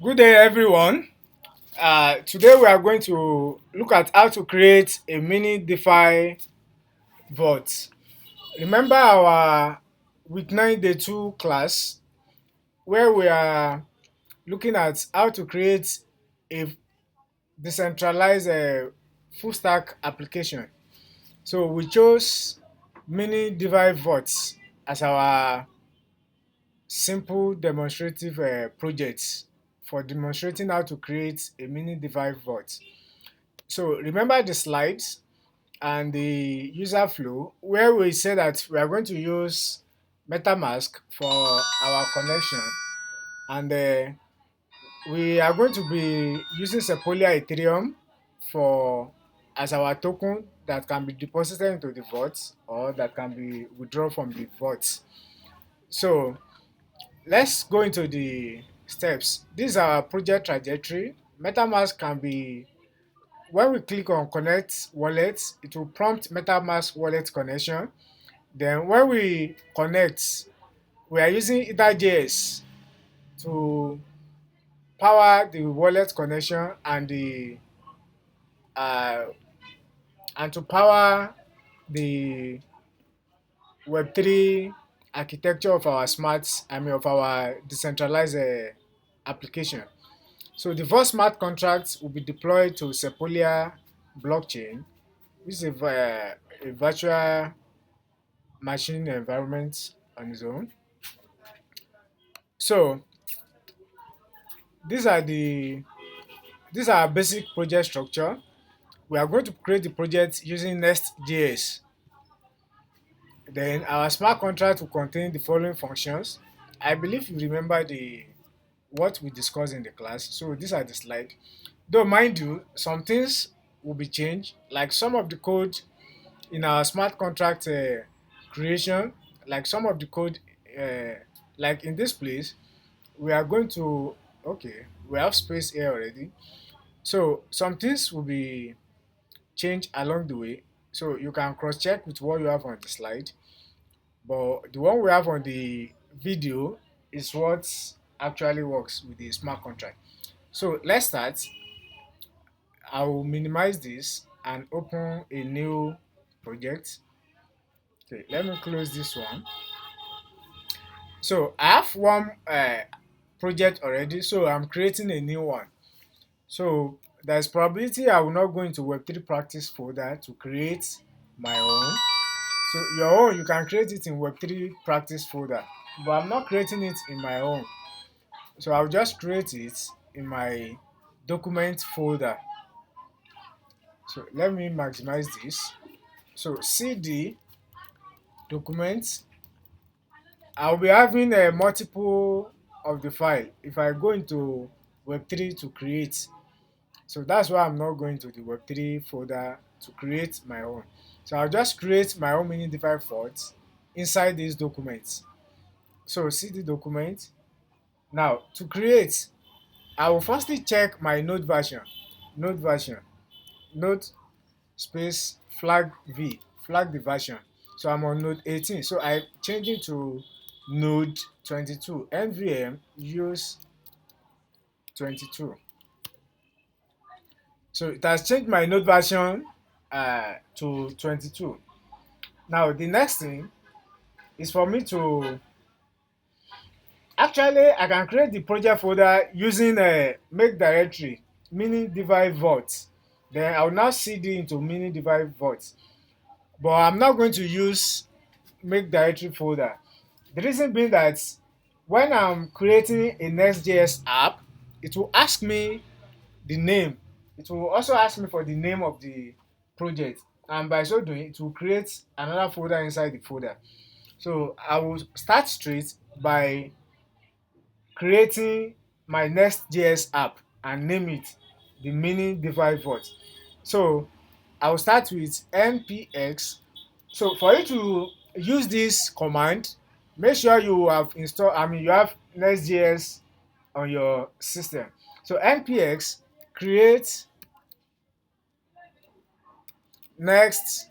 Good day, everyone. Today we are going to look at how to create a mini DeFi Vault. Remember our week 9 day 2 class where we are looking at how to create a decentralized full stack application. So we chose mini DeFi Vault as our simple demonstrative project for demonstrating how to create a mini DeFi Vault. So remember the slides and the user flow where we say that we are going to use Metamask for our connection, and we are going to be using Sepolia Ethereum for as our token that can be deposited into the vault or that can be withdrawn from the vault. So let's go into the steps. This is our project trajectory. Metamask can be when we click on connect wallet, it will prompt Metamask wallet connection. Then when we connect, we are using Ether.js to power the wallet connection uh, and to power the Web3 architecture of our of our decentralized application. So the first smart contract will be deployed to Sepolia blockchain. This is a virtual machine environment on its own. So these are the these are our basic project structure. We are going to create the project using NextJs. Then our smart contract will contain the following functions. I believe you remember the what we discussed in the class. So these are the slide. Though mind you, some things will be changed, like some of the code in our smart contract creation, like some of the code, uh, like in this place, we are going to okay, we have space here already. So some things will be changed along the way. So you can cross check with what you have on the slide. But the one we have on the video is what actually works with the smart contract. So let's start. I will minimize this and open a new project. Okay, let me close this one. So I have one project already, so I'm creating a new one. So there's probability I will not go into Web3 practice folder to create my own. So your own, you can create it in Web3 practice folder, but I'm not creating it in my own. So I'll just create it in my document folder. So let me maximize this. So CD documents. I'll be having a multiple of the file if I go into Web3 to create. So that's why I'm not going to the Web3 folder to create my own. So I'll just create my own mini DeFi vault inside these documents. So CD document. Now to create, I will firstly check my node version. Node version. Node space flag v, flag the version. So I'm on node 18, so I change it to node 22, nvm use 22. So it has changed my node version to 22. Now the next thing is for me to actually I can create the project folder using a make directory mini DeFi Vault. Then I will now cd into mini DeFi Vault, but I'm not going to use make directory folder. The reason being that when I'm creating a NextJs app, it will ask me the name. It will also ask me for the name of the project. And by so doing, it will create another folder inside the folder. So I will start straight by creating my NextJS app and name it the Mini DeFi Vault. So I will start with npx. So for you to use this command, make sure you have installed, you have Next.js on your system. So npx create next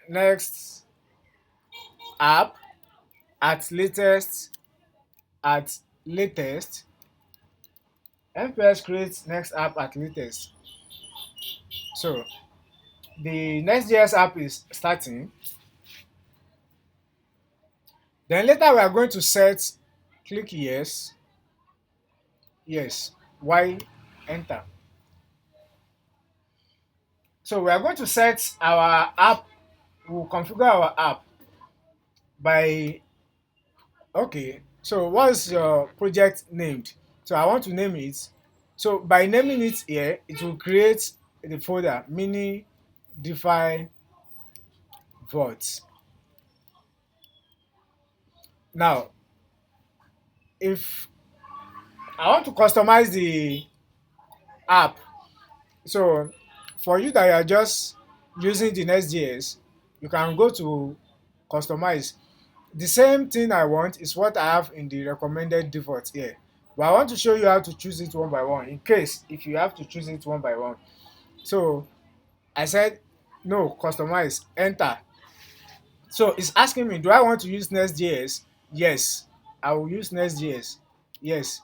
next app at latest at latest MPS creates next app at latest. So the NextJS app is starting. Then later we are going to set, click yes, yes, y, enter. So we are going to set our app, we'll configure our app by, okay, so what's your project named? So I want to name it. So by naming it here, it will create the folder Mini DeFi Vault. Now, if I want to customize the app, so for you that are just using the Next.js, you can go to customize. The same thing I want is what I have in the recommended default here. But I want to show you how to choose it one by one in case if you have to choose it one by one. So I said no, customize, enter. So it's asking me, do I want to use Next.js? Yes, I will use Next.js. Yes.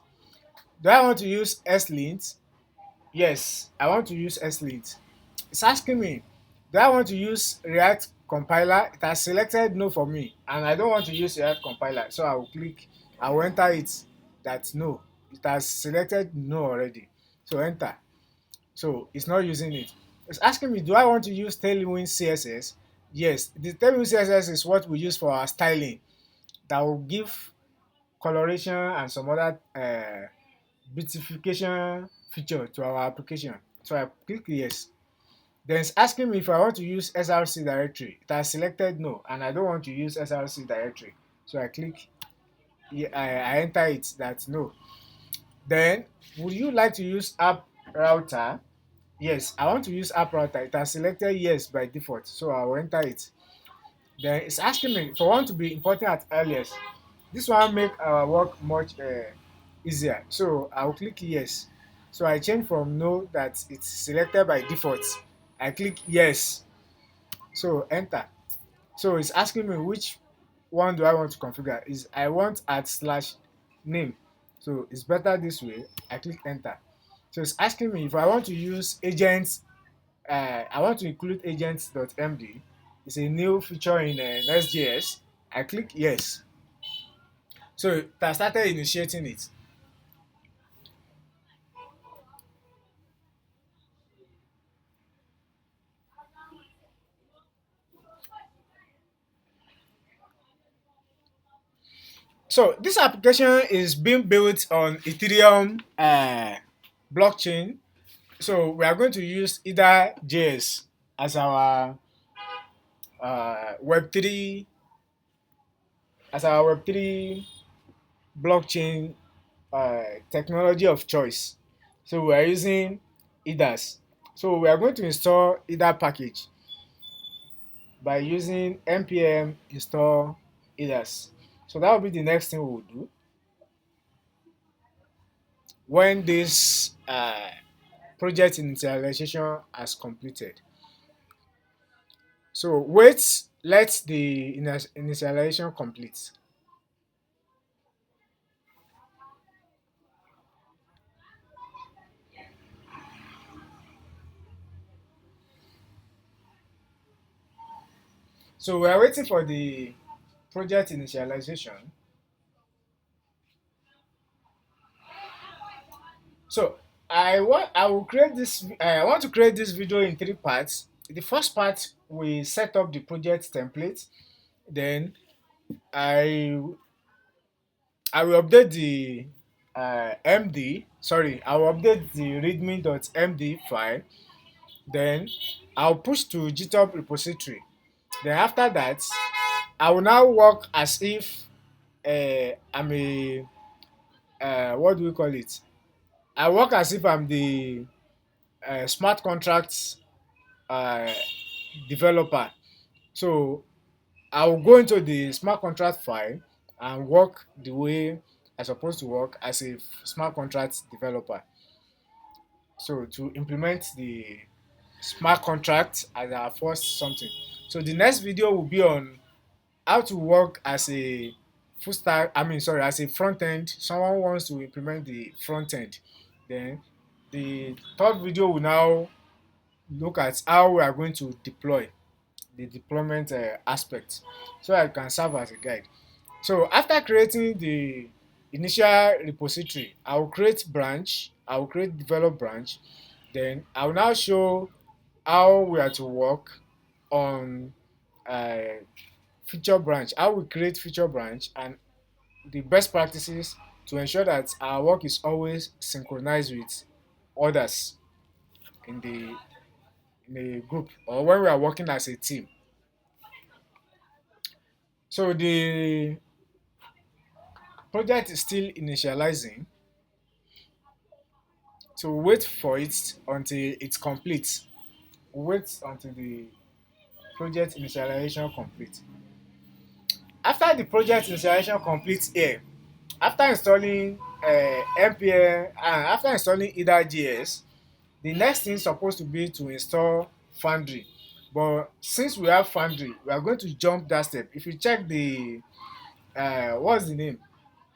Do I want to use S-Lint? Yes, I want to use S-Lint. It's asking me, do I want to use React compiler? It has selected no for me, and I don't want to use React compiler. So I will enter it that no. It has selected no already. So enter. So it's not using it. It's asking me, do I want to use Tailwind CSS? Yes, the Tailwind CSS is what we use for our styling that will give coloration and some other beautification feature to our application. So I click yes. Then it's asking me if I want to use SRC directory. It has selected no, and I don't want to use SRC directory. So I click, I enter it that no. Then, would you like to use app router? Yes, I want to use app router. It has selected yes by default, so I will enter it. Then it's asking me if I want to be importing at earliest. This one make our work much easier. So I will click yes. So I change from no that it's selected by default. I click yes. So enter. So it's asking me which one do I want to configure. Is I want at slash name. So it's better this way. I click enter. So it's asking me if I want to use agents. I want to include agents.md. It's a new feature in Next.js. I click yes. So it has started initiating it. So this application is being built on Ethereum blockchain. So we are going to use either JS as our Web3 blockchain technology of choice. So we are using ETHers. So we are going to install Ether package by using npm install Ethers. So that will be the next thing we will do when this project initialization has completed. So wait, let the initialization complete. So we are waiting for the project initialization. So I want to create this video in three parts. The first part we set up the project template. Then I I will update the MD. Sorry, I will update the readme.md file. Then I'll push to GitHub repository. Then after that, I will now work as if I'm a what do we call it? I work as if I'm the smart contracts uh, developer. So I will go into the smart contract file and work the way I'm supposed to work as a smart contract developer. So to implement the smart contract as our first something. So the next video will be on how to work as a full stack. I mean, sorry, as a front end. Someone wants to implement the front end. Then the third video will now look at how we are going to deploy the deployment aspect, so I can serve as a guide. So after creating the initial repository, I will create branch, I will create develop branch, then I will now show how we are to work on uh, feature branch, how we create feature branch, and the best practices to ensure that our work is always synchronized with others in the group, or when we are working as a team. So the project is still initializing, so wait for it until it's complete. Wait until the project initialization complete. After the project initialization completes here, after installing npm and after installing either JS, the next thing is supposed to be to install Foundry. But since we have Foundry, we are going to jump that step. If you check the what's the name?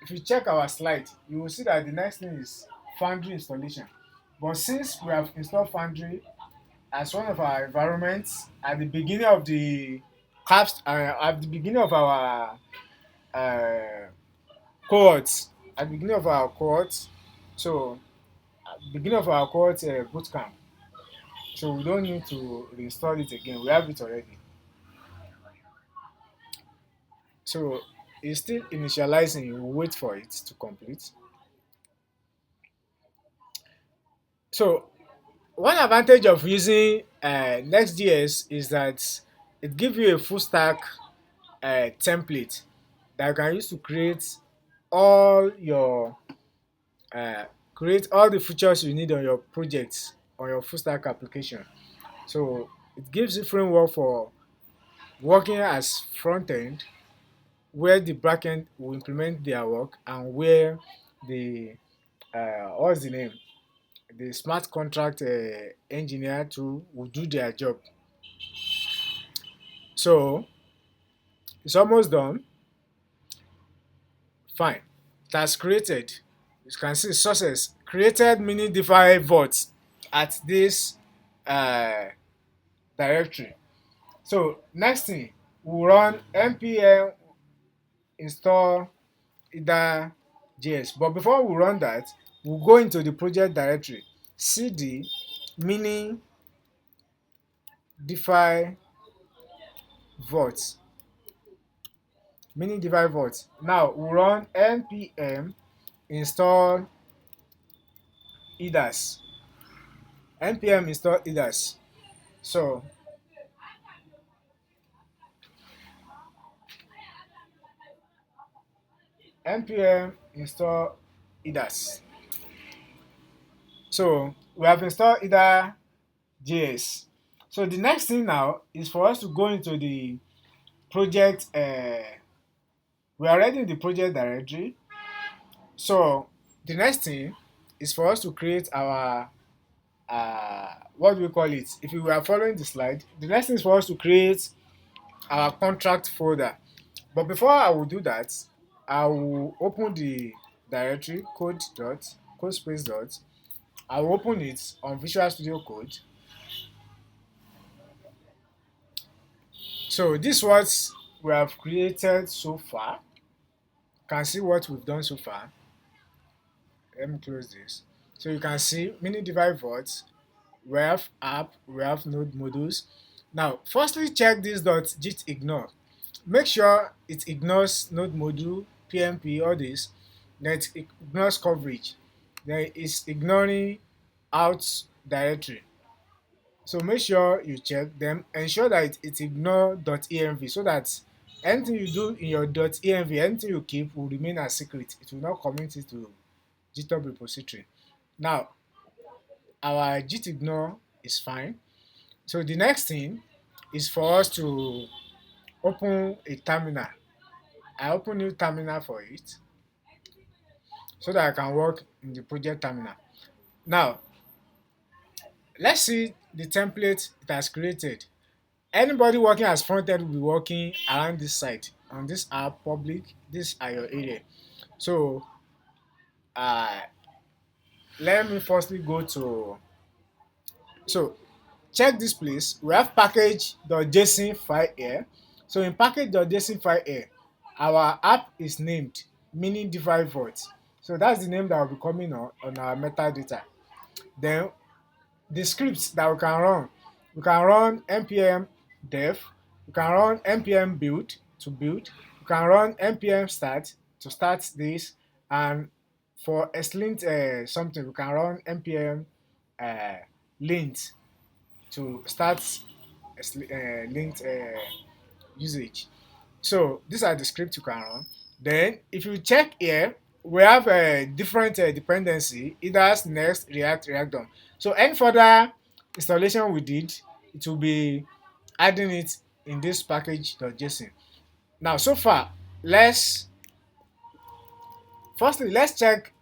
If you check our slide, you will see that the next thing is Foundry installation. But since we have installed Foundry as one of our environments at the beginning of the at the beginning of our uh, cohorts, at the beginning of our cohorts, so at the beginning of our cohort bootcamp, so we don't need to reinstall it again. We have it already. So it's still initializing. You wait for it to complete. So one advantage of using NextJS is that it gives you a full stack template that you can use to all your uh, create all the features you need on your project, on your full stack application. So it gives you framework for working as front end, where the backend will implement their work, and where the what's the name, the smart contract engineer too will do their job. So it's almost done. Fine. It has created. You can see sources created mini DeFi Vault at this uh, directory. So next thing, we'll run npm install either JS. But before we run that, we'll go into the project directory, cd mini DeFi Vault, mini DeFi Vault. Now we'll run npm install edas, npm install edas. So npm install edas. So we have installed either JS. So the next thing now is for us to go into the project. We are already in the project directory. So the next thing is for us to create our what do we call it? If you were following the slide, the next thing is for us to create our contract folder. But before I will do that, I will open the directory code space dot. I will open it on Visual Studio Code. So this is what we have created so far. You can see what we've done so far. Let me close this. So you can see mini DeFi Vault, we have app, we have node modules. Now, firstly check this .git ignore. Make sure it ignores node module, PMP, all this. Then it ignores coverage. Then it's ignoring out directory. So make sure you check them. Ensure that it ignore .env, so that anything you do in your .env, anything you keep will remain as secret. It will not commit it to GitHub repository. Now, our git ignore is fine. So the next thing is for us to open a terminal. I open new terminal for it so that I can work in the project terminal. Now, let's see the template it has created. Anybody working as front end will be working around this site. On this app public, this are your area. So let me firstly go to, so check this place. We have package.json file here. So in package.json file here, our app is named Mini DeFi Vault. So that's the name that will be coming on our metadata. Then the scripts that we can run npm dev, we can run npm build to build, we can run npm start to start this, and for xlint something we can run npm uh, lint to start lint usage. So these are the scripts you can run. Then if you check here, we have a different dependency, either Next, React, React DOM. So any further installation we did, it will be adding it in this package.json. Now so far, let's check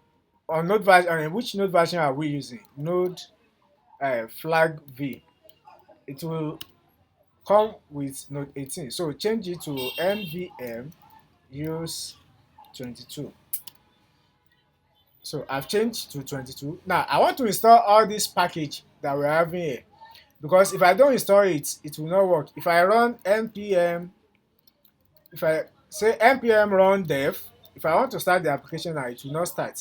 on node version. Which node version are we using? Node flag v. It will come with node 18. So change it to nvm use 22. So I've changed to 22. Now I want to install all this package that we're having here, because if I don't install it, it will not work. If I run npm, if I say npm run dev, if I want to start the application now, it will not start.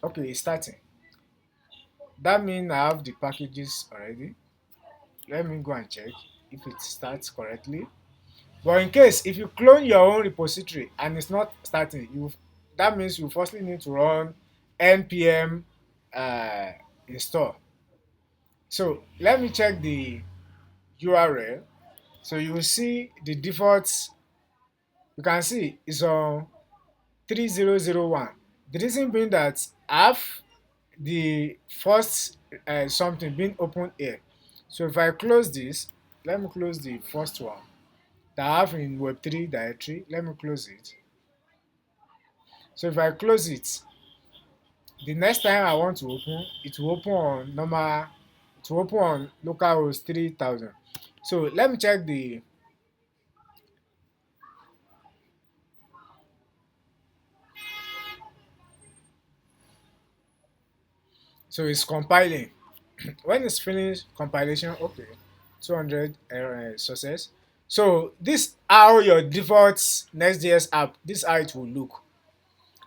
Okay, it's starting. That means I have the packages already. Let me go and check if it starts correctly. But in case if you clone your own repository and it's not starting, that means you firstly need to run npm uh, install. So let me check the URL. So you will see the default. You can see it's on 3001. The reason being that I have the first something being open here. So if I close this, let me close the first one that I have in Web3 directory. Let me close it. So if I close it, the next time I want to open, it will open on normal, it will open on localhost 3000. So let me check the, so it's compiling. When it's finished compilation, okay, 200 success. So this how your default NextJS app, this how it will look.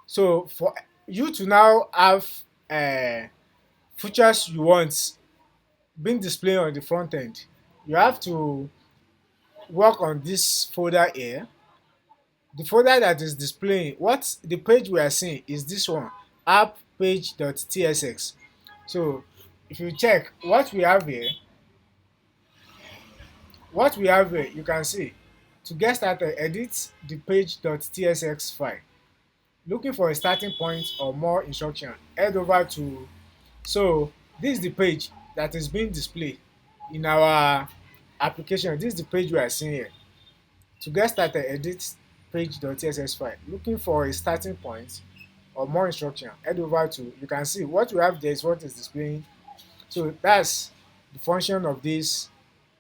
So for you to now have uh, features you want being displayed on the front end, you have to work on this folder here. The folder that is displaying what the page we are seeing is this one, app page.tsx. So if you check what we have here, you can see to get started, edit the page.tsx file. Looking for a starting point or more instruction, head over to, so this is the page that is being displayed in our application. This is the page we are seeing here. To get started, edit page.tsx file. Looking for a starting point or more instruction, head over to, you can see what we have there is what is displaying. So that's the function of this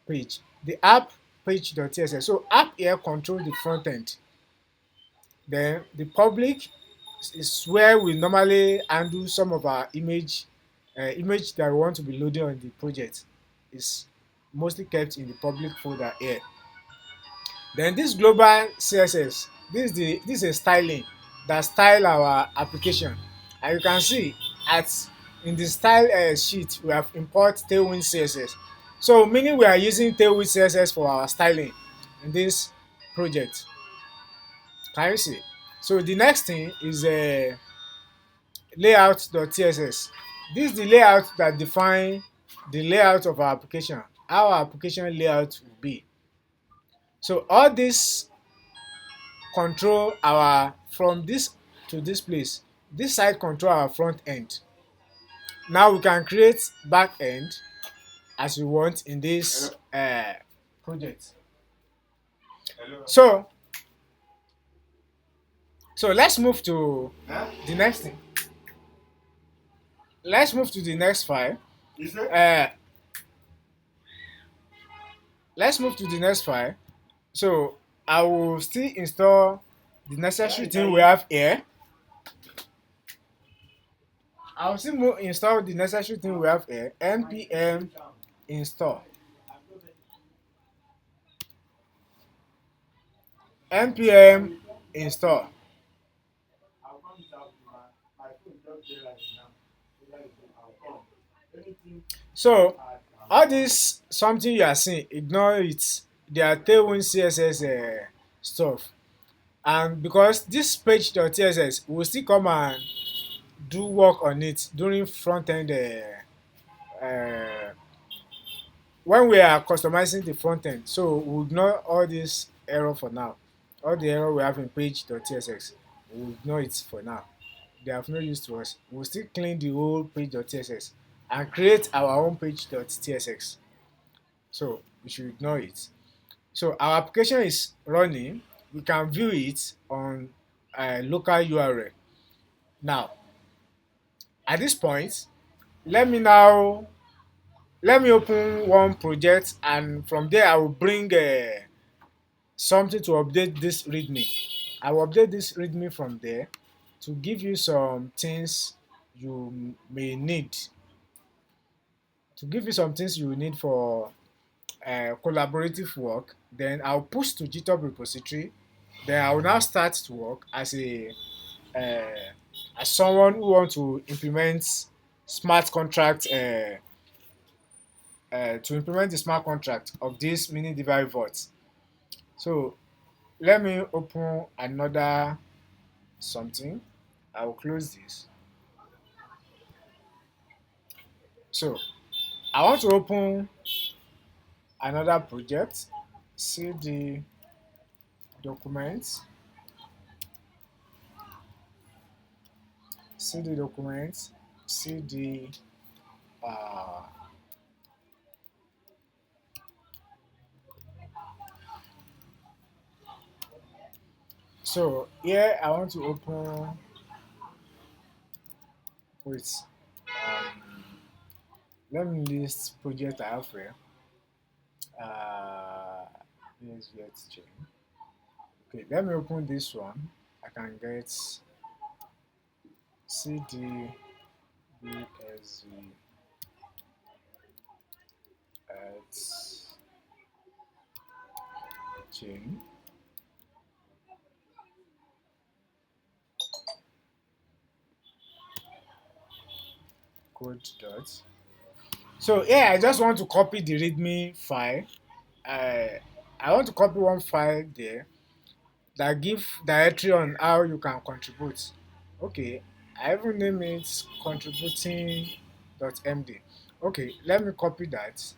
page. The app page.tsx. So app here control the front end. Then the public is where we normally handle some of our image that we want to be loading on the project. Is mostly kept in the public folder here. Then this global CSS, this is a styling that style our application, and you can see at in the style sheet we have import tailwind CSS. So meaning we are using tailwind CSS for our styling in this project. Can you see? So the next thing is layout.tss. This is the layout that define the layout of our application, how our application layout will be. So all this control our, from this to this place, this side control our front end. Now we can create back end as we want in this project. So let's move to the next thing. Let's move to the next file. Let's move to the next file. So I will still install the necessary thing we have here. I'll still install the necessary thing we have here. npm install npm install. So all this something you are seeing, ignore it. They are tailwind css stuff, and because this page.css will still come and do work on it during front end when we are customizing the front end. So we'll ignore all this error for now. All the error we have in page.tsx, we'll ignore it for now. They have no use to us. We'll still clean the whole page.tsx and create our own page.tsx. So we should ignore it. So our application is running. We can view it on a local URL. Now, at this point, let me now let me open one project, and from there I will bring something to update this readme. I will update this readme from there to give you some things you may need you need for collaborative work. Then I'll push to GitHub repository. Then I will now start to work uh, as someone who wants to implement smart contract to implement the smart contract of this mini DeFi Vault. So let me open another something. I will close this. So I want to open another project. See the documents. See the documents. See the uh, so here I want to open with let me list project I have here. Here's yet chain. Okay, let me open this one. I can get cd bsv at chain code dot. So yeah, I just want to copy the readme file. I want to copy one file there that give directory on how you can contribute. Okay, I even name it contributing.md. Okay, let me copy that.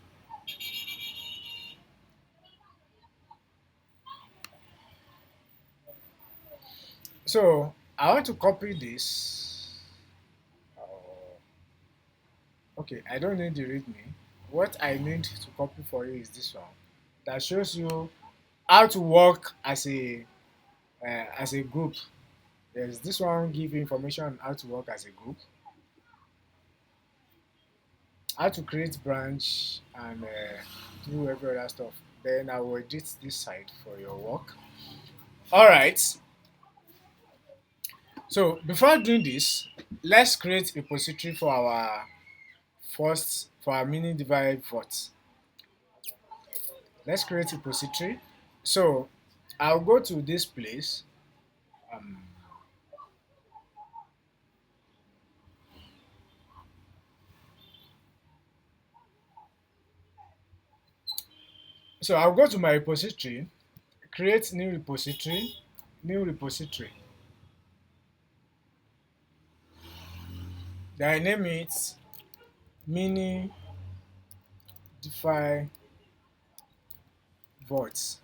So I want to copy this. Okay, I don't need the readme. What I need to copy for you is this one that shows you how to work as a group. Yes, this one give you information on how to work as a group, how to create branch, and do every other stuff. Then I will edit this side for your work. All right. So before doing this, let's create a repository for our mini DeFi Vault. Let's create a repository. So I'll go to this place. Um, so I'll go to my repository, create new repository, new repository. Then I name it Mini DeFi Vault.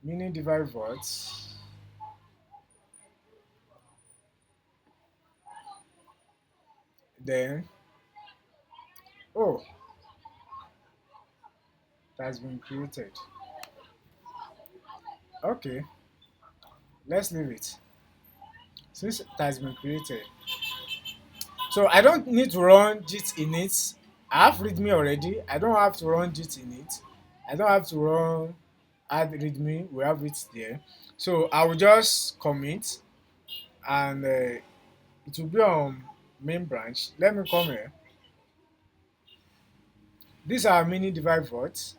Mini DeFi Vault. Then, oh, it has been created. Okay, let's leave it. Since it has been created, so I don't need to run git init. I have readme already. I don't have to run git init. I don't have to run add readme. We have it there. So I will just commit. and it will be on main branch. Let me come here. These are mini DeFi Vault.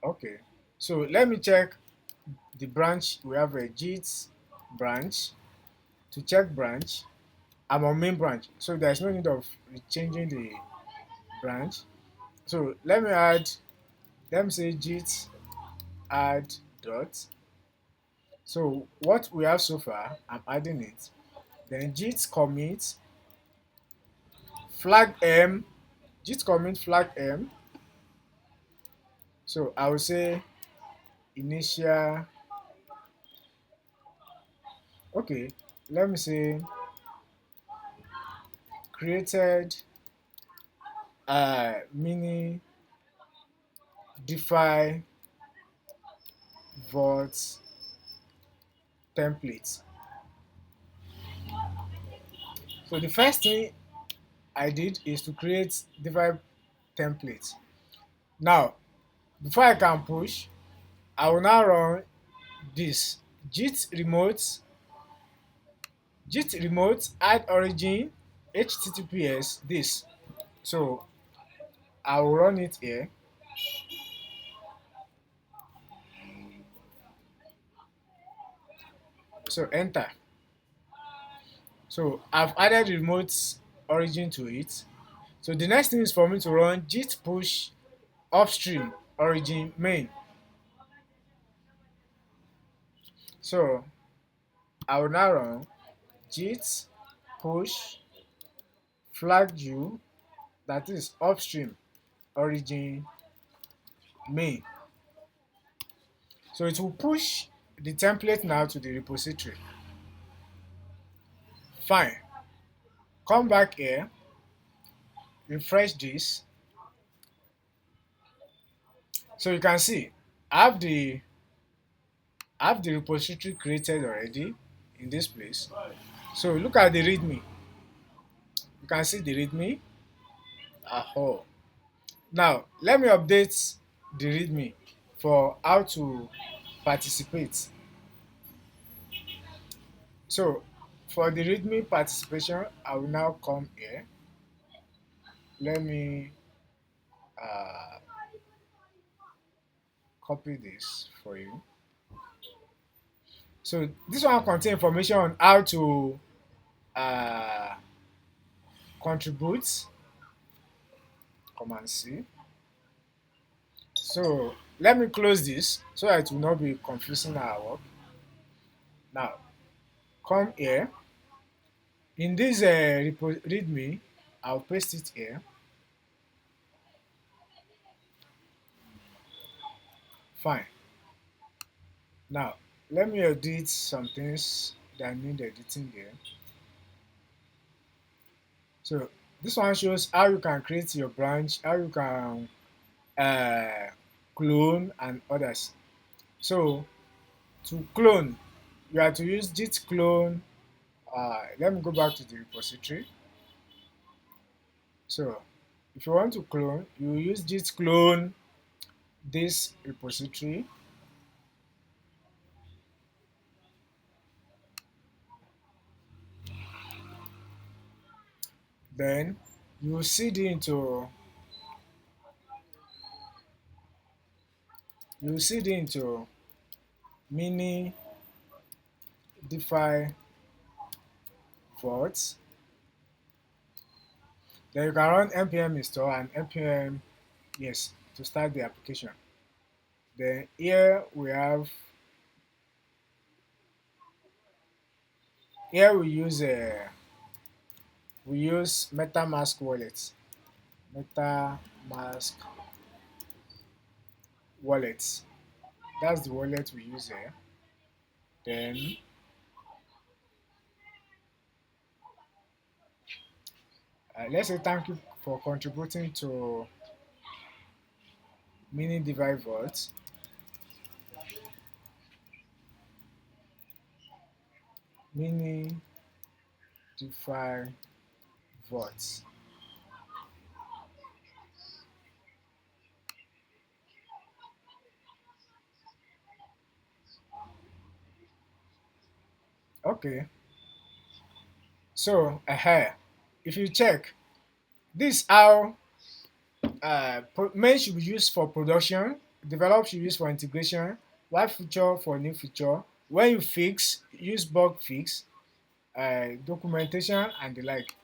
Okay, so let me check the branch. We have a JIT branch. To check branch, I'm on main branch, so there's no need of changing the branch. So let me say JIT add dot. So what we have so far, I'm adding it. Then JIT commit flag m, JIT commit flag m. So I will say initial. Okay, let me say created mini DeFi Vault template. So the first thing I did is to create DeFi template. Now, before I can push, I will now run this git remote add origin https this. So I will run it here. So enter. So I've added remote origin to it. So the next thing is for me to run git push upstream origin main. So I will now run git push flag you, that is upstream origin main. So it will push the template now to the repository. Fine. Come back here, refresh this. So you can see I have the repository created already in this place. So look at the readme. You can see the readme. Oh. Now let me update the readme for how to participate. So for the readme participation, I will now come here. Let me uh, copy this for you. So this one contains information on how to uh, contribute. Come and see. So let me close this so that it will not be confusing our work. Now come here. In this readme, I'll paste it here. Fine. Now let me edit some things that need editing here. So this one shows how you can create your branch, how you can uh, clone and others. So to clone, you have to use git clone. Let me go back to the repository. So if you want to clone, you use git clone this repository. Then you cd into mini DeFi Vault. Then you can run npm install and npm yes to start the application. Then here we use Metamask wallet. Metamask wallet. That's the wallet we use here. Then let's say thank you for contributing to Mini DeFi Vault. Mini DeFi Vault. Okay. So if you check this how main should be used for production, develop should be used for integration, while feature for new feature. When you fix, use bug fix, documentation and the like.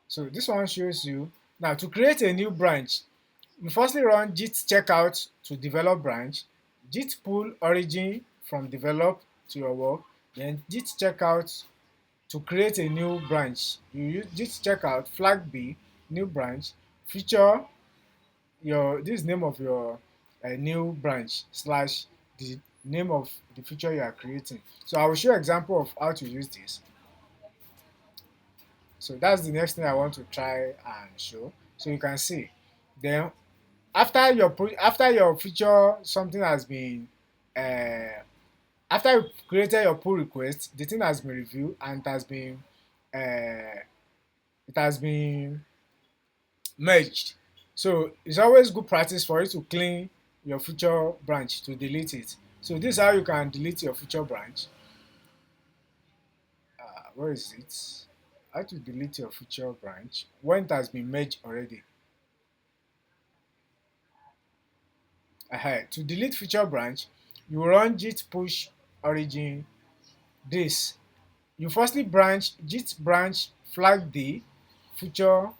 So this one shows you now to create a new branch. You firstly run git checkout to develop branch, git pull origin from develop to your work, then git checkout to create a new branch. You use git checkout flag b new branch feature your this name of your new branch slash the name of the feature you are creating. So I will show example of how to use this. So that's the next thing I want to try and show. So you can see. Then after your feature something has been uh, after you created your pull request, the thing has been reviewed and it has been merged. So it's always good practice for you to clean your feature branch to delete it. So this is how you can delete your feature branch. Where is it? How to delete your feature branch when it has been merged already. To delete feature branch, you run git push origin this. You firstly branch git branch flag d feature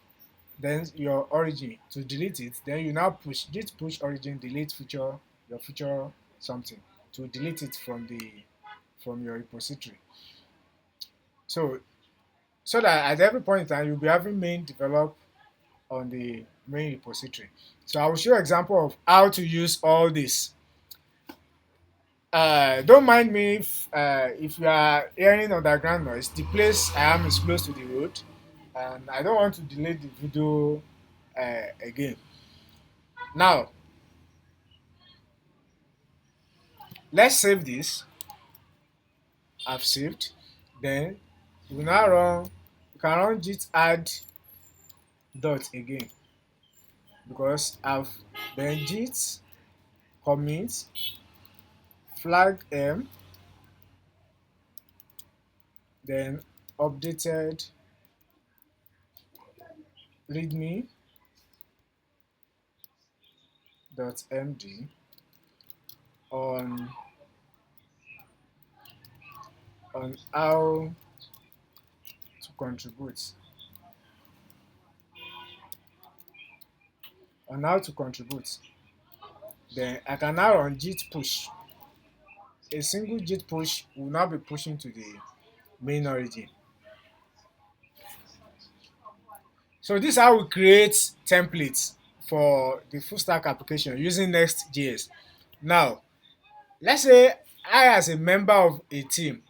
then your origin to delete it. Then you now push git push origin delete feature your feature something to delete it from your repository. So that at every point in time you'll be having main develop on the main repository. So I will show example of how to use all this. Don't mind me if you are hearing underground noise. The place I am is close to the road, and I don't want to delay the video again. Now, let's save this. I've saved. Then you now run. You can run git add dot again because I've then git commit flag m then updated readme dot md on how to contribute then I can now run git push. A single git push will now be pushing to the main origin. So this is how we create templates for the full stack application using NextJs. Now, let's say I as a member of a team,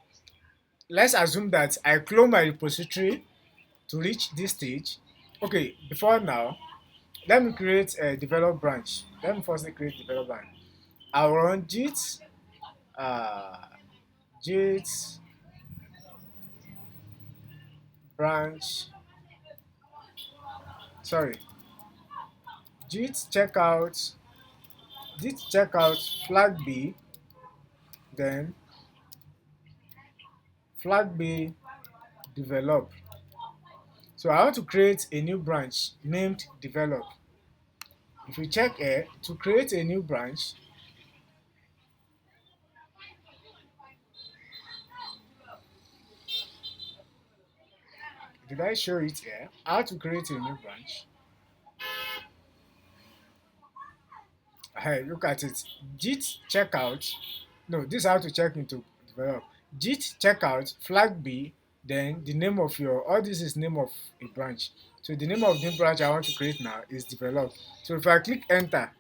let's assume that I clone my repository to reach this stage. Okay, before now, let me create a develop branch. Let me firstly create develop branch. I'll run uh, git branch, sorry, git checkout, flag b, then flag b develop. So I want to create a new branch named develop. If you check here, to create a new branch, did I show it here? How to create a new branch? Hey, look at it. Git checkout. No, this is how to check into develop. Git checkout flag b, then the name of your, all this is name of a branch. So the name of the branch I want to create now is develop. So if I click enter,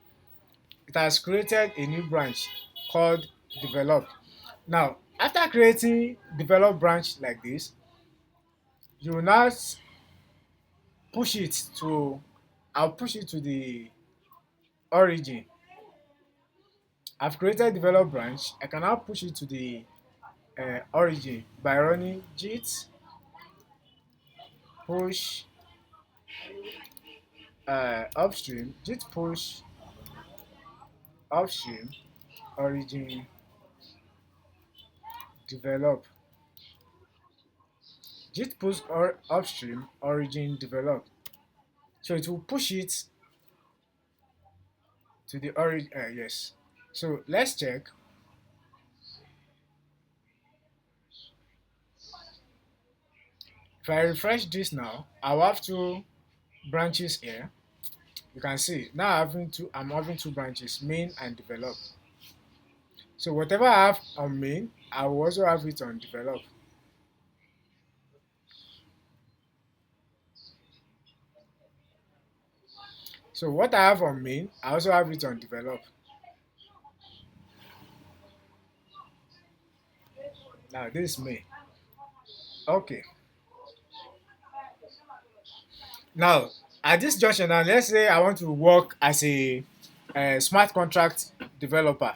it has created a new branch called develop. Now, after creating develop branch like this, you will now push it to, I'll push it to the origin. I've created develop branch. I can now push it to the origin by running git push upstream, git push upstream origin develop. Git push or upstream origin develop. So it will push it to the origin. Yes. So let's check. If I refresh this now, I'll have two branches here. You can see now I'm having two branches, main and develop. So whatever I have on main, I will also have it on develop. So what I have on main, I also have it on develop. Now this is main. Okay. Now at this junction now, let's say I want to work as a smart contract developer.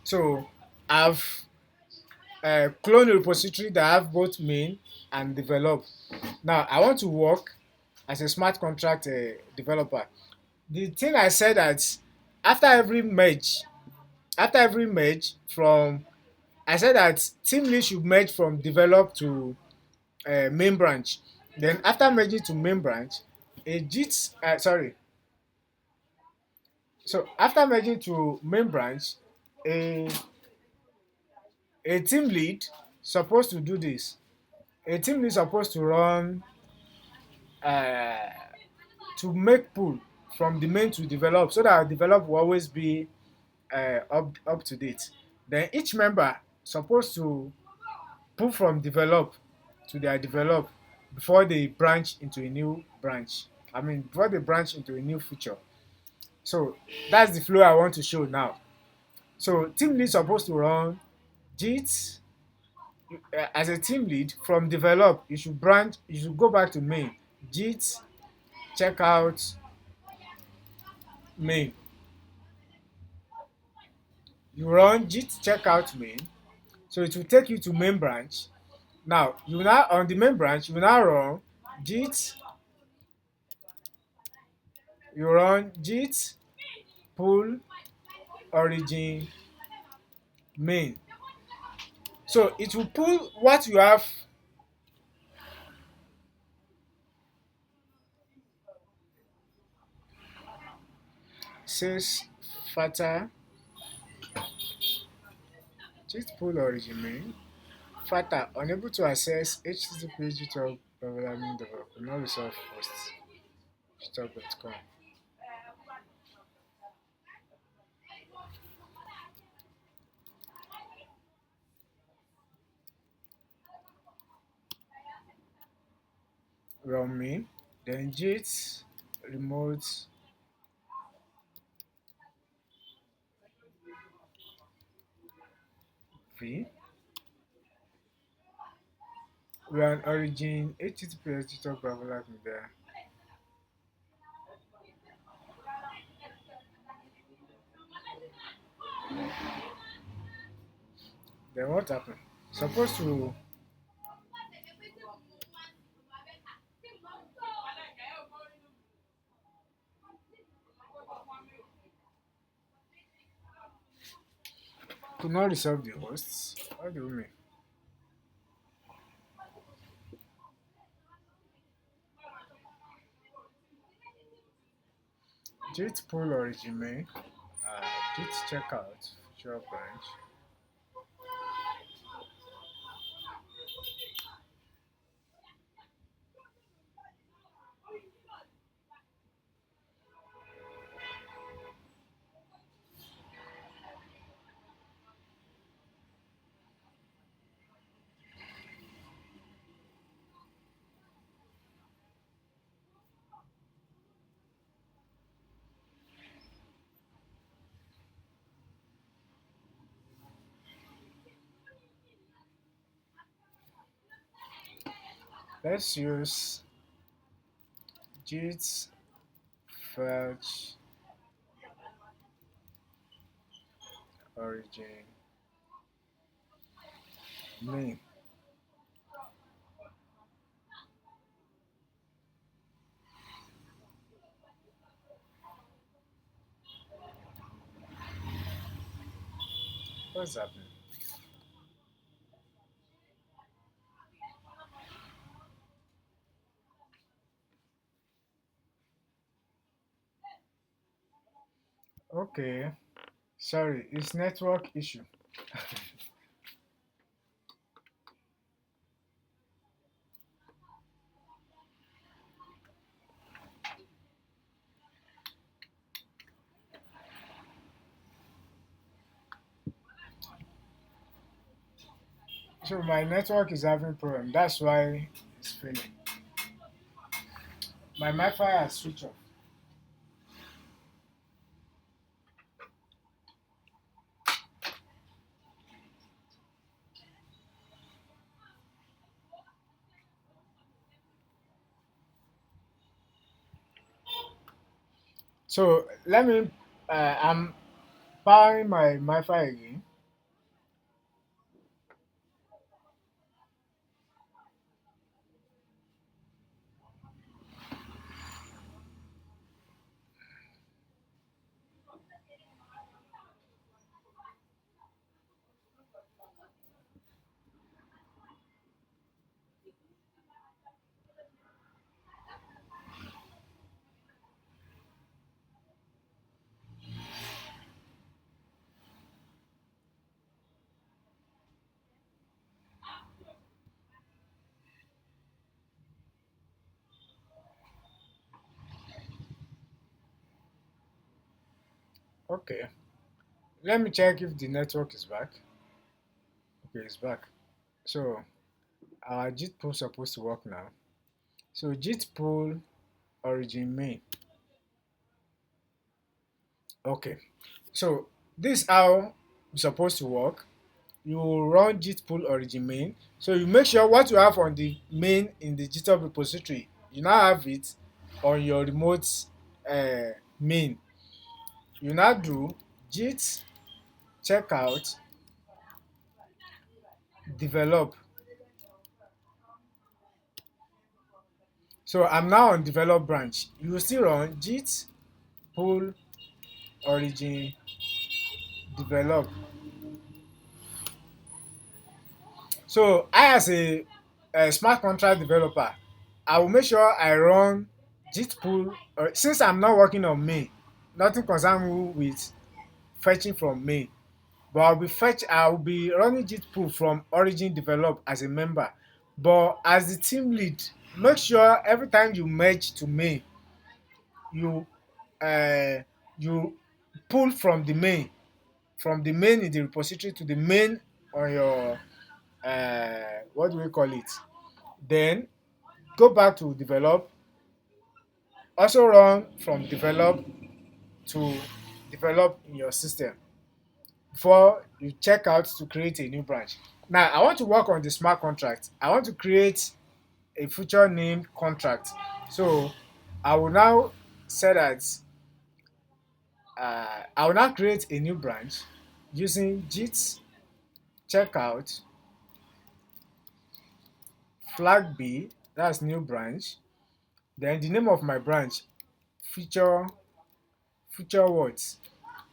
So I've cloned a repository that have both main and develop. Now I want to work as a smart contract developer. The thing I said that after every merge, after every merge from I said that team lead should merge from develop to main branch. Then after merging to main branch, a JIT sorry. So after merging to main branch, a a team lead supposed to do this. A team lead supposed to run uh, to make pull from the main to develop so that develop will always be up to date. Then each member supposed to pull from develop to their develop before they branch into a new branch. I mean, before they branch into a new feature. So that's the flow I want to show now. So team lead supposed to run JIT as a team lead from develop. You should branch. You should go back to main. JIT checkout main. You run JIT checkout main. So it will take you to main branch. Now you now on the main branch you now run JIT. You run JIT pull origin main. So it will pull what you have. Says fata JIT pull origin main. Fata unable to access HTTP GitHub programming developer no resolve hosts github.com. Run main. Then JIT remote v run origin HTTPS GitHub programming there. Then what happened? Supposed to not resolve the hosts. What do you mean? JIT pull origin main. JIT checkout feature branch. Let's use JIT fetch origin main. What's happening? Okay. Sorry, it's network issue. So my network is having problem. That's why it's failing. My Wi-Fi has switched off. So let me. I'm powering my Wi-Fi again. Okay. Let me check if the network is back. Okay, it's back. So our JIT pool supposed to work now. So JIT pool origin main. Okay. So this is how it's supposed to work. You run JIT pool origin main. So you make sure what you have on the main in the GitHub repository, you now have it on your remote main. You now do JIT checkout develop. So I'm now on develop branch. You will still run JIT pool origin develop. So I as a smart contract developer, I will make sure I run JIT pool. Since I'm not working on main, nothing concern me with fetching from main. But I will be running JIT pool from origin develop as a member. But as the team lead, make sure every time you merge to main, you uh, you pull from the main in the repository to the main on your what do we call it? Then go back to develop. Also run from develop to develop in your system before you check out to create a new branch. Now I want to work on the smart contract. I want to create a future named contract. So I will now say that I will now create a new branch using JIT checkout flag B, that's new branch. Then the name of my branch, future future words.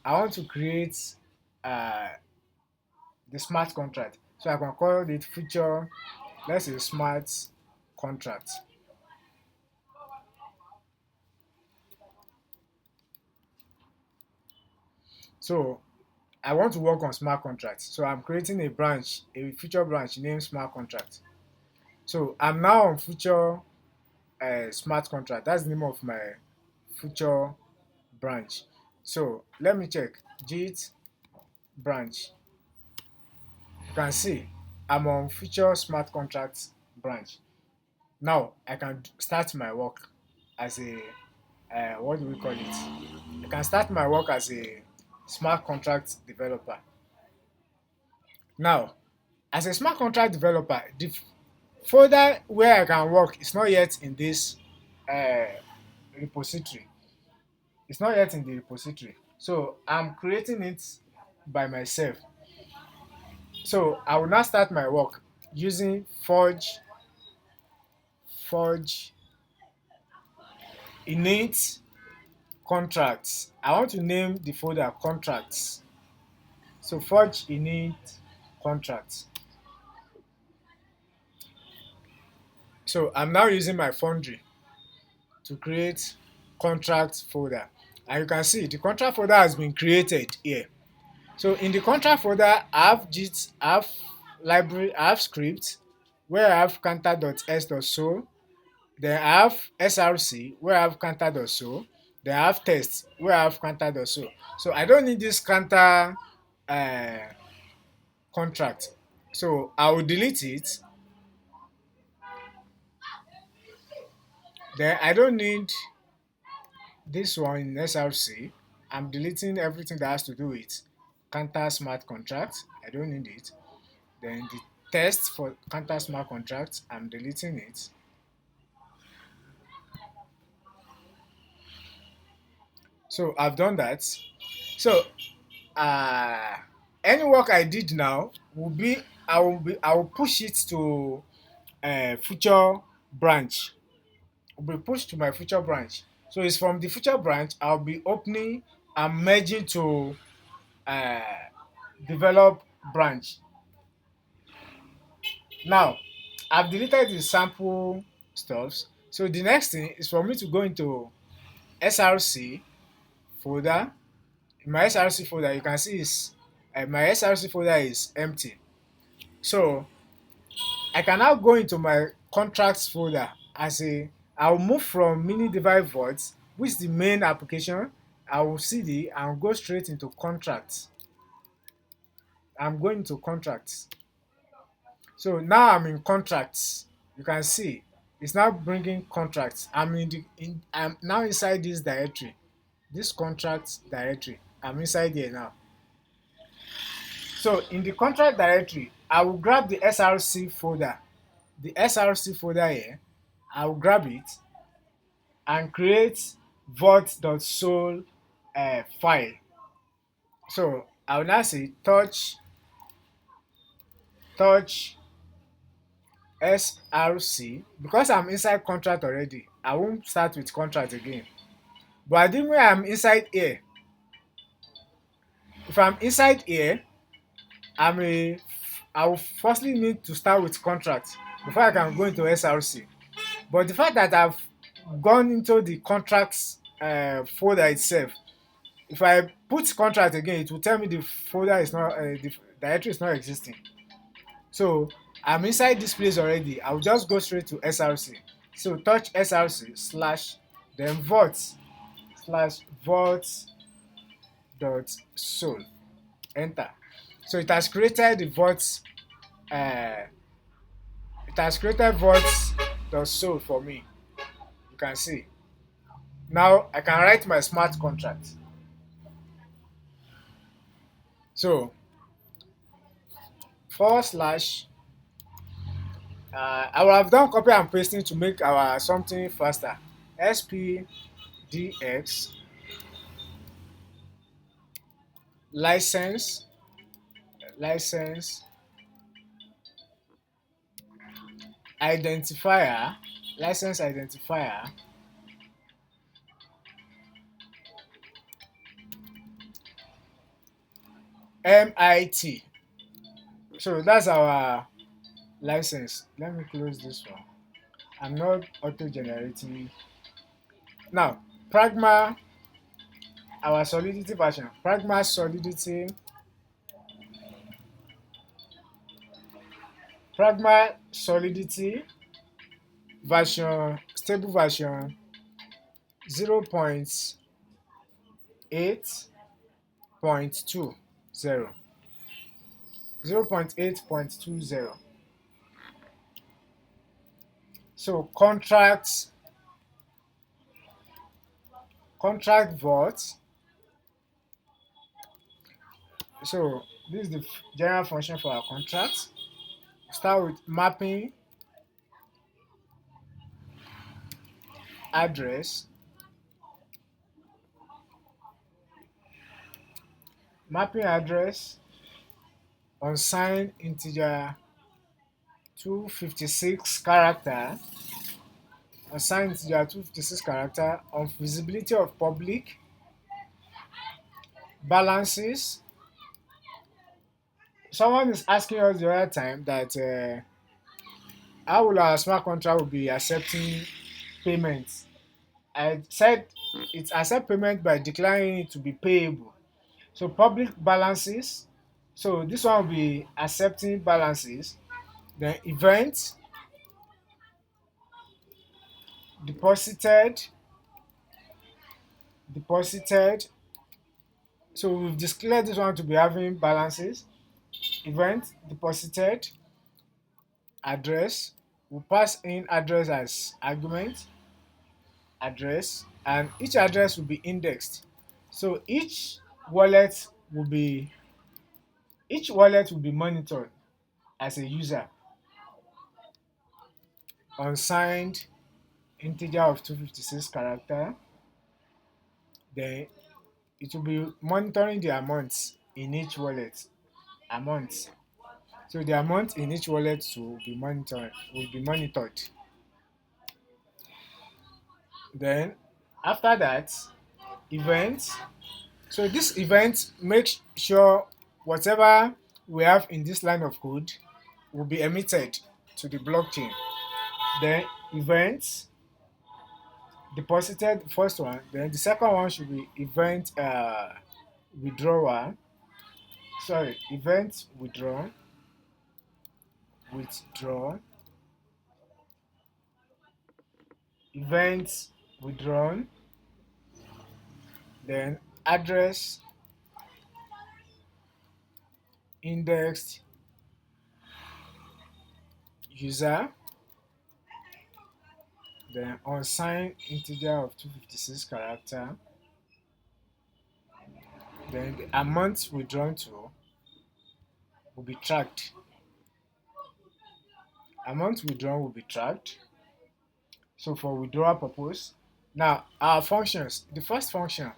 I want to create uh, the smart contract. So I can call it future, let's say smart contract. So I want to work on smart contracts. So I'm creating a branch, a future branch named smart contract. So I'm now on future smart contract. That's the name of my future branch. So let me check. Git branch. You can see I'm on future smart contracts branch. Now I can start my work as a what do we call it? I can start my work as a smart contract developer. Now, as a smart contract developer, the folder where I can work is not yet in this uh, repository. It's not yet in the repository. So I'm creating it by myself. So I will now start my work using Forge init contracts. I want to name the folder contracts. So Forge init contracts. So I'm now using my Foundry to create contract folder. And you can see the contract folder has been created here. So in the contract folder, I have JIT, I have library, I have script, where I have counter.s.so. Then I have src, where I have counter.so. Then I have test, where I have counter.so. So I don't need this counter uh, contract. So I will delete it. Then I don't need this one in src. I'm deleting everything that has to do with counter smart contract. I don't need it. Then the test for counter smart contract, I'm deleting it. So I've done that. So uh, any work I did now will be I will push it to future branch. Will be pushed to my future branch. So it's from the future branch I'll be opening and merging to uh, develop branch. Now I've deleted the sample stuffs. So the next thing is for me to go into src folder. In my src folder, you can see is my src folder is empty. So I can now go into my contracts folder as a I'll move from Mini DeFi Vault, which is the main application. I will CD and go straight into contracts. I'm going to contracts. So now I'm in contracts. You can see it's now bringing contracts. I'm now inside this directory, this contracts directory. I'm inside here now. So in the contract directory, I will grab the src folder. The src folder here, I will grab it and create vault.sol file. So I will now say touch src. Because I'm inside contract already, I won't start with contract again. But I think when I'm inside here, if I'm inside here, I will firstly need to start with contract before I can go into src. But the fact that I've gone into the contracts folder itself, if I put contract again, it will tell me the folder is not the directory is not existing. So I'm inside this place already. I'll just go straight to src. So touch src slash then vault dot sol, enter. So it has created the vault. It has created vault dot sol for me. You can see. Now I can write my smart contract. So forward slash I will have done copy and pasting to make our something faster. spdx license identifier license identifier MIT. So that's our license. Let me close this one. I'm not auto generating. Now, Pragma, our solidity version. Pragma solidity version, stable version 0.8.20. 0.8.20. So contract vault. So this is the general function for our contract. Start with mapping address. Mapping address unsigned integer 256 character. Unsigned integer 256 character on visibility of public balances. Someone is asking us the other time that how will our smart contract will be accepting payments. I said it accepts payment by declaring it to be payable. So public balances. So this one will be accepting balances. Then event deposited, deposited. So we've declared this one to be having balances. Event deposited, address. We'll pass in address as argument, address, and each address will be indexed. So wallet will be each wallet will be monitored as a user. Unsigned integer of 256 character. Then it will be monitoring the amounts in each wallet. Amounts. So the amount in each wallet will be monitored. Then after that, events. So this event makes sure whatever we have in this line of code will be emitted to the blockchain. Then events deposited, first one. Then the second one should be event withdrawal. Sorry, event withdrawn, event withdrawn. Then address indexed user. Then unsigned integer of 256 character. Then the amount withdrawn to will be tracked. Amount withdrawn will be tracked. So for withdrawal purpose. Now our functions. The first function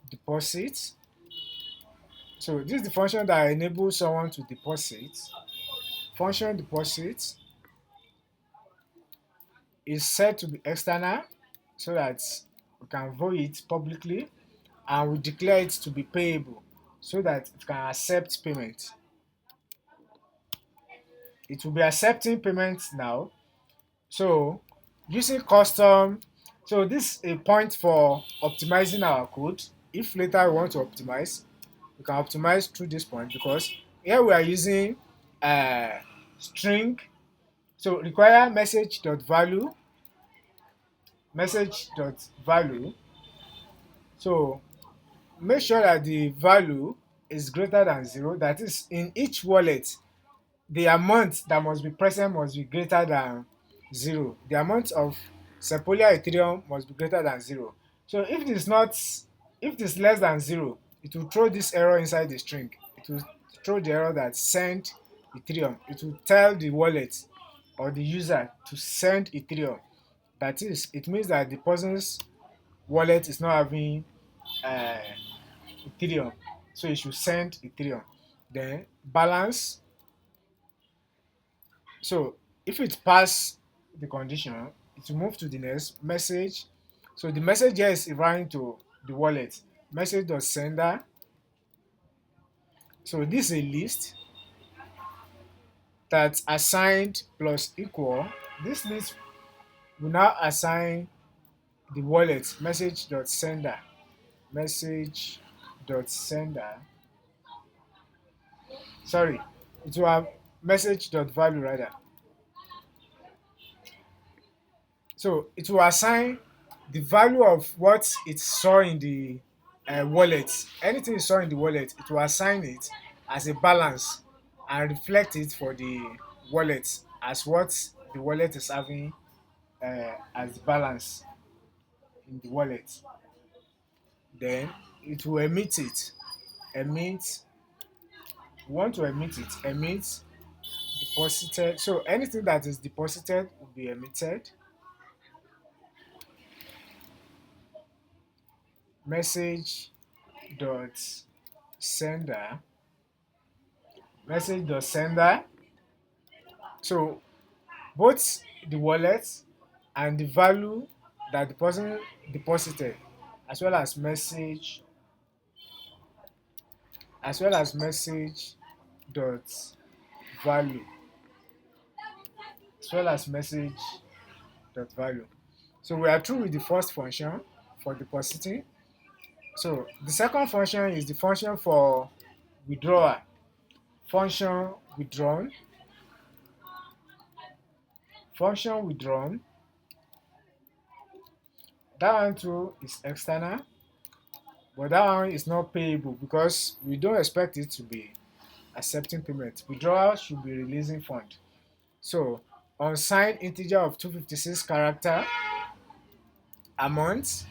deposit. So this is the function that enables someone to deposit. Function deposit is set to be external so that we can view it publicly, and we declare it to be payable so that it can accept payment. It will be accepting payments now. So using custom, so this is a point for optimizing our code. If later we want to optimize, we can optimize through this point, because here we are using string. So require message.value. So make sure that the value is greater than 0. That is, in each wallet, the amount that must be present must be greater than 0. The amount of Sepolia Ethereum must be greater than 0. So if it is less than 0, it will throw this error inside the string. It will throw the error that send Ethereum. It will tell the wallet or the user to send Ethereum. That is, it means that the person's wallet is not having Ethereum, so you should send Ethereum. Then balance. So if it pass the condition, it will move to the next message. So the message here is referring to the wallet. Message.sender. So this is a list that's assigned plus equal. This list will now assign the wallet message.sender. Sorry, it will have message.value rather. So it will assign the value of what it saw in the wallet. Anything it saw in the wallet, it will assign it as a balance and reflect it for the wallet as what the wallet is having as balance in the wallet. Then it will emit it. We want to emit it. Emit deposited. So anything that is deposited will be emitted. Message.sender. So both the wallet and the value that the person deposited, as well as message dot value, So we are through with the first function for depositing. So the second function is the function for withdrawal. Function withdrawn, function withdrawn. That one too is external, but that one is not payable because we don't expect it to be accepting payment. Withdrawal should be releasing fund. So unsigned integer of 256 character, amount,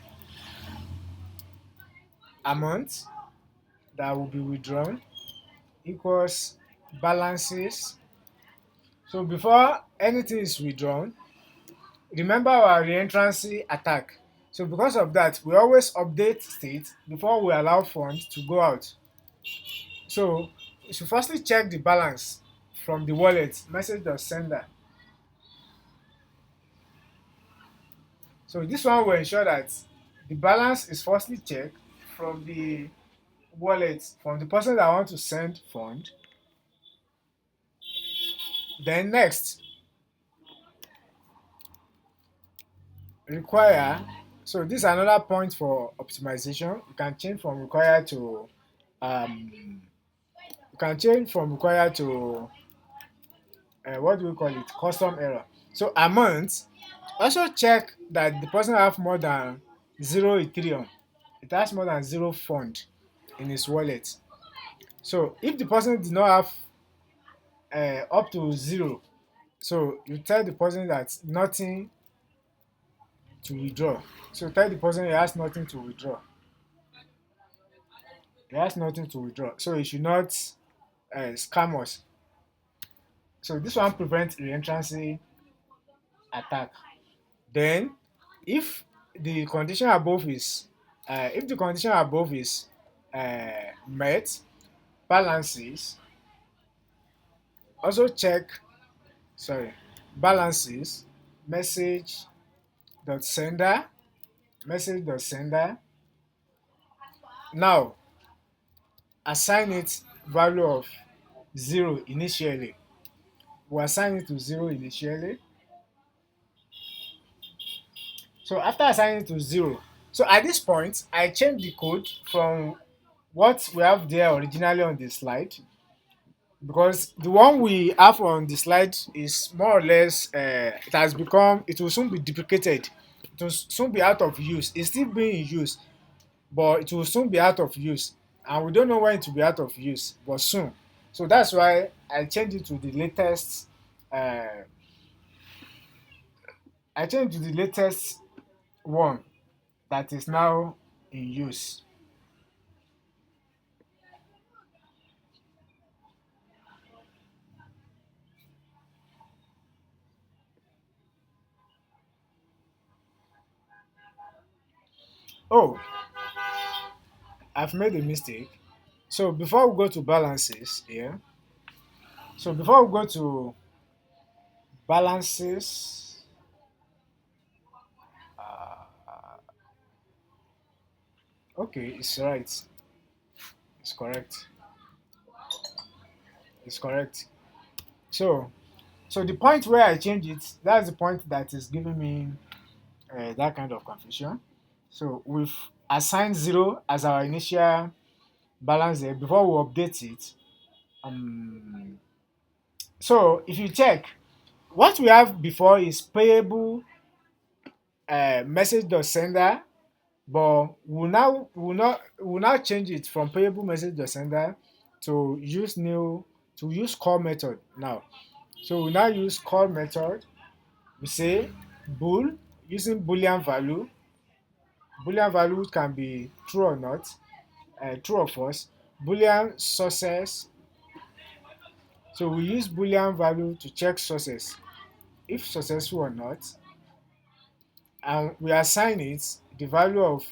amount that will be withdrawn equals balances. So before anything is withdrawn, remember our reentrancy attack. So because of that, we always update state before we allow funds to go out. So you should firstly check the balance from the wallet message.sender. So this one will ensure that the balance is firstly checked from the wallet, from the person that want to send fund. Then next, require. So this is another point for optimization. You can change from require to what do we call it? Custom error. So amount, also check that the person have more than 0 Ethereum. It has more than 0 fund in his wallet. So if the person did not have up to 0, so you tell the person that nothing to withdraw. So tell the person he has nothing to withdraw. He has nothing to withdraw. So he should not scam us. So this one prevents reentrancy attack. Then, if the condition above is met, balances also check. Sorry, balances message.sender message.sender. Now assign it value of 0 initially. We assign it to 0 initially. So after assigning it to 0, so at this point, I change the code from what we have there originally on the slide, because the one we have on the slide is more or less, it will soon be duplicated. It will soon be out of use. It's still being in use, but it will soon be out of use. And we don't know when it will be out of use, but soon. So that's why I changed it to the latest. I changed to the latest one that is now in use. Oh, I've made a mistake. So before we go to balances here, so before we go to balances, okay, it's right. It's correct. It's correct. So, so the point where I change it, that's the point that is giving me that kind of confusion. So we've assigned 0 as our initial balance there before we update it. So if you check, what we have before is payable message.sender, but we'll now change it from payable message.sender to use call method now. So we now use call method. We say bool using boolean value. Boolean value can be true or not, true or false. Boolean sources. So we use boolean value to check sources, if successful or not, and we assign it the value of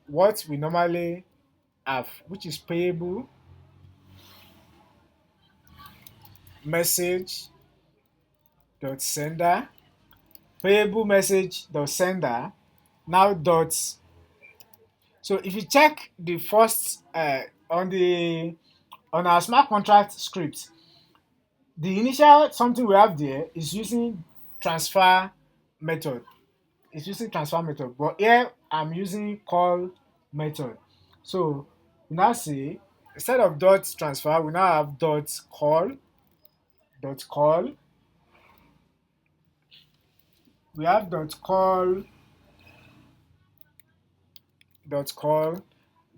what we normally have, which is payable message dot sender, payable message dot sender. Now dots. So if you check the first on our smart contract script, the initial something we have there is using transfer method. it's using transfer method, but here I'm using call method. So we now say instead of dot transfer, we now have dot call. We have dot call.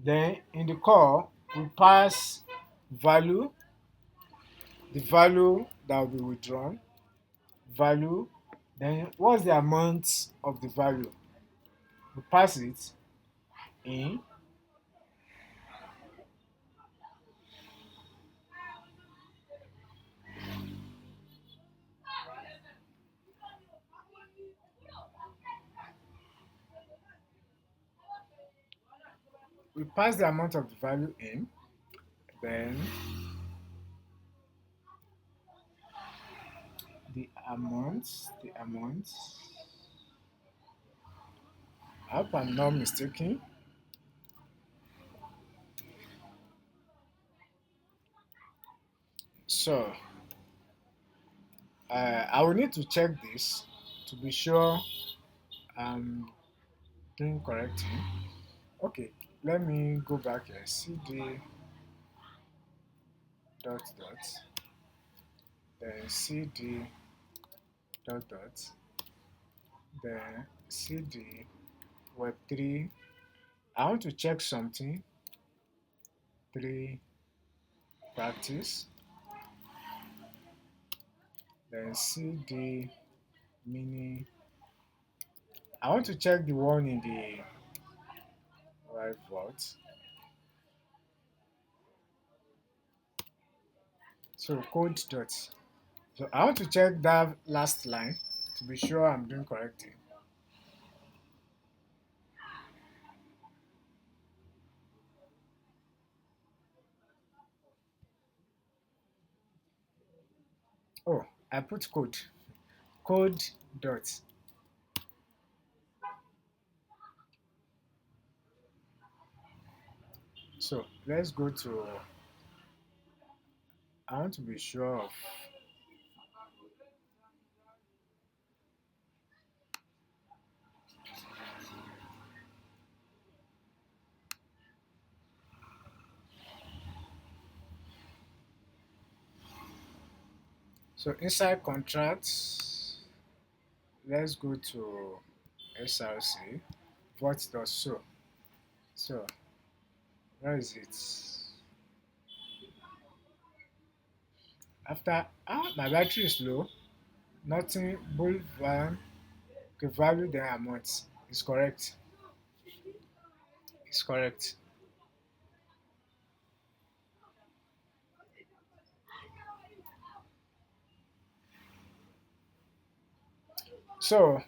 Then in the call, we pass value, the value that will be withdrawn, value. Then what's the amount of the value? We pass it in. We pass the amount of the value in. Then the amount. I hope I'm not mistaken. So I will need to check this to be sure I'm doing correctly. Okay, let me go back here. CD dot dot, then CD dot dot, then CD web3. I want to check something. 3 practice, then CD mini. I want to check the one in the right vault. So code dot. So I want to check that last line to be sure I'm doing correctly. Oh, I put code dot. So let's go to, I want to be sure of. So inside contracts, let's go to SRC, what does so. So where is it? After, my battery is low, nothing, bull van, okay, value then amount is correct. It's correct. So,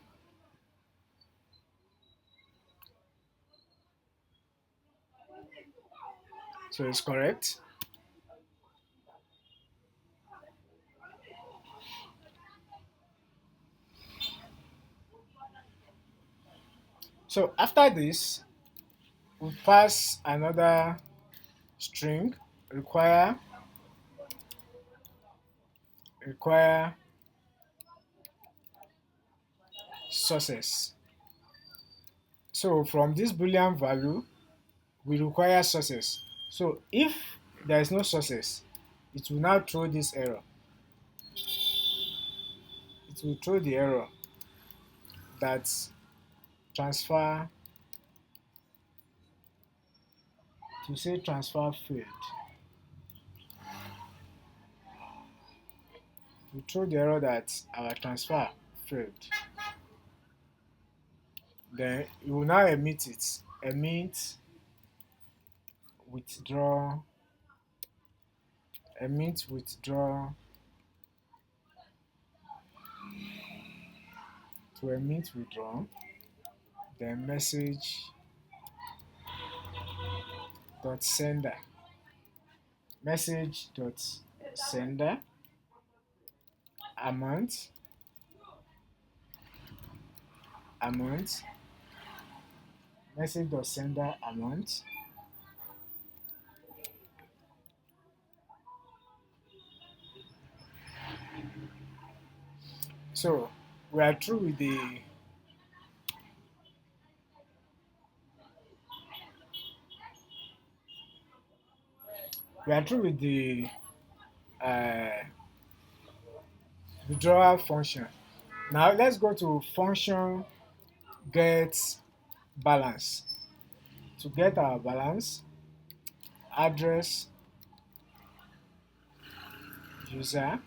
so it's correct. So after this, we pass another string require sources. So from this boolean value, we require sources. So if there is no sources, it will now throw this error. It will throw the error that transfer, to say transfer failed. We throw the error that our transfer failed. Then it will now emit it. Emit, withdraw, emit, withdraw, to emit, withdraw, then message dot sender, message dot sender, amount, amount, message dot sender amount. So we are through with the We are through with the uh, withdrawal function. Now let's go to function get balance. To get our balance, address user,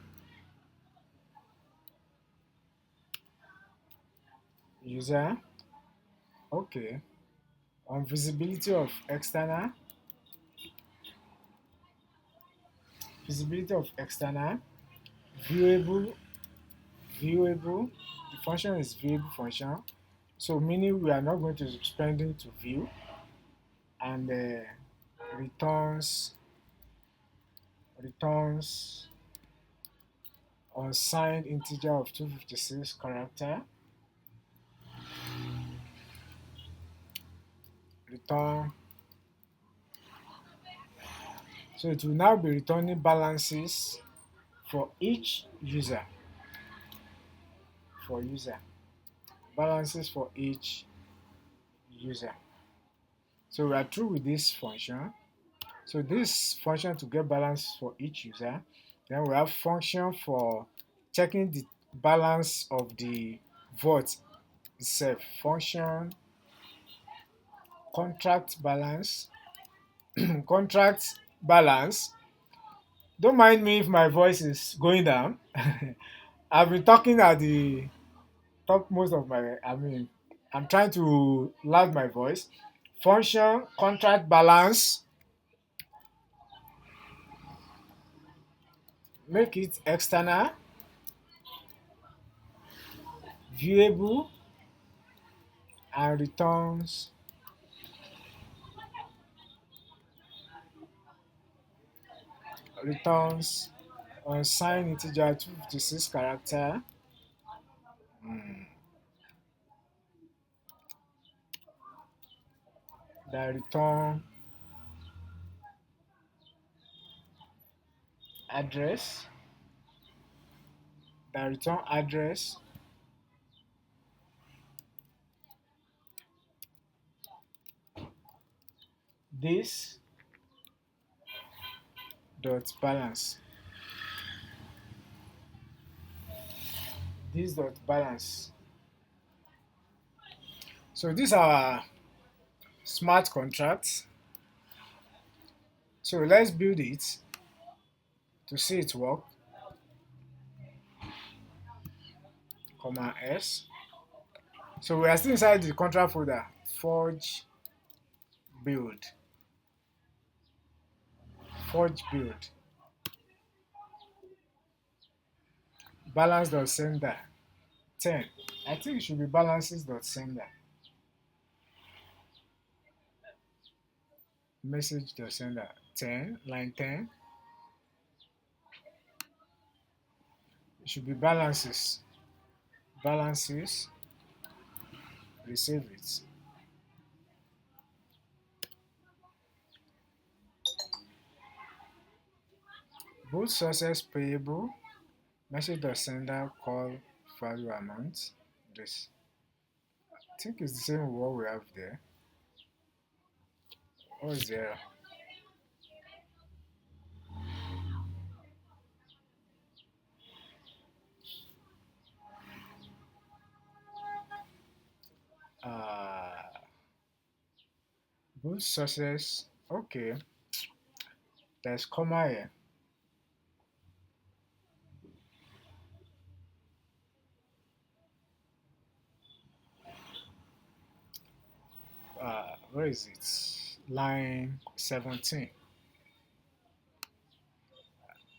user, okay. On visibility of external, visibility of external, viewable, viewable. The function is viewable function. So meaning we are not going to spending to view, and returns unsigned integer of 256 character, return. So it will now be returning balances for each user, for user, balances for each user. So we are through with this function. So this function to get balance for each user. Then we have function for checking the balance of the vault itself. Function contract balance. Contract balance. Don't mind me if my voice is going down. I've been talking at the top most of my. I'm trying to loud my voice. Function contract balance. Make it external, viewable, and returns unsigned integer 256 character. The address return address, this dot balance, this dot balance. So these are our smart contracts. So let's build it to see it work. Comma S. So we are still inside the contract folder. Forge build. Forge build. Balance dot sender 10. I think it should be balances dot sender. Message dot sender 10, line 10. It should be balances. Balances. Receive it. Both sources payable. Message dot sender call value amount. This. I think it's the same with what we have there. Or zero. Both sources. Okay. There's comma here. Where is it? Line 17.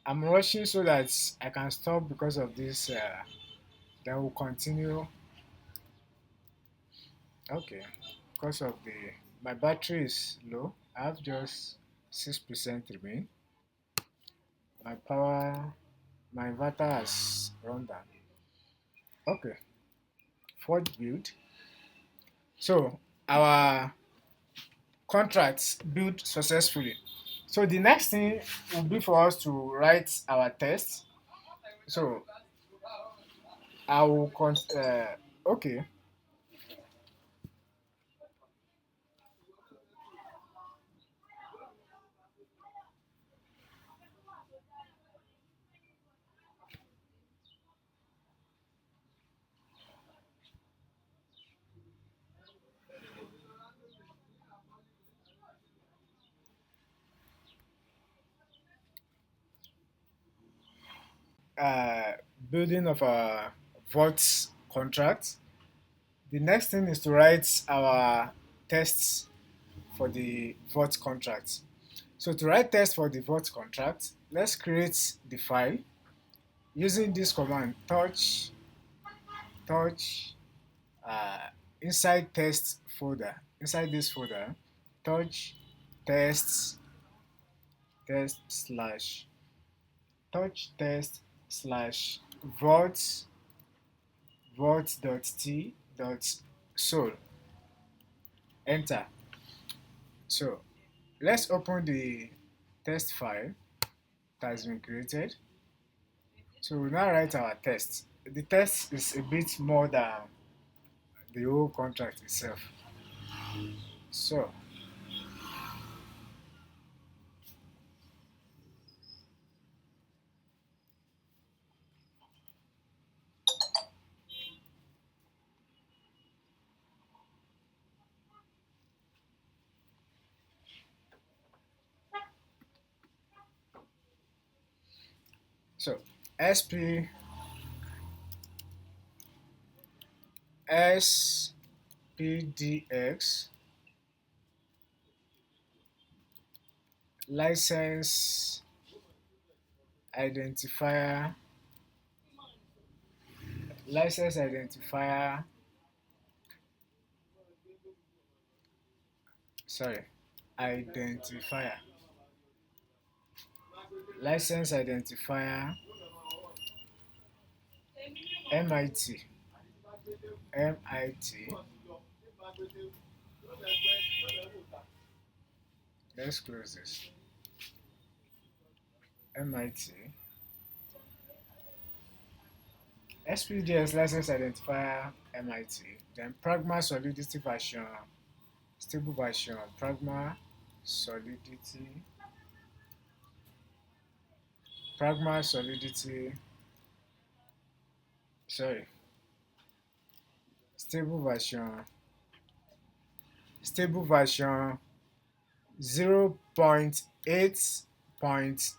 I'm rushing so that I can stop because of this. Then we'll continue. Okay. Because of the my battery is low. I have just 6% remain. My power, my inverter has run down. Okay. Forge build. So our contracts built successfully. So the next thing will be for us to write our test. So I will okay. uh, building of our Vault contract. The next thing is to write our tests for the Vault contract. So to write tests for the Vault contract, let's create the file using this command touch uh, inside test folder. Inside this folder, touch tests test slash touch test slash vault vault.t.sol. Enter. So let's open the test file that has been created. So we now write our test. The test is a bit more than the whole contract itself. So so sp spdx license identifier license identifier sorry identifier license identifier MIT. Let's close this. MIT SPDS license identifier MIT. Then Pragma solidity version, stable version, solidity, Pragma solidity, sorry, stable version, stable version 0.8.20,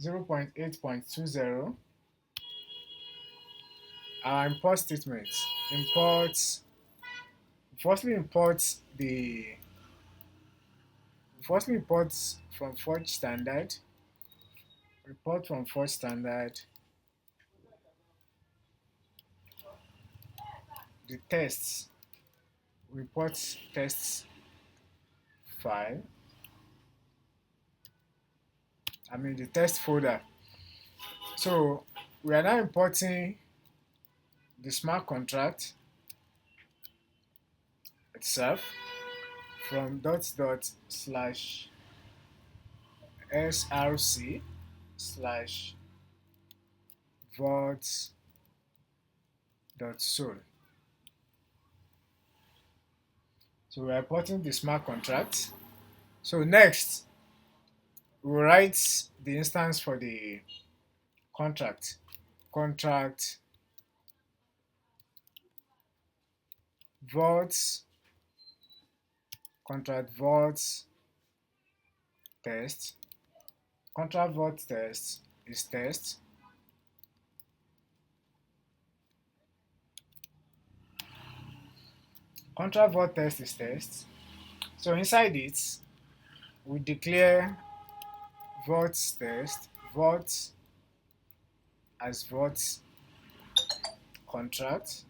0.8.20. Our import statement. Firstly import the firstly import from Forge standard. Import from Forge standard the tests. Import tests file. The test folder. So we are now importing the smart contract itself from /src slash vault.sol. So we are importing the smart contract. So next, we write the instance for the contract. Contract vault contract vault test. Contract vault test is test. Contract vault test is test. So inside it, we declare vault test, vault as vault contract,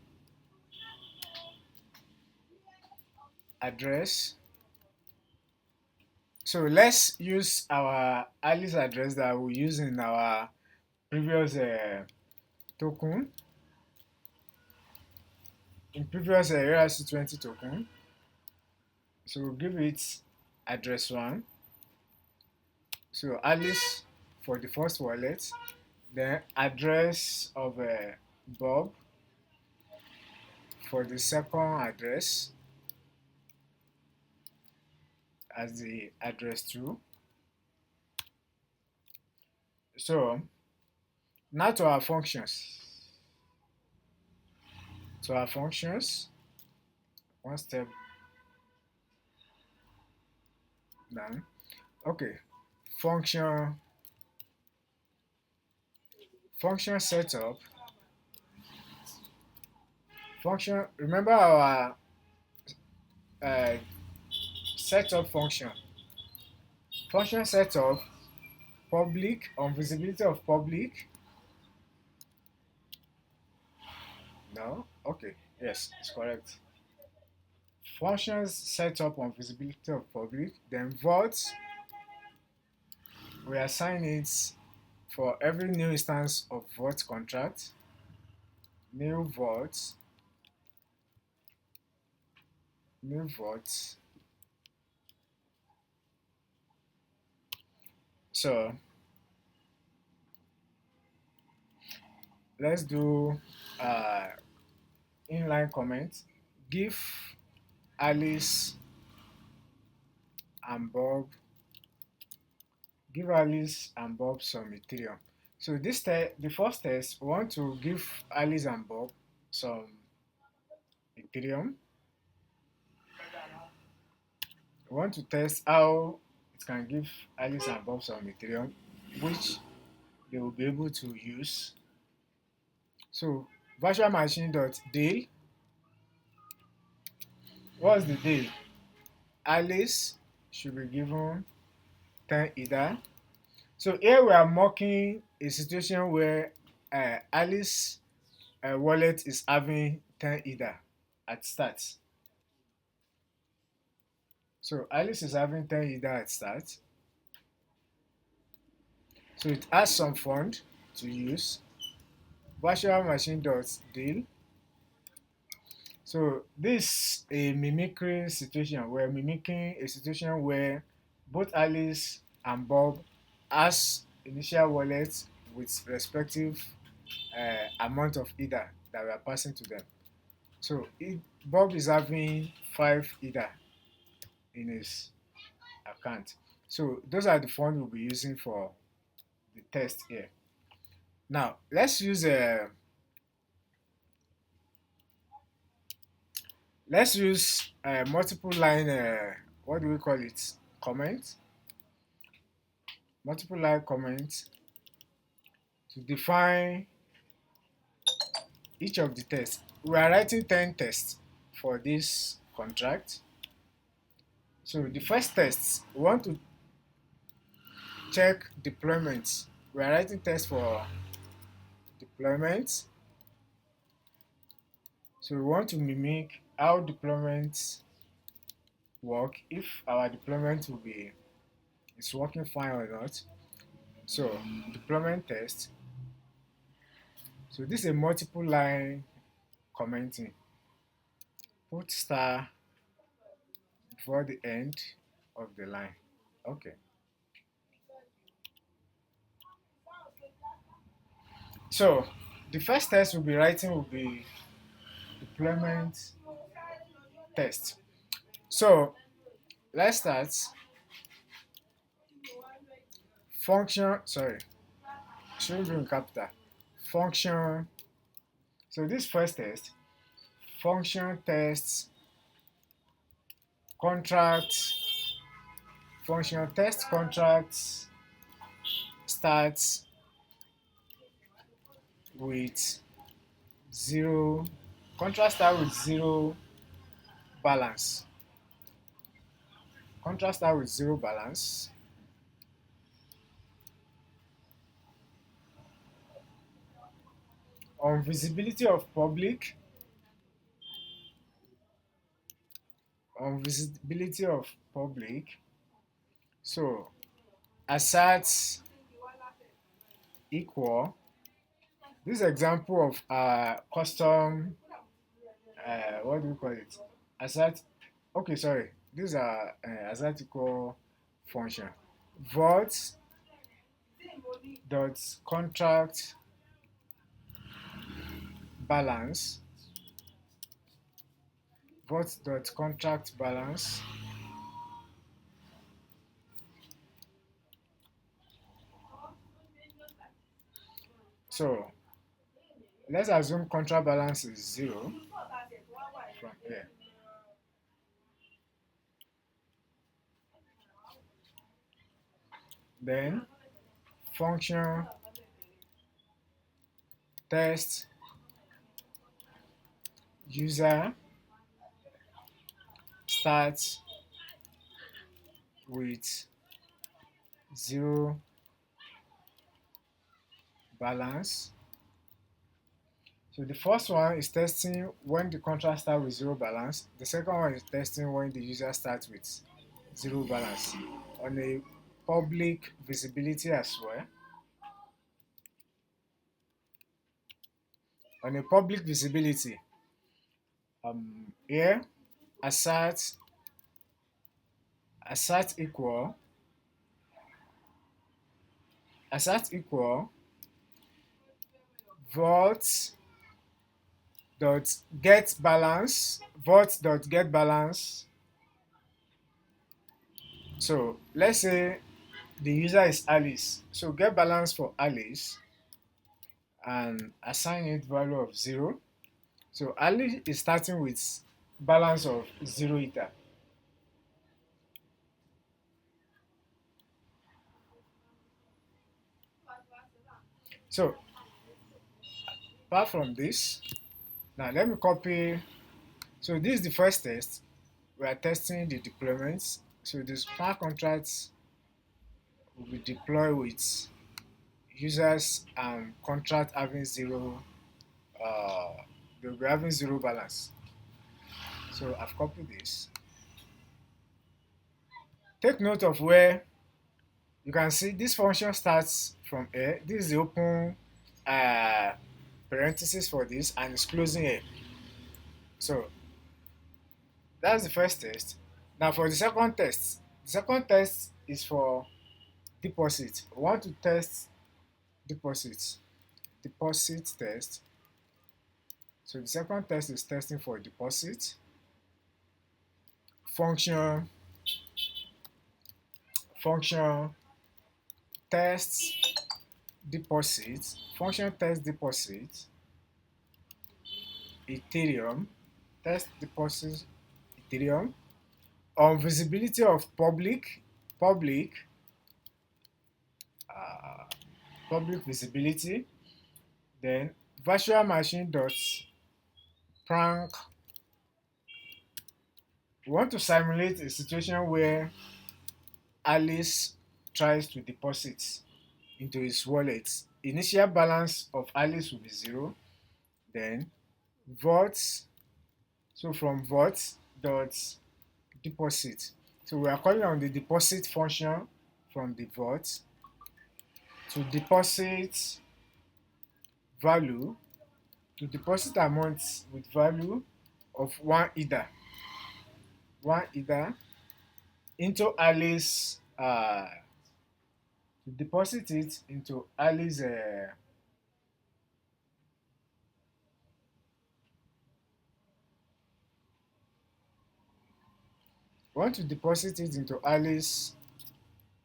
address. So let's use our Alice address that we use in our previous token, in previous ERC20 token. So we'll give it address 1. So Alice for the first wallet, then address of Bob for the second address as the address 2. So now to our functions. One step down. Okay, function function setup, function, remember our uh, setup function. Function setup, public, on visibility of public. No? Okay. Yes, it's correct. Functions setup on visibility of public. Then vault, we assign it for every new instance of vault contract. New vault, new vault. So let's do uh, inline comment. Give Alice and Bob, give Alice and Bob some Ethereum. So the first test, we want to give Alice and Bob some Ethereum. We want to test how it can give Alice and Bob some Ethereum, which they will be able to use. So virtual machine dot deal. What's the deal? Alice should be given 10 Ether. So here we are mocking a situation where Alice wallet is having 10 Ether at start. So Alice is having 10 Ether at start. So it has some fund to use. Virtual machine dot deal. So this a mimicry situation. We're mimicking a situation where both Alice and Bob has initial wallets with respective amount of Ether that we are passing to them. So Bob is having 5 Ether in his account. So those are the funds we'll be using for the test here. Now let's use multiple line what do we call it, comment, multiple line comment to define each of the tests. We are writing 10 tests for this contract. So the first test, we want to check deployments. We are writing tests for deployments. So we want to mimic how deployments work, if our deployment will be is working fine or not. So deployment test. So this is a multiple line commenting. Put star before the end of the line. Okay. So the first test we'll be writing will be deployment test. So let's start. Function, sorry, should be in capital. Function. So this first test, function tests contract, function test contracts starts with zero, contract start with zero balance. Contract start with zero balance. On visibility of public, on visibility of public, so assert equal, this example of custom, what do we call it, assert, okay, sorry, these are assert equal function. Vault dot contract balance, vault dot contract balance. So let's assume contract balance is 0 from here. Then function test user starts with zero balance. So the first one is testing when the contract starts with zero balance. The second one is testing when the user starts with zero balance on a public visibility as well. On a public visibility, here assert assert equal assert equal vault dot get balance vault dot get balance. So let's say the user is Alice, so get balance for Alice and assign it value of 0. So Alice is starting with balance of 0 ether. So apart from this, now let me copy. So this is the first test. We are testing the deployments. So the smart contracts will be deployed with users and contract having zero. They'll be having zero balance. So I've copied this. Take note of where you can see this function starts from A. This is the open uh, parenthesis for this and it's closing A. So that's the first test. Now for the second test is for deposit. We want to test deposit test. So the second test is testing for deposit. Function test deposit. Function test deposit Ethereum. Test deposit Ethereum on visibility of public uh, public visibility. Then virtual machine dot prank. We want to simulate a situation where Alice tries to deposit into his wallet. Initial balance of Alice will be 0. Then votes. So from votes dot deposit. So we are calling on the deposit function from the vote to deposit value, to deposit amount with value of 1 ether into Alice, to deposit it into Alice want to deposit it into Alice,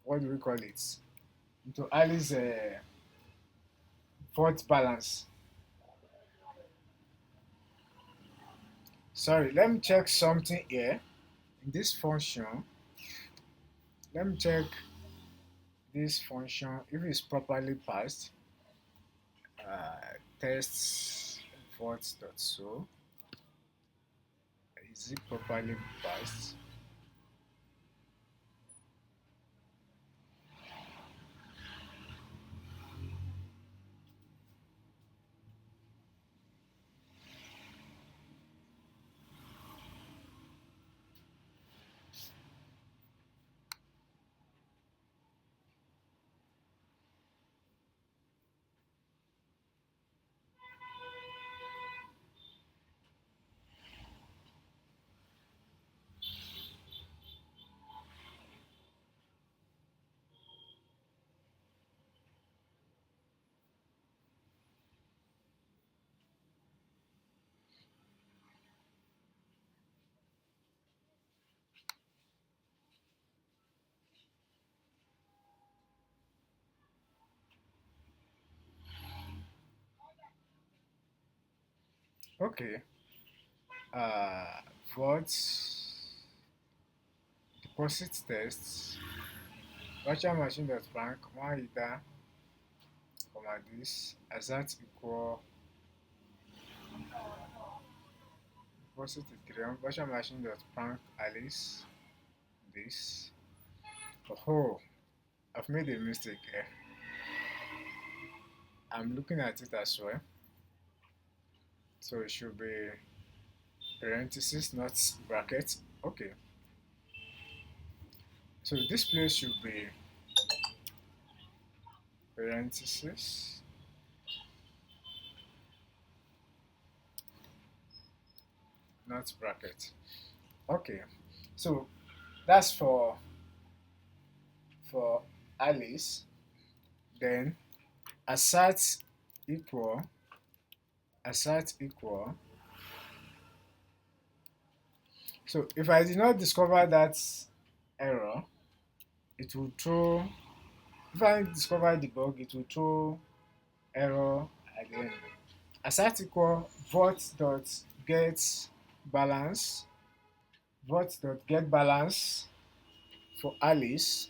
what do we call it, into Alice vault balance. Sorry, let me check something here in this function. Let me check this function if it's properly passed. Tests vault.so, is it properly passed? Okay. uh, Vault deposit tests virtual machine dot frank 1 ether, comma this assert equal deposit Ethereum virtual machine dot prank Alice this. Oh, I've made a mistake here. I'm looking at it as well. So it should be parenthesis, not bracket. Okay. So this place should be parenthesis, not bracket. Okay. So that's for Alice. Then assert equal equal. So if I did not discover that error, it will throw. If I discover the bug, it will throw error at the end. Assert equal balance get balance for Alice.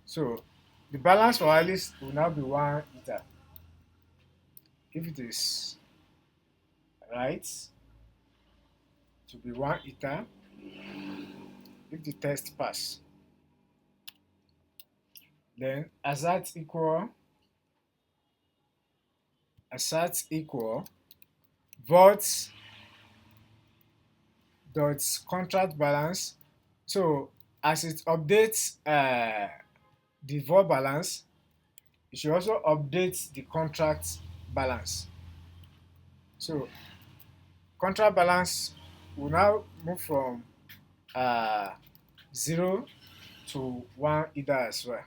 So the balance for Alice will now be 1 ether. If it is right, to be 1 ether. If the test pass, then assert equal vault dot contract balance. So as it updates the vault balance, it should also update the contract balance. So contract balance will now move from 0 to 1 ether as well.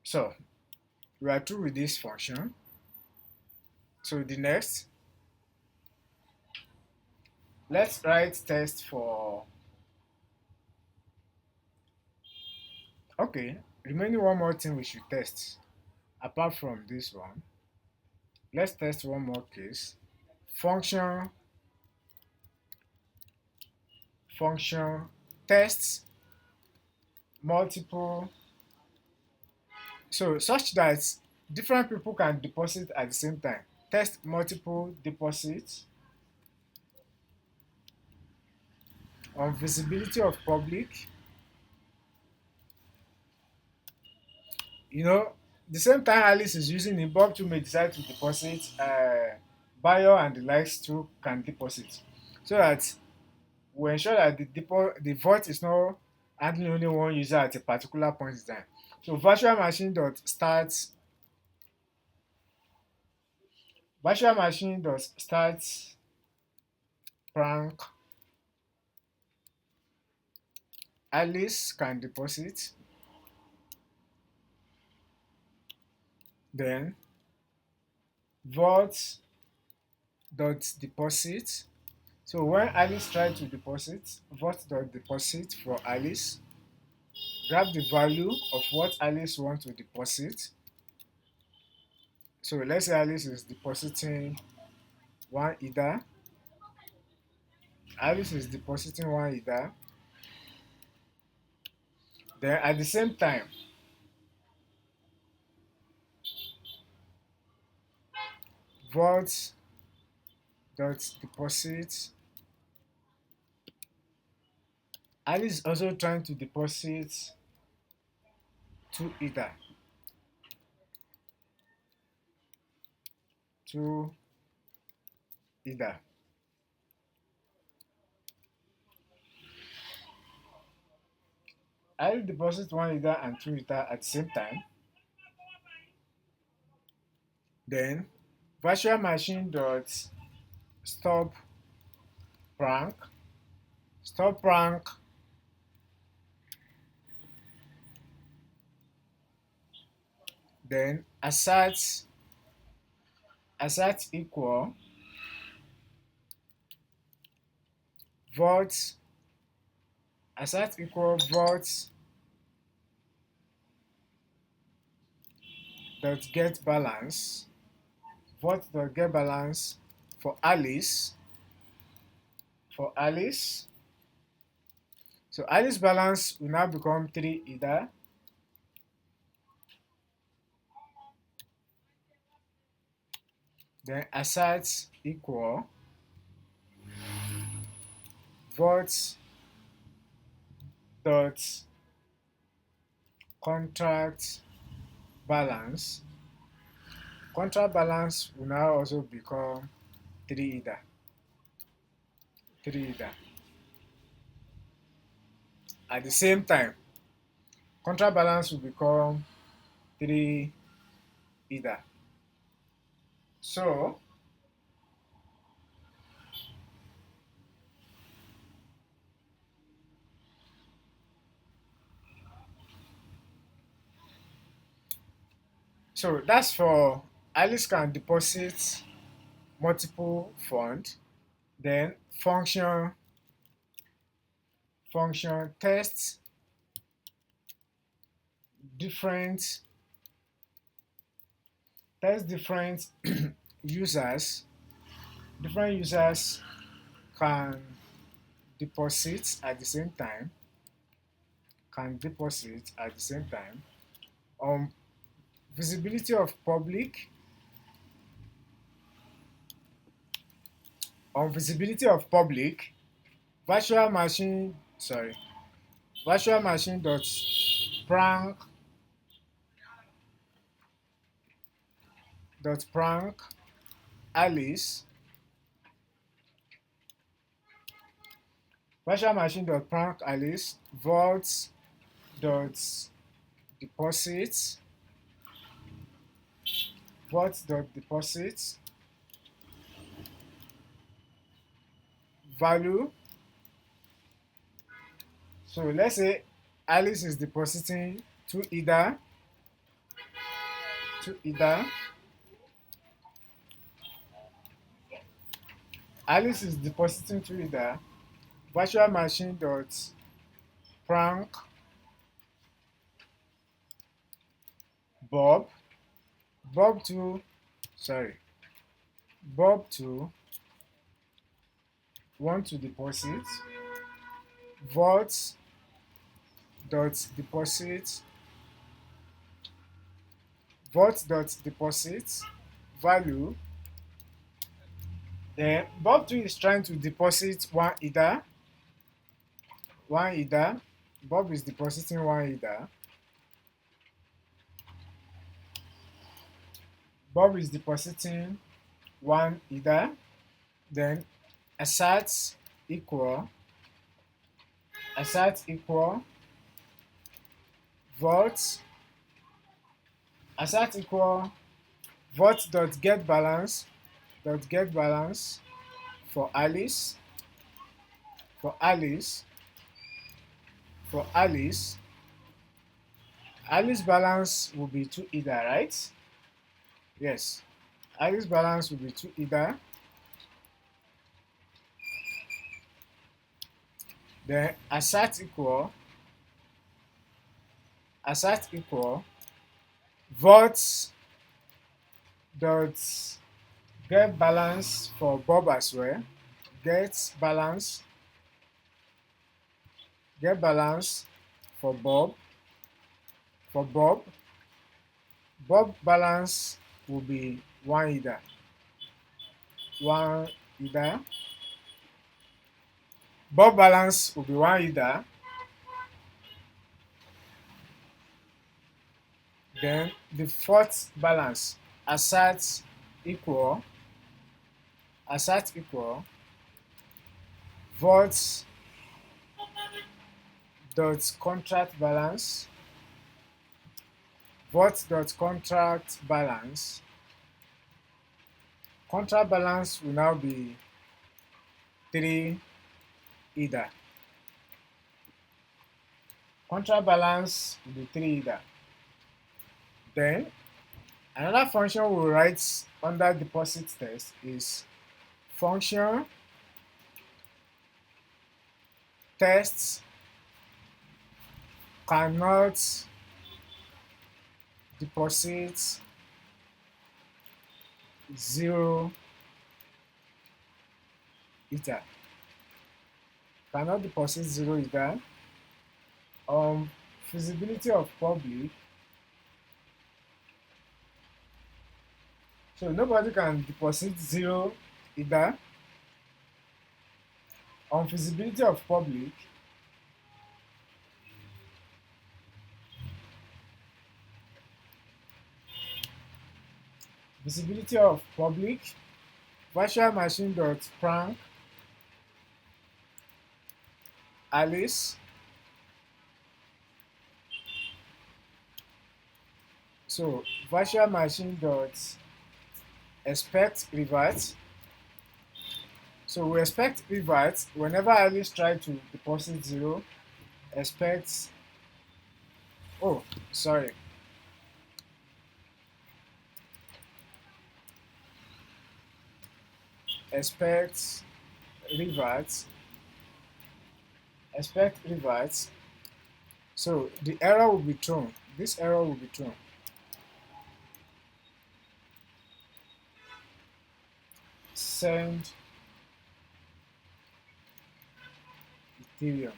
So we are through with this function. So the next, let's write test for, okay, remaining one more thing we should test apart from this one. Let's test one more case. Function tests multiple, so such that different people can deposit at the same time. Test multiple deposits on visibility of public. You know, the same time Alice is using it, Bob too may decide to deposit, buyer and the likes too can deposit, so that we ensure that the vault is not handling only one user at a particular point in time. So virtual machine dot start prank Alice can deposit. Then vault dot deposit. So when Alice tries to deposit, vault dot deposit for Alice. Grab the value of what Alice wants to deposit. So let's say Alice is depositing 1 ether. Alice is depositing 1 ether. Then at the same time, vault dot deposit. Alice is also trying to deposit 2 ether. 2 ether. Alice deposits 1 ether and 2 ether at the same time. Then virtual machine dot stop prank. Then assert equal vault dot get balance. Vault dot get balance for Alice. So Alice balance will now become 3 ether. then assert equal vault dot contract balance. Contract balance will now also become 3 ether. 3 ether. At the same time, contract balance will become 3 ether. So that's for Alice can deposit multiple funds. Then function tests different users. Different users can deposit at the same time. Um, visibility of public. On visibility of public, virtual machine dot prank Alice. Virtual machine dot prank Alice vault dot deposit value. So let's say Alice is depositing 2 ether. Alice is depositing 2 ether. Virtual machine dot prank Bob. Bob to want to deposit vault dot deposit value. Then Bob 2 is trying to deposit 1 ether. Bob is depositing 1 ether. Bob is depositing 1 ether. Then assert equal vault dot get balance for Alice. Alice balance will be 2 ether, right? Yes. Alice balance will be 2 ether. Then assert equal vault dot get balance for Bob as well. Get balance for Bob. Bob balance will be 1 ether. Bob balance will be 1 ether. Then the fourth balance, assert equal vault dot contract balance. Contract balance will now be 3 ether. Contract balance will be 3 ether. Then another function we'll write under deposit test is function tests cannot deposit 0 ether. Feasibility of public. So nobody can deposit zero either. On feasibility of public, visibility of public, virtual machine dot prank Alice. So virtual machine dot expect revert. So we expect revert whenever Alice try to deposit zero. Expect, oh, sorry, expect revert, expect revert. So the error will be thrown. This error will be thrown. Send Ethereum.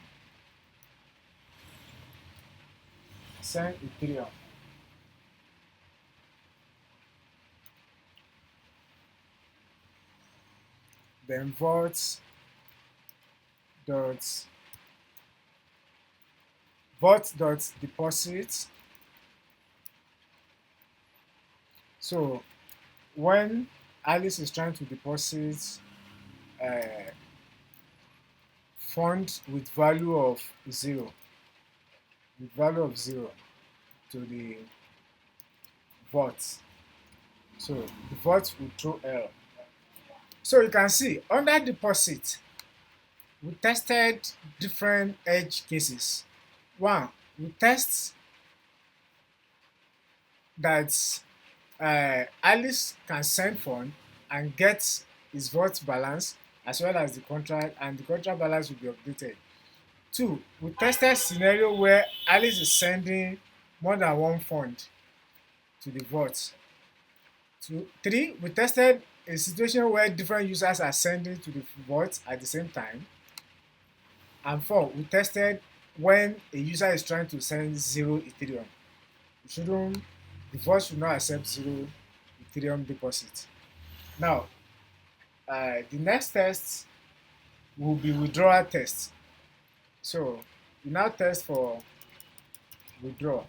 Send Ethereum. Then dot vault dot deposit. So when Alice is trying to deposit uh, fund with value of zero, to the vault, so the vault will throw error. So you can see under deposit, we tested different edge cases. One, we test that Alice can send fund and get his vault balance as well as the contract, and the contract balance will be updated. Two, we tested scenario where Alice is sending more than one fund to the vault. Three, we tested a situation where different users are sending to the vault at the same time. And four, we tested when a user is trying to send zero Ethereum. The vault should not accept zero Ethereum deposit. Now, the next test will be withdrawal test. So we now test for withdraw.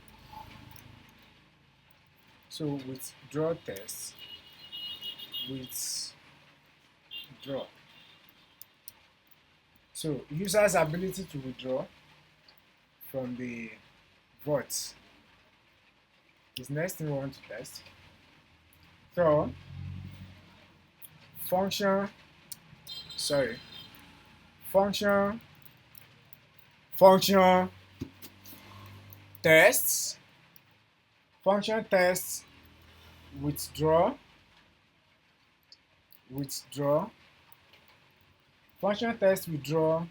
So withdraw test, withdraw. So user's ability to withdraw from the vault is next thing we want to test. So function tests, function tests withdraw, function test withdraw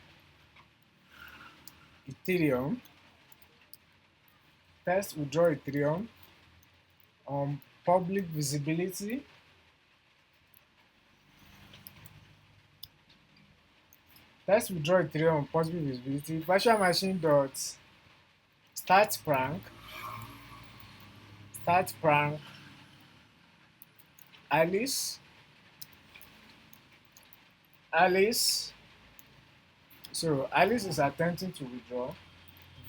Ethereum, test withdraw Ethereum on public visibility, test withdraw Ethereum on public visibility, virtual machine dot start prank Alice. So Alice is attempting to withdraw.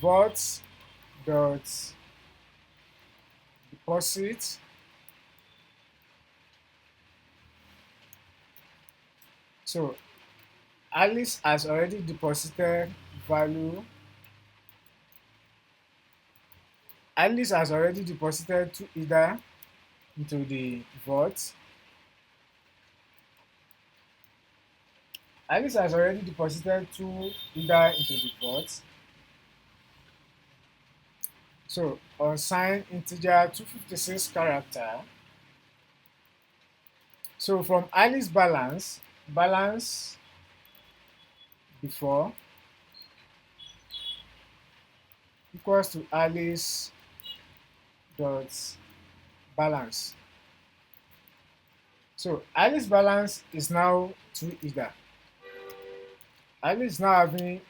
Vault dot deposit. So Alice has already deposited value. Alice has already deposited 2 Ether into the vault. Alice has already deposited 2 Ether into the vault. So unsigned integer 256 character. So from Alice balance before equals to Alice dot balance. So Alice balance is now 2 Ether. Alice is now having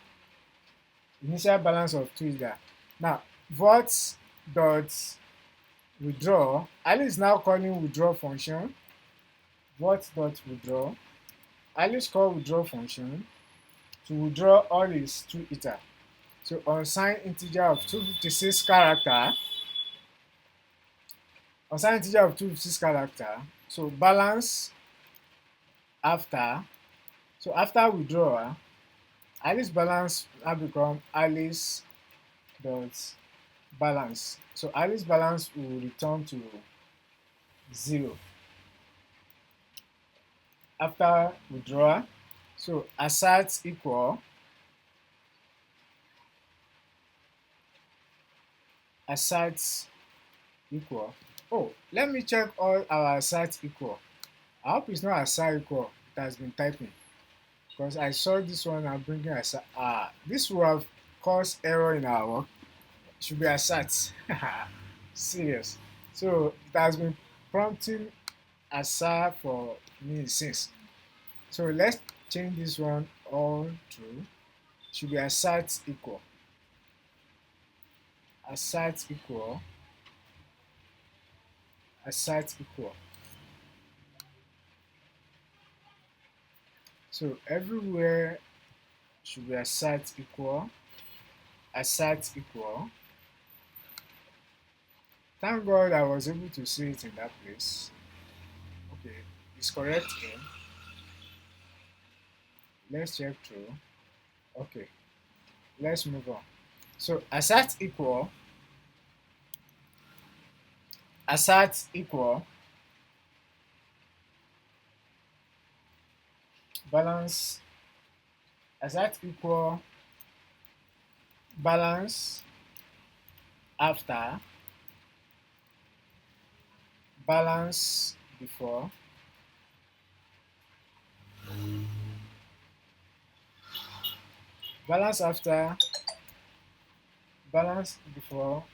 initial balance of 2 Ether. Now vault dot withdraw, Alice is now calling withdraw function. vault.withdraw. Alice call withdraw function to withdraw all his 2 ether. So unsigned integer of 256 character. Unsigned integer of 256 character. So balance after. So after withdrawal, Alice balance now become Alice dot balance. So Alice balance will return to 0 after withdrawal. So assert equal assert equal. Oh, let me check all our assert equal. I hope it's not assert equal. It has been typing because I saw this one. I'm bringing assert. This will have caused error in our work. It should be assert. Serious. So it has been prompting assert for me since. So let's change this one all true. Should be assert equal. Assert equal. Assert equal. So everywhere should be assert equal. Assert equal. Thank God I was able to see it in that place. Okay, it's correct here. Let's check through. Okay, let's move on. So assert equal. Assert equal. Balance. Assert equal. Balance after. Balance before. Balance after. Balance before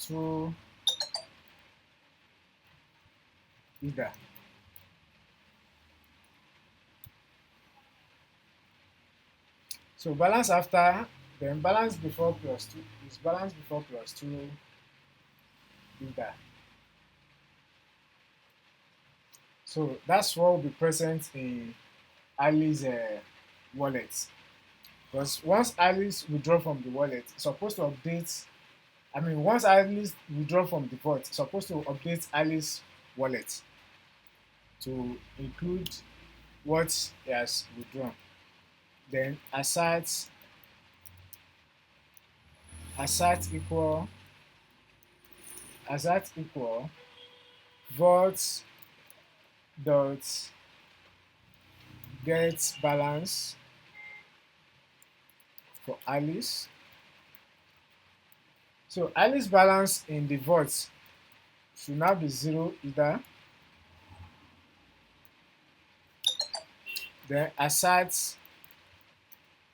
to either. So balance after, then balance before plus 2 is balance before plus 2 either. So that's what will be present in Ali's wallet. Because once Alice withdraw from the wallet, it's supposed to update. I mean, once Alice withdraw from the vault, it's supposed to update Alice's wallet to include what he has withdrawn. Then assert equal vault dot get balance for Alice. So Alice balance in the vault should now be 0 either. Then assert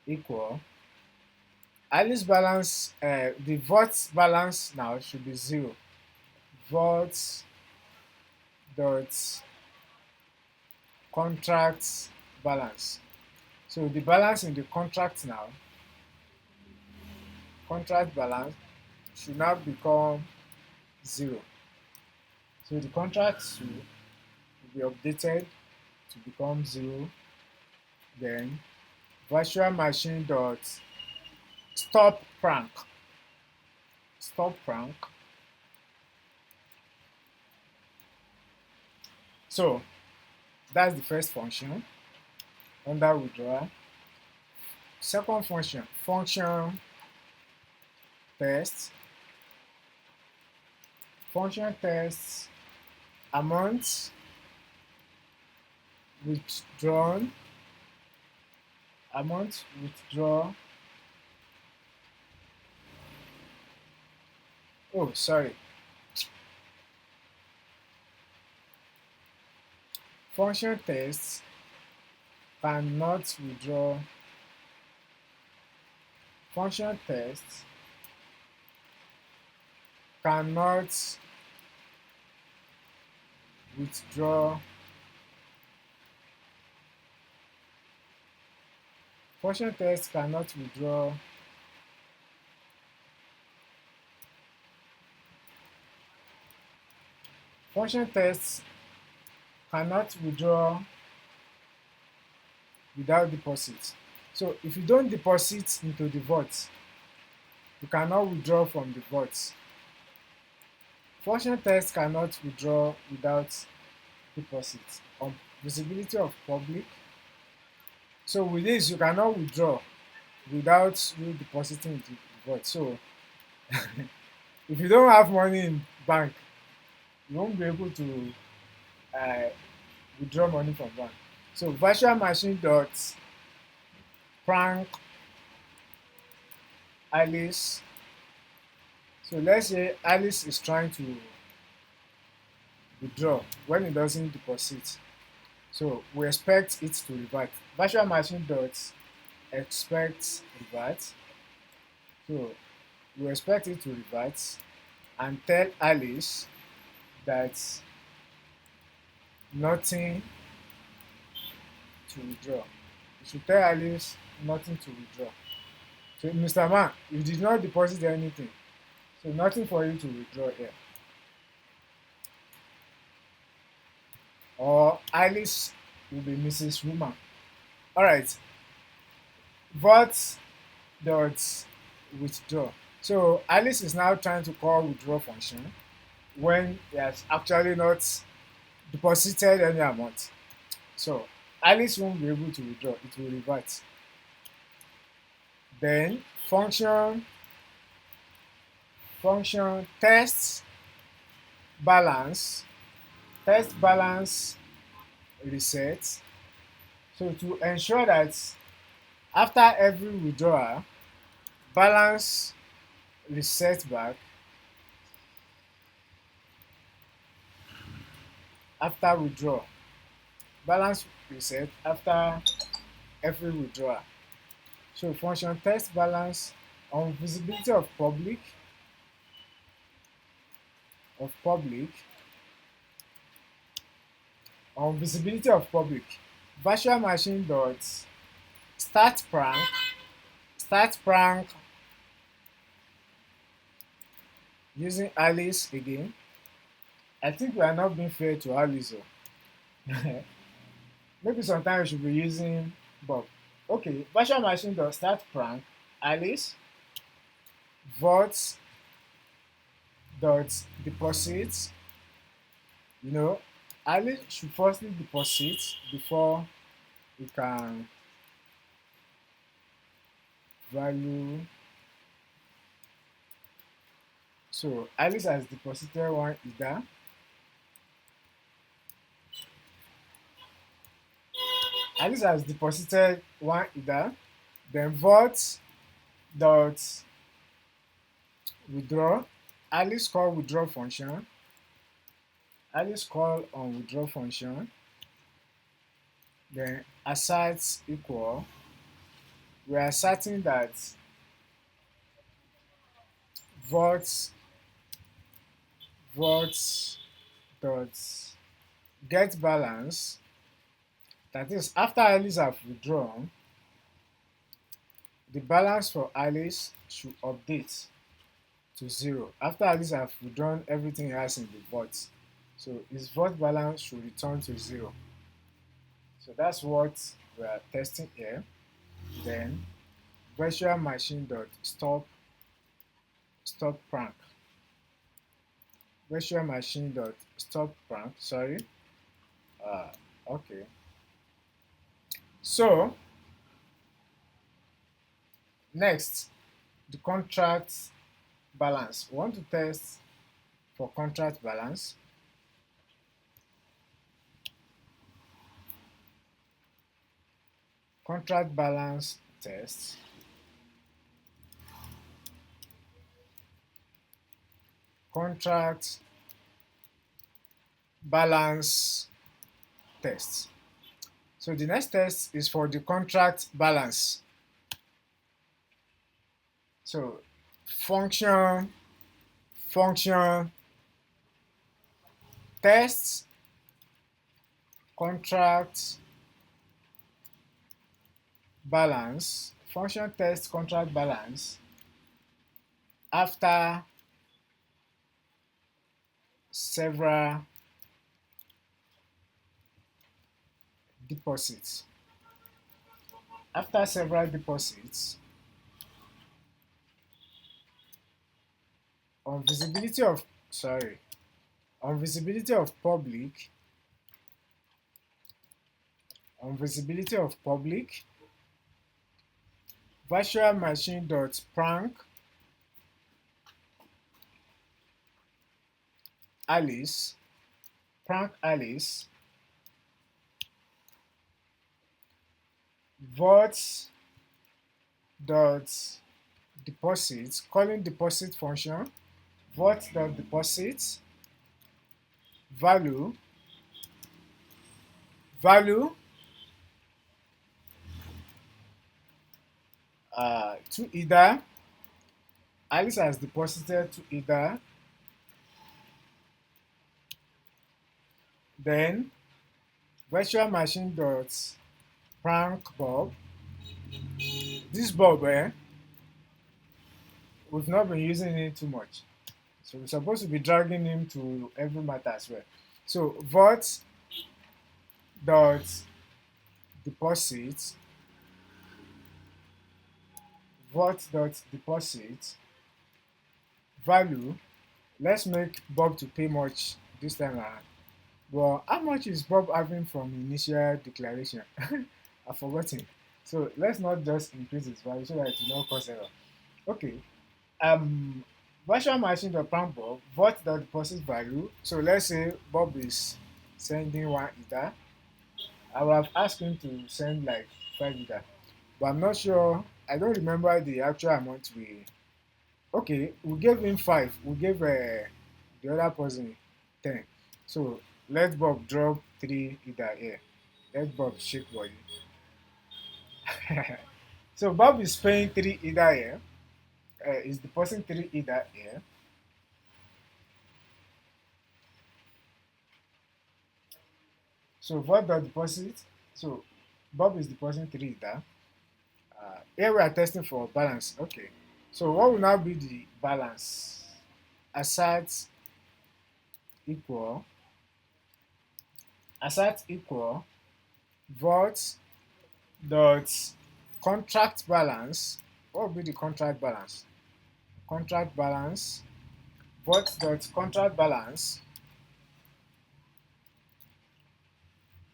equal Alice balance, the vault balance now should be 0. Vault dot contract balance. So the balance in the contract now, contract balance should now become 0. So the contract should be updated to become 0. Then virtual machine dot stop prank. So that's the first function under withdrawal. Second function test. Function test amount withdrawn. Amount withdraw. Oh, sorry. Function test cannot withdraw. Function test cannot withdraw. Function test cannot withdraw function test cannot withdraw without deposit. So if you don't deposit into the vault, you cannot withdraw from the vault. Function test cannot withdraw without deposit. On visibility of public. So with this, you cannot withdraw without you depositing into the vault. So if you don't have money in bank, you won't be able to uh, withdraw money from bank. So virtual machine dot prank Alice. So let's say Alice is trying to withdraw when it doesn't deposit. So we expect it to revert. Virtual machine dot expect revert. So we expect it to revert and tell Alice that nothing to withdraw. You should tell Alice nothing to withdraw. So Mr. Man, you did not deposit anything. So nothing for you to withdraw here. Or Alice will be Mrs. Woman. Alright. Vault dot withdraw. So Alice is now trying to call withdraw function when he has actually not deposited any amount. So Alice won't be able to withdraw, it will revert. Then function test balance reset. So to ensure that after every withdrawal, balance reset back after withdrawal. Balance reset after every withdrawal. So function test balance on visibility of public on visibility of public. Virtual machine dot start prank using Alice again. I think we are not being fair to Alice. Maybe sometimes we should be using Bob. Okay, virtual machine dot start prank Alice vault dot deposit. You know, Alice should firstly deposit before we can value. So Alice has deposited 1 Ether. Alice has deposited 1 Ether. Then vault dot withdraw. Alice call withdraw function. Alice call on withdraw function. Then assert equal. We are asserting that vault dot get balance. That is, after Alice have withdrawn, the balance for Alice should update to 0. After Alice have withdrawn everything he has in the vault, so his vault balance should return to 0. So that's what we are testing here. Then virtual machine dot stop prank. Virtual machine dot stop prank. Sorry. Okay. So next, the contract balance. We want to test for contract balance. Contract balance test. Contract balance test. So the next test is for the contract balance. So function test contract balance. Function test contract balance after several deposits. After several deposits, on visibility of on visibility of public, virtual machine dot prank Alice vault dot deposit, calling deposit function, vault dot deposit value to either Alice has deposited to either, then virtual machine dot prank Bob. This Bob, we've not been using it too much, so we're supposed to be dragging him to every matter as well. So vault dot deposit value. Let's make Bob to pay much this time around. Well, how much is Bob having from initial declaration? I've forgotten. So let's not just increase its value so that it will not cause error. Okay. Virtual machine dot prank Bob, vault the deposit value. So let's say Bob is sending 1 Ether. I will have asked him to send like 5 Ether, but I'm not sure. I don't remember the actual amount we. Okay, we gave him 5. We gave the other person 10. So let Bob drop 3 Ether here. Let Bob shake body. So Bob is paying 3 Ether here. Is depositing 3 Ether here. So what the deposit? So Bob is depositing 3 Ether. Here we are testing for balance. Okay. So what will now be the balance? Assets equal vault dot contract balance. What will be the contract balance? Contract balance vault dot contract balance.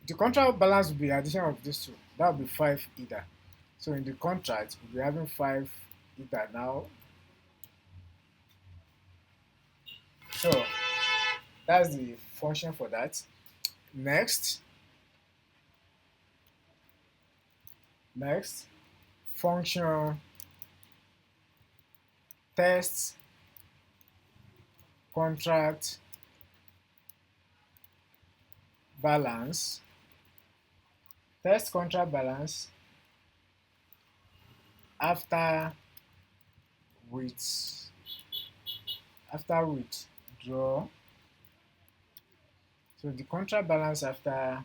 The contract balance will be addition of these two. That will be 5 Ether. So in the contract, we'll be having 5 Ether now. So that's the function for that. Next function test contract balance. Test contract balance after withdraw. So the contract balance after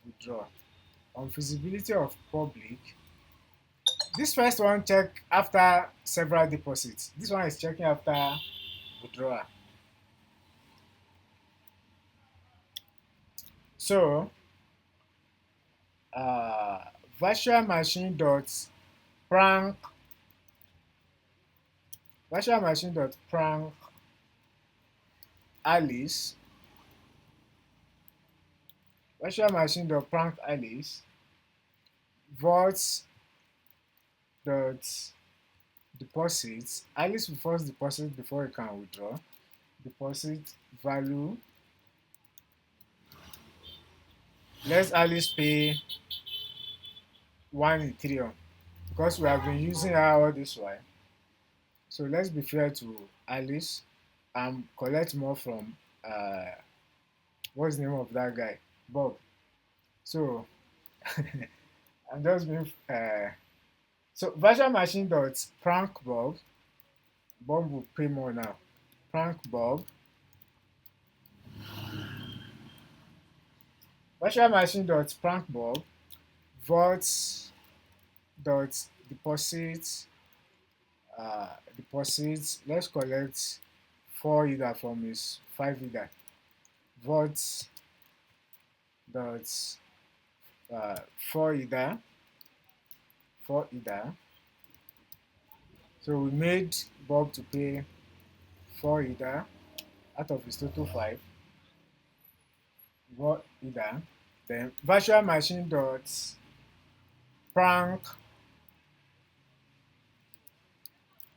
withdraw. On feasibility of public, this first one check after several deposits. This one is checking after withdrawal. So virtual machine dot prank Alice vault dot deposit. Alice will first deposit before it can withdraw. Deposit value. Let Alice pay 1 Ethereum because we have been using her all this while. So let's be fair to Alice and collect more from what's the name of that guy? Bob. So I'm just being so virtual machine dot prank Bob. Bob will pay more now. Prank Bob. Virtual machine dot prank Bob. Vault dot deposit. Let's collect 4 Ether from his 5 Ether. Vault dot uh, 4 Ether, 4 Ether. So we made Bob to pay 4 Ether out of his total 5, 4 Ether. Then virtual machine dot prank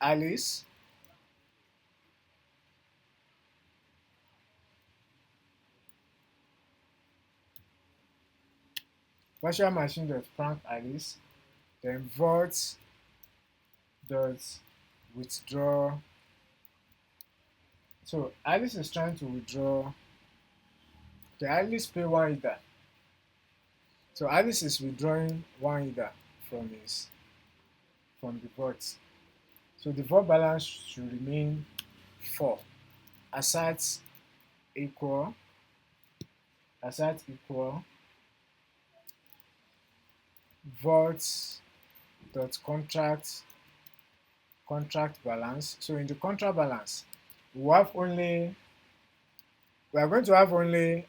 Alice. Virtual machine dot prank Alice. Then vault dot withdraw. So Alice is trying to withdraw. Okay, Alice pay 1 Ether. So Alice is withdrawing 1 Ether from his from the vault. So the vault balance should remain 4. Assets equal vault dot contract balance. So in the contract balance, we are going to have only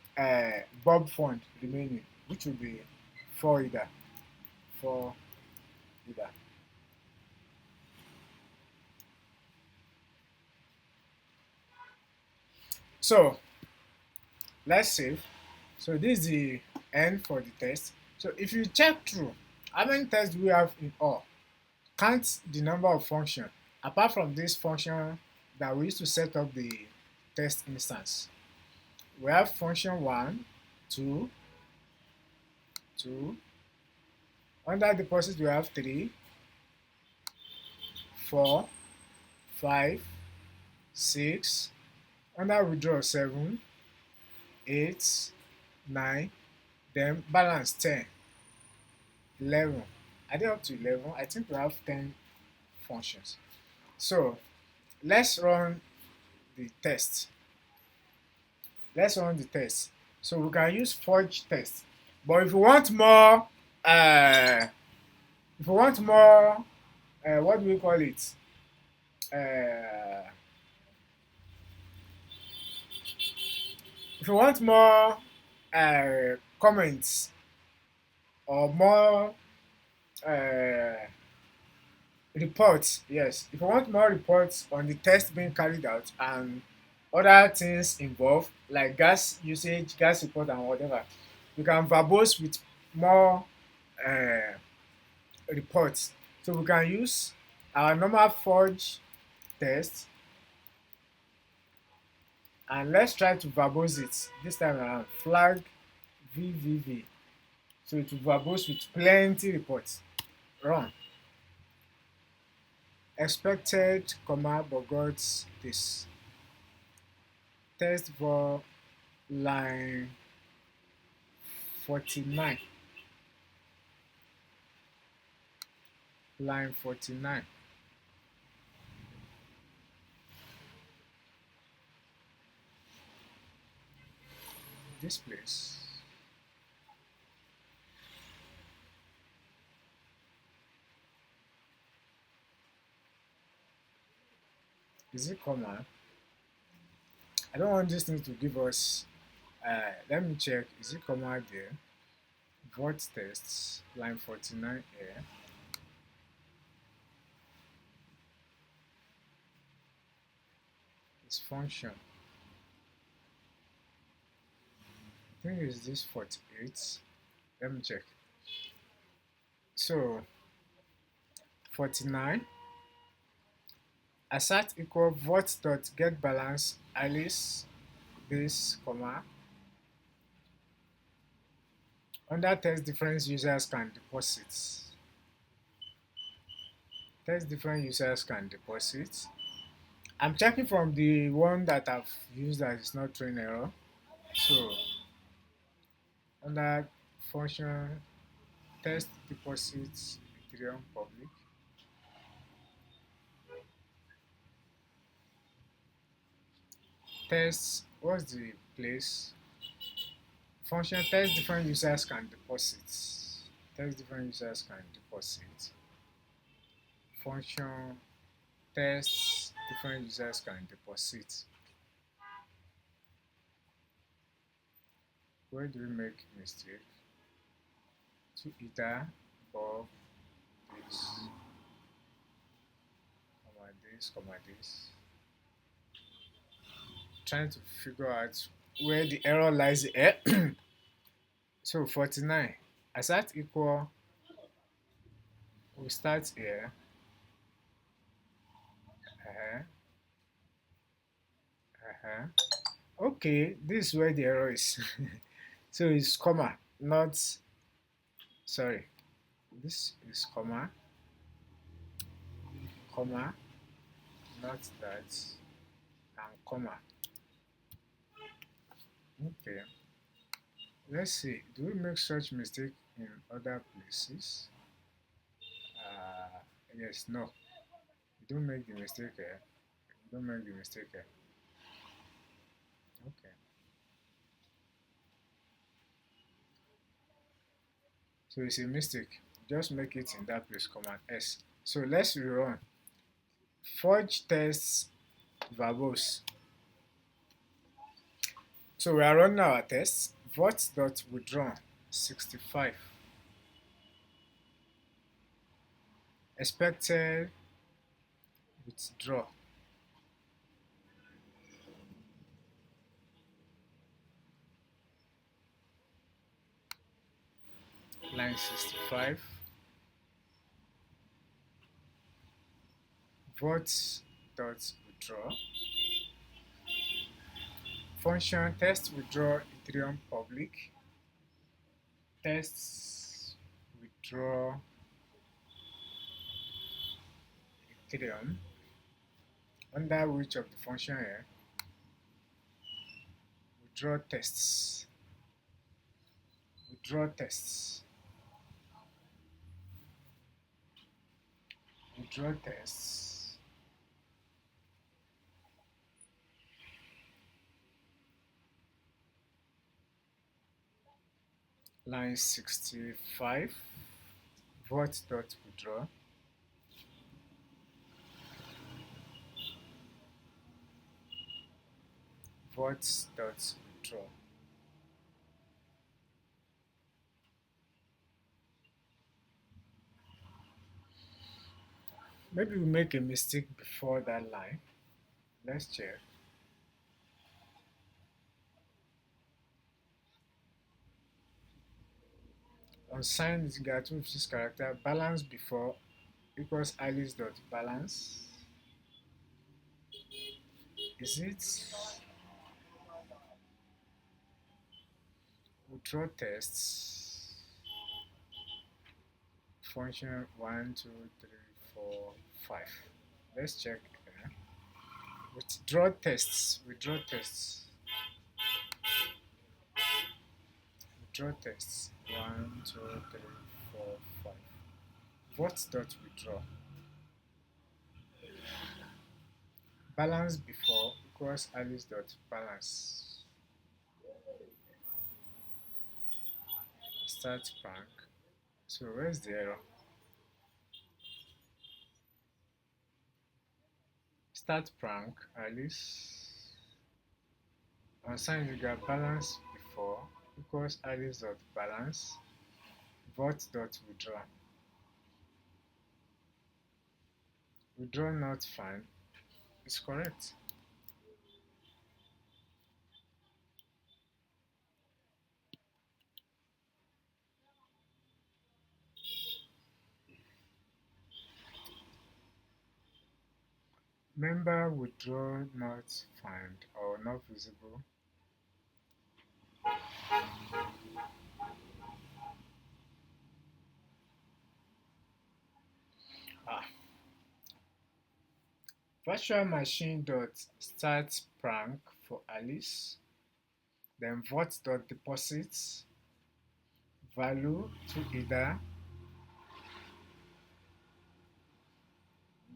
Bob fund remaining, which will be 4 Ether. 4 Ether. So let's save. So this is the end for the test. So if you check through, how many tests do we have in all? Count the number of functions apart from this function that we used to set up the test instance. We have function 1, 2, 2. Under deposit we have 3, 4, 5, 6. Under withdraw 7, 8, 9. Then balance 10, 11. Are they up to 11? I think we have 10 functions. So let's run the test. So we can use forge test. But if you want more, what do we call it? If you want more comments or more reports, yes. If you want more reports on the test being carried out and other things involved, like gas usage, gas report, and whatever, you can verbose with more uh, reports. So we can use our normal forge test, and let's try to verbose it this time around. Flag VVV. So it will verbose with plenty reports. Run. Expected, comma, but got this. Test for line 49. Line 49. This place. Is it comma? I don't want this thing to give us. Let me check. Is it comma there? Void tests, line 49 here. This function. I think it's this 48. Let me check. So 49 assert equal vote dot get balance alice this comma under test different users can deposit. Test different users can deposit. I'm checking from the one that I've used that is not throwing error. So under function test deposits Ethereum public. Test, what's the place? Function test different users can deposit. Test different users can deposit. Function test different users can deposit. Where do we make mistake? to Ether above this, comma this. Trying to figure out where the error lies here. So 49, as that equal, we start here. Uh-huh. Uh-huh. Okay, this is where the error is. So it's comma, not, sorry, this is comma, comma, not that, and comma. Okay, let's see, do we make such mistake in other places? Yes, no, you don't make the mistake here. You don't make the mistake here. Okay, so it's a mistake. Just make it in that place, command S. So let's rerun. Forge tests verbose. So we are running our tests. Vote.withdraw 65. Expected withdraw. Line 65. Vote.withdraw. Function test withdraw Ethereum public. Tests withdraw Ethereum. Under which of the function here? Withdraw tests. Withdraw tests. Withdraw tests. Line 65. Vote.withdraw. Vote.withdraw. Maybe we make a mistake before that line. Let's check. Unsigned is equal to this character. Balance before equals Alice dot balance. Is it? Withdraw tests. Function 1, 2, 3, 4, 5. Let's check. Withdraw tests. Withdraw tests. Withdraw tests. 1, 2, 3, 4, 5. Vote.withdraw. Balance before equals Alice dot balance. Start prank. So where's the error? Start prank Alice. Unsigned you got balance before equals Alice dot balance. Vote dot withdraw. Withdraw not found is correct. Member withdraw not found or not visible. Virtual machine dot start prank for Alice. Then vote dot deposits value to Ether.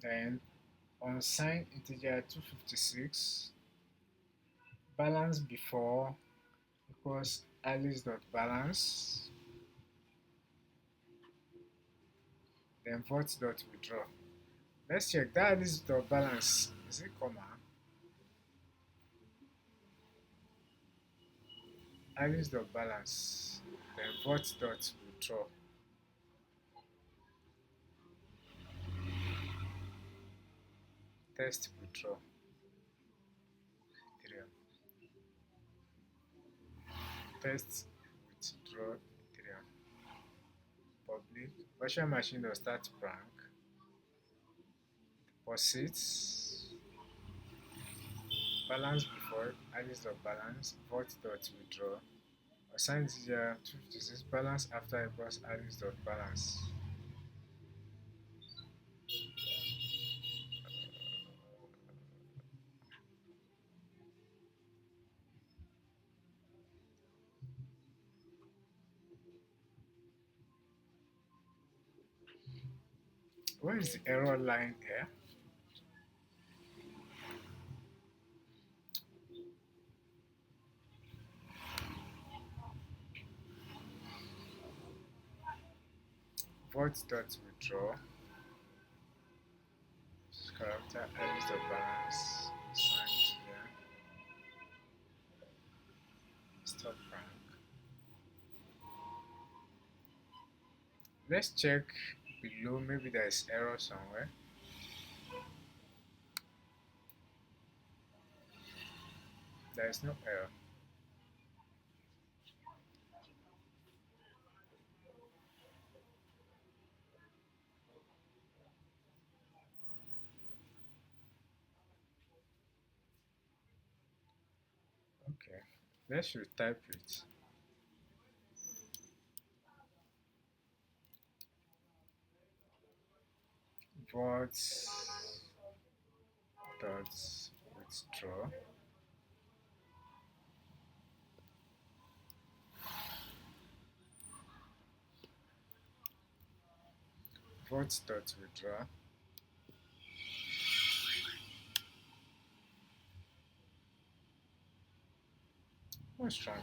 Then unsigned integer 256. Balance before equals Alice dot balance. Then vote dot withdraw. Let's check that Alice dot balance. Is it comma? Alice dot balance. Then vote dot withdraw. test withdraw Ethereum. Test withdraw Ethereum. Public virtual machine does start prank. Deposits. Balance before alice dot balance. Vault dot withdraw. Assign zero 256 balance after equals alice dot balance. Where is the error line here? Vault dot withdraw. Character alice dot balance. Assign here. Stop rank. Let's check below. Maybe there is error somewhere. There is no error. Okay, let's retype it. Vault dot withdraw. Vault dot withdraw. What's wrong?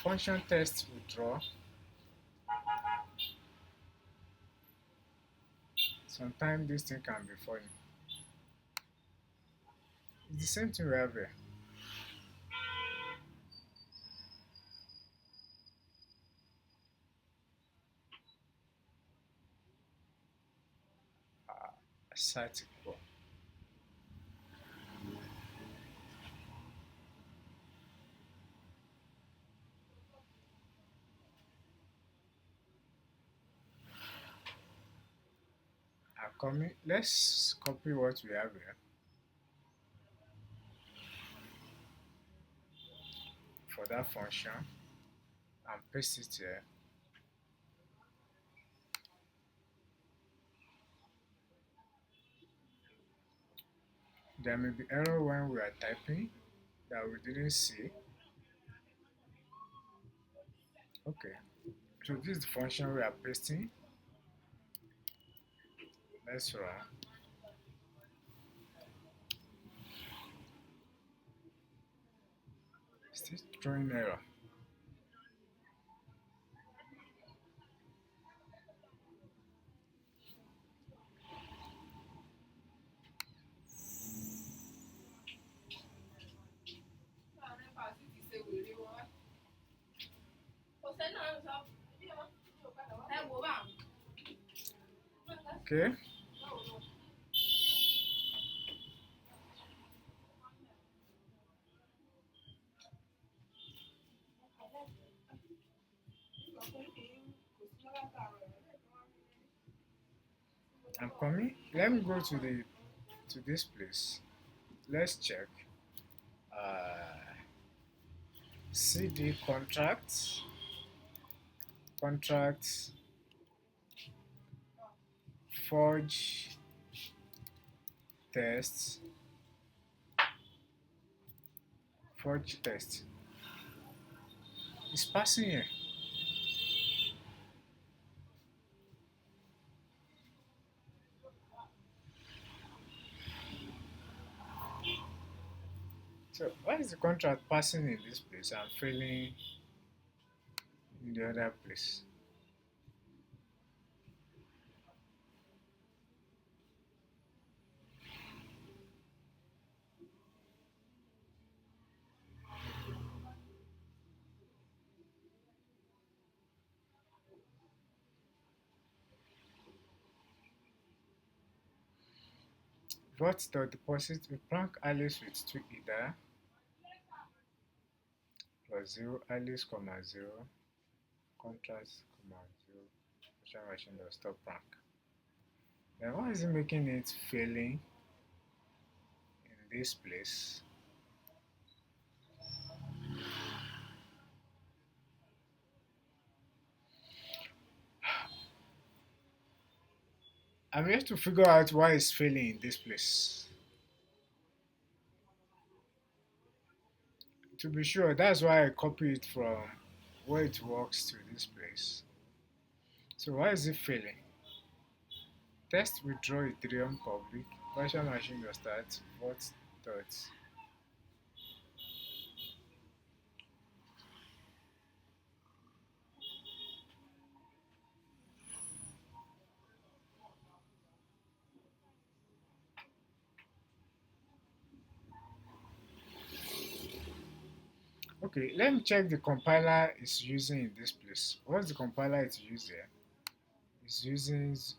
Function test withdraw. Sometimes this thing can be funny. It's the same thing we have here. Site equal. Let's copy what we have here for that function and paste it here. There may be error when we are typing that we didn't see. Okay, so this is the function we are pasting. Let's run. Still throwing error. Okay. I'm coming. Let me go to this place. Let's check. CD contracts forge test forge test. It's passing here. So why is the contract passing in this place and failing in the other place? Vault.deposit we plank alias with 2 ether plus 0 alias comma 0 contrast comma 0 virtual machine dot stop plank. Then why is it making it failing in this place? I'm yet to figure out why it's failing in this place. To be sure, that's why I copy it from where it works to this place. So why is it failing? Test withdraw Ethereum public virtual machine will start what dot. Okay, let me check the compiler is using in this place. What's the compiler it's using? It's using it's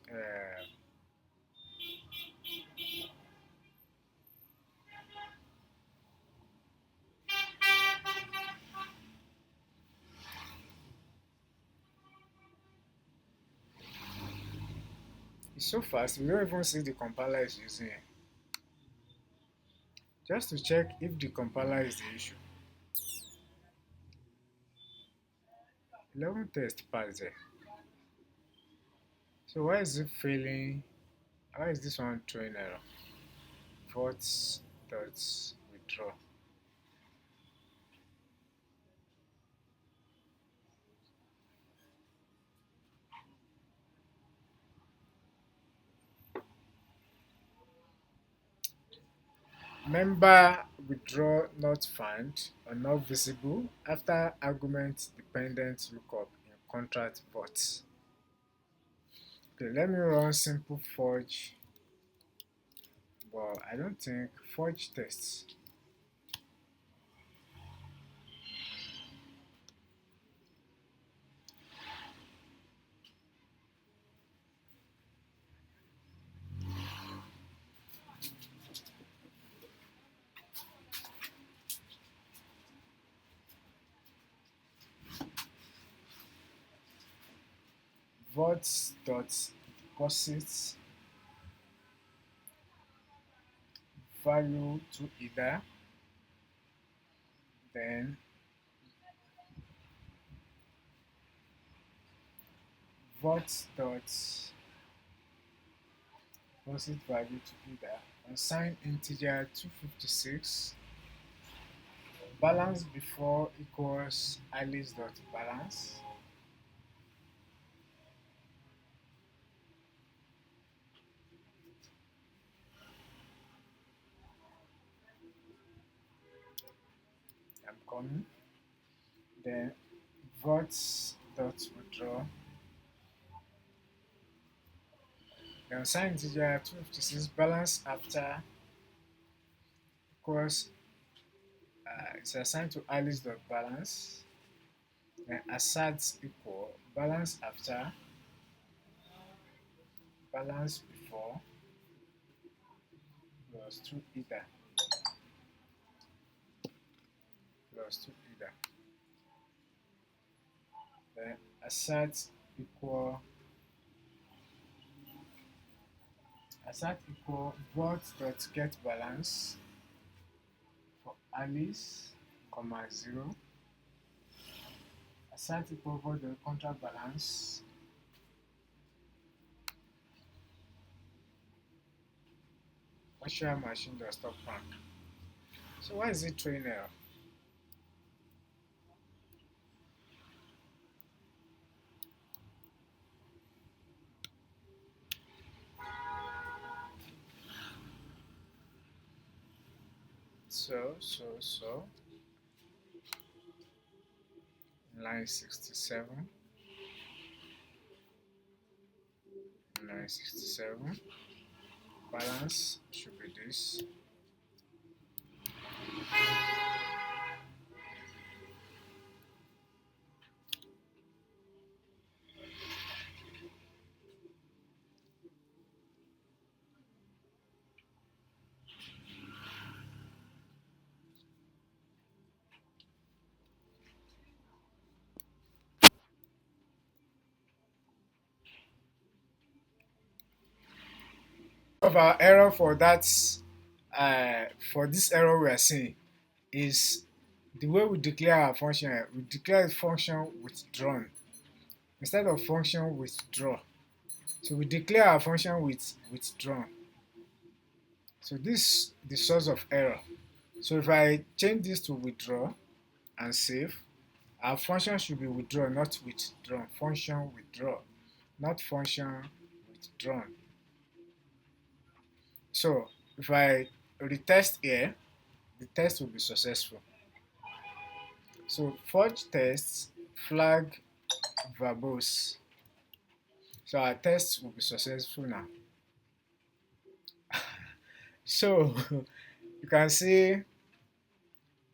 so fast we don't even see the compiler is using it. Just to check if the compiler is the issue. 11 test pass there. So why is it failing? Why is this one throwing error? Votes dot withdraw. Member withdraw not found or not visible after argument dependent lookup in contract bots. Okay, let me run simple forge, but I don't think forge tests. Votes dot deposit value to either, then votes dot deposit value to either unsigned integer 256 balance before equals alice dot balance. I'm coming. Then votes dot withdraw. The unsigned integer 256 balance after equals it's assigned to alice dot balance. Then assert equal balance after balance before plus 2 ether plus 2 ether. Then assert equal vote dot get balance for alice comma 0 assert equal vote dot contract balance virtual machine dot stop rank. So why is it throwing error? So line 67 balance should be this. of our error for that, for this error we are seeing is the way we declare our function. We declare a function withdrawn instead of function withdraw. So we declare our function with withdrawn. So this is the source of error. So if I change this to withdraw and save, our function should be withdrawn, not withdrawn. Function withdraw, not function withdrawn. So if I retest here, the test will be successful. So forge tests flag verbose. So our test will be successful now. So you can see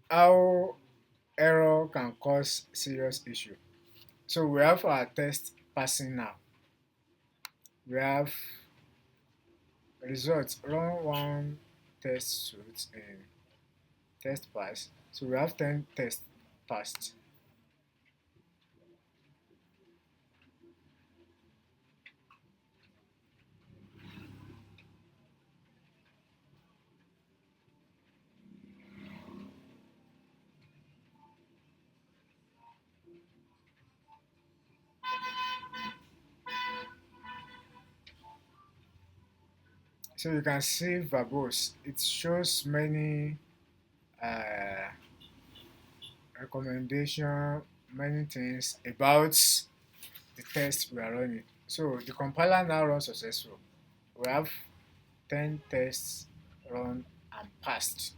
how error can cause serious issue. So we have our test passing now. We have results. Run one test suite in test pass. So we have 10 tests passed. So you can see verbose. It shows many uh, recommendation, many things about the test we are running. So the compiler now runs successful. We have 10 tests run and passed.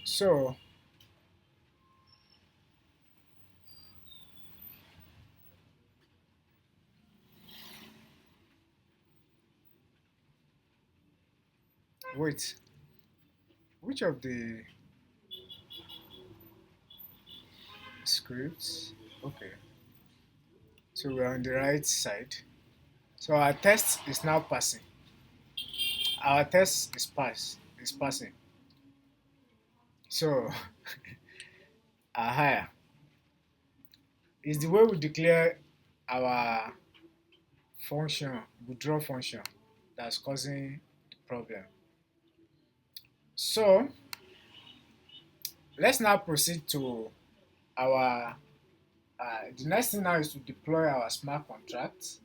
So wait, which of the scripts? Okay, so we're on the right side. So our test is now passing. Our test is passing. So aha, is the way we declare our function, withdraw function, that's causing the problem. So let's now proceed to our the next thing now is to deploy our smart contract.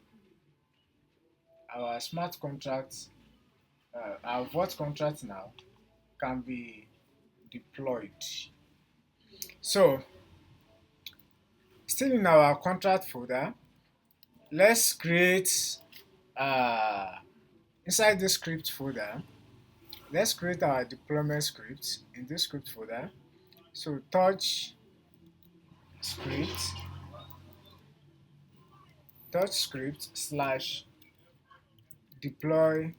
Our smart contract, our vault contract now can be deployed. So still in our contract folder, let's create uh, inside this script folder. Let's create our deployment script in this script folder. So script touch script slash deploy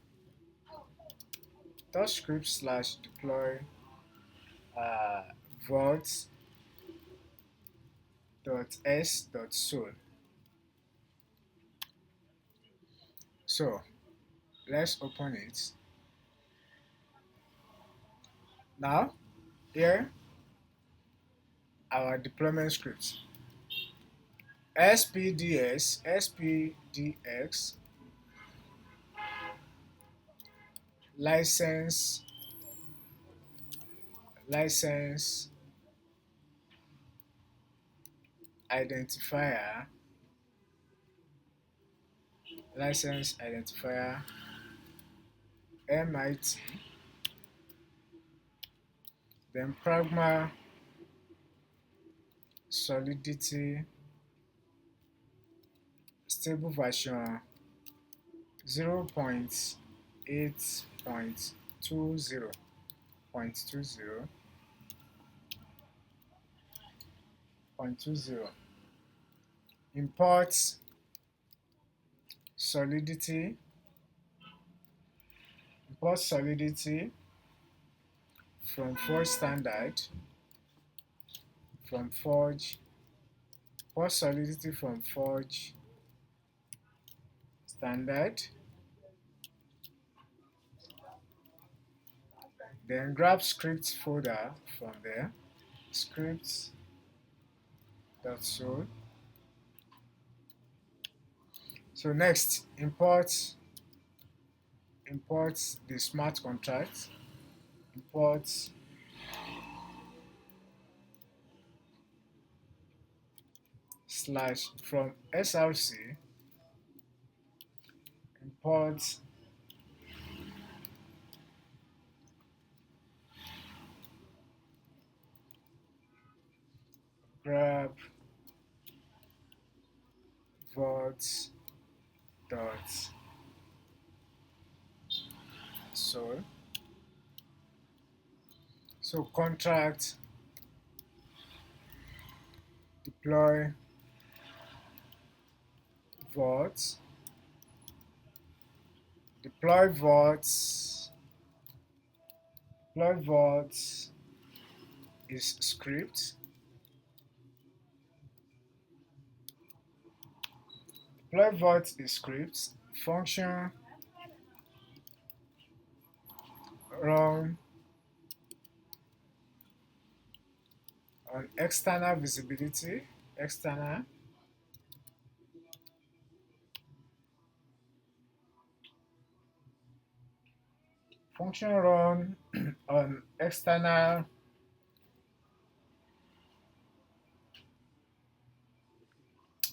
touch script slash deploy uh, vault dot s dot sol. So let's open it. Now here our deployment script spdx license license identifier license identifier MIT, then pragma solidity stable version 0.8.20.20 import solidity from forge standard from forge import solidity from forge standard, then grab script folder from there, scripts.sol. So next import import the smart contract, import slash from src, import grab vault dot so contract deploy vault, deploy vault, deploy vault is script, deploy vault is script, function run on external visibility, external function run on external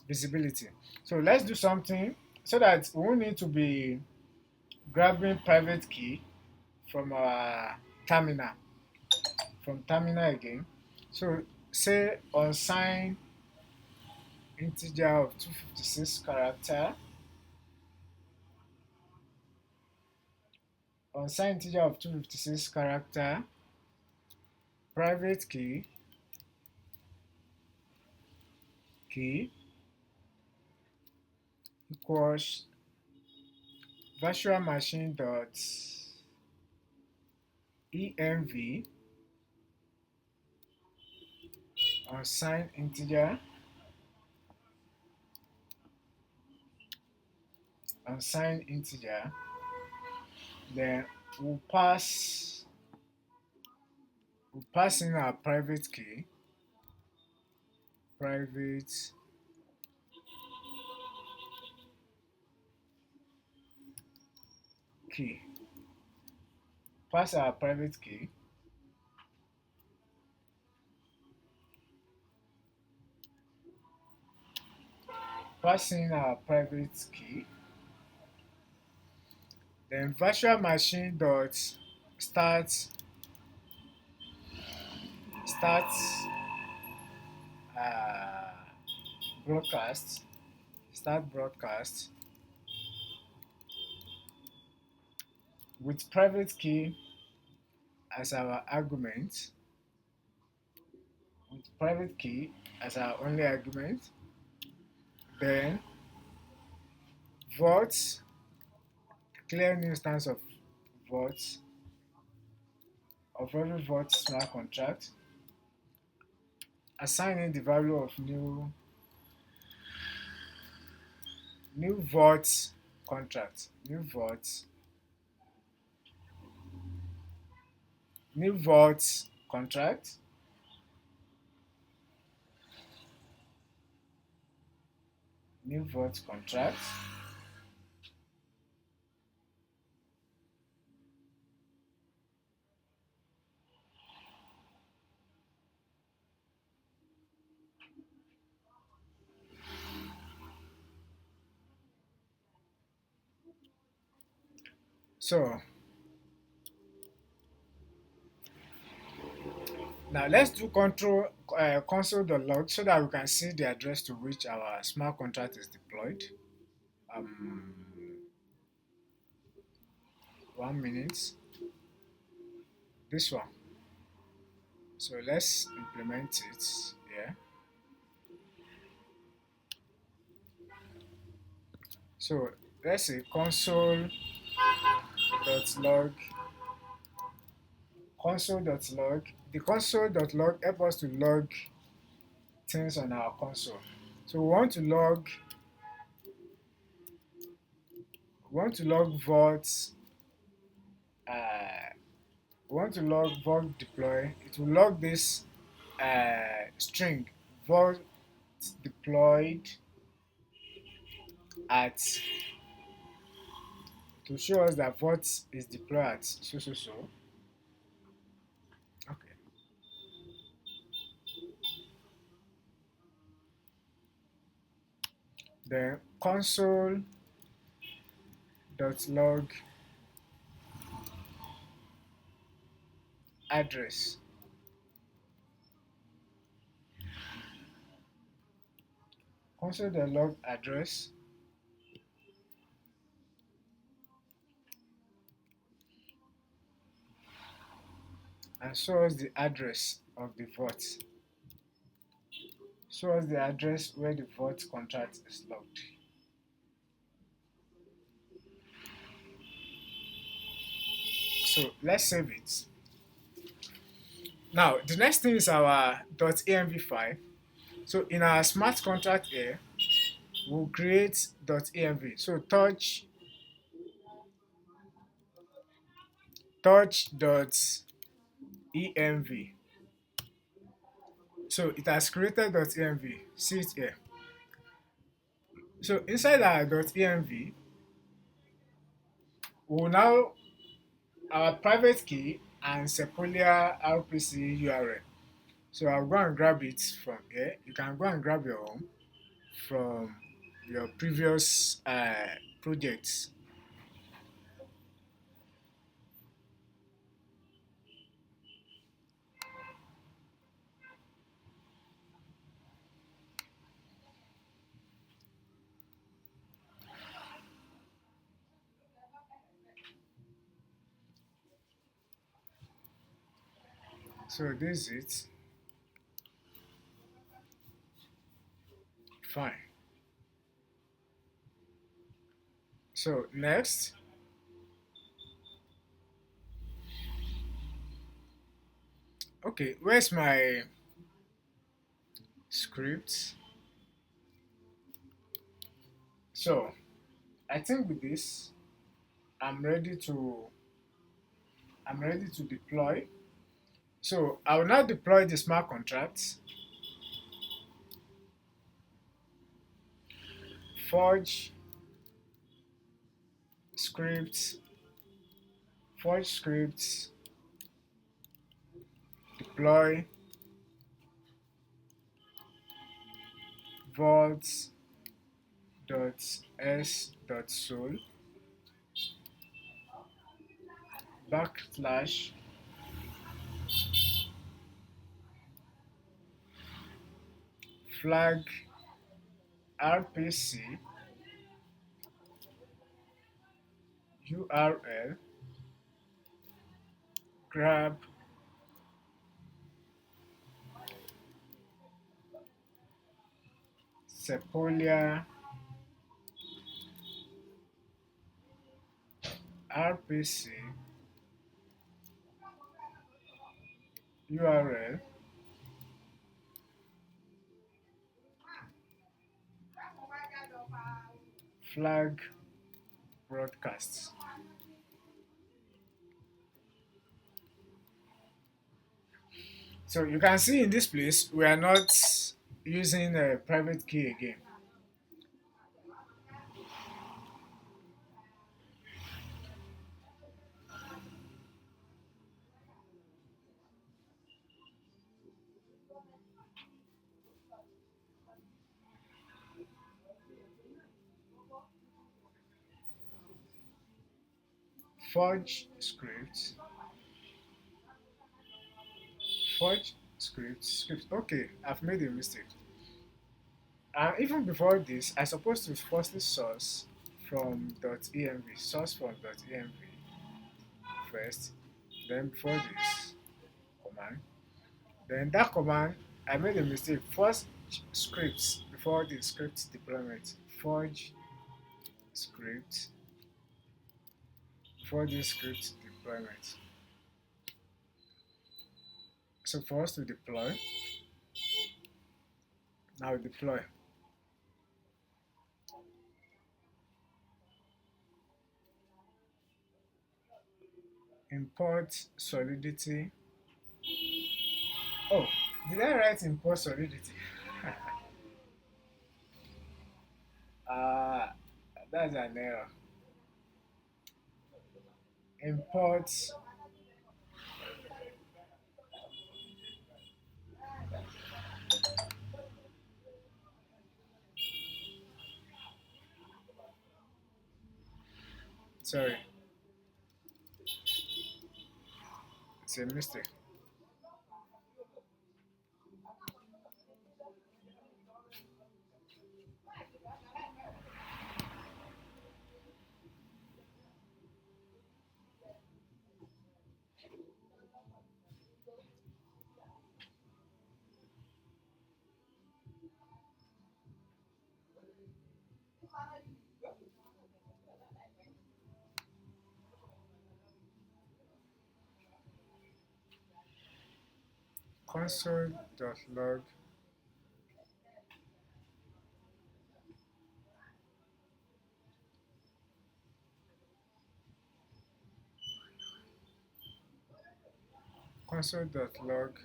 visibility. So let's do something so that we won't need to be grabbing private key from our terminal, from terminal again. So say unsigned integer of 256 character, unsigned integer of 256 character, private key equals virtual machine dot env unsigned integer, unsigned integer, then we'll pass in our private key, private key, pass our private key, pass in our private key, then virtual machine dot start uh, broadcast, start broadcast with private key as our argument, with private key as our only argument, then vault, declare new instance of vault, of every vault smart contract, assign in the value of new vault contract, new vault contract, new vault contract, so now let's do console.log so that we can see the address to which our smart contract is deployed. 1 minute, this one. So let's implement it here. So let's say console.log, console.log. The console.log help us to log things on our console. So we want to log vault, vault deploy. It will log this string vault deployed at to show us that Vault is deployed at so. Okay. Then console.log address. Console.log address and show us the address of the Vault. Show us the address where the Vault contract is logged. So let's save it. Now the next thing is our .env file. So in our smart contract here, we'll create .env. So touch.env. So it has created .env. See it here. So inside our .env, we'll now our private key and Sepolia RPC URL. So I'll go and grab it from here. You can go and grab your own from your previous projects. So this is it. Fine. So next, okay, where's my script? So I think with this, I'm ready to deploy. So I will now deploy the smart contracts. Forge scripts, deploy vault.s.sol backslash flag rpc url grab Sepolia rpc url flag broadcasts. So you can see in this place we are not using a private key again. Forge scripts. Okay, I've made a mistake. Even before this, I supposed to firstly source from .env first, then before this command. Then that command, I made a mistake. First scripts before the script deployment. Forge script before the script deployment. So for us to deploy, now deploy. Import solidity. Oh, did I write import solidity? uh, that's an error. import sorry, it's a mistake. Console.log console.log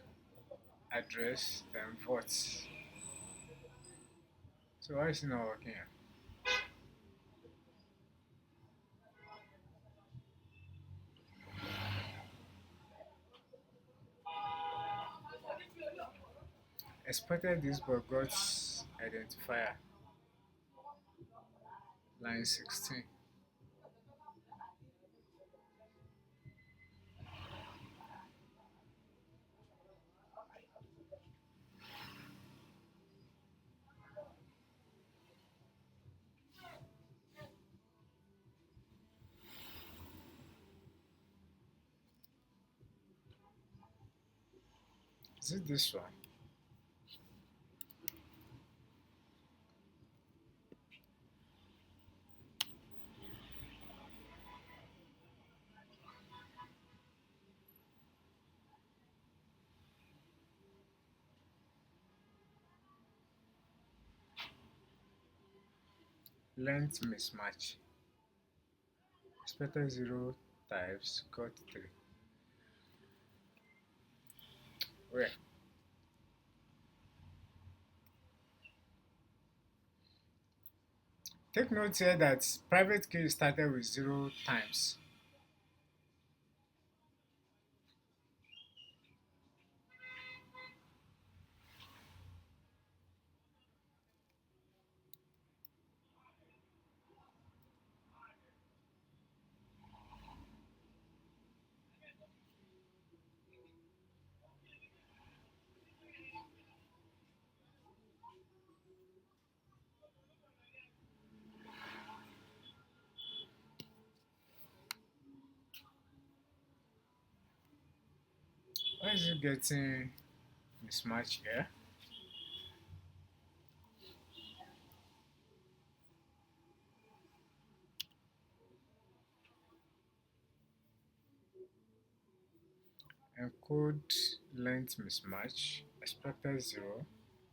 address then votes. So why is it not working here? Expected this but got identifier line 16. Is it this one? Length mismatch. Expected 0 types got 3. Where? Take note here that private key started with 0 times. Why is it getting mismatch here? Encode length mismatch. Expected 0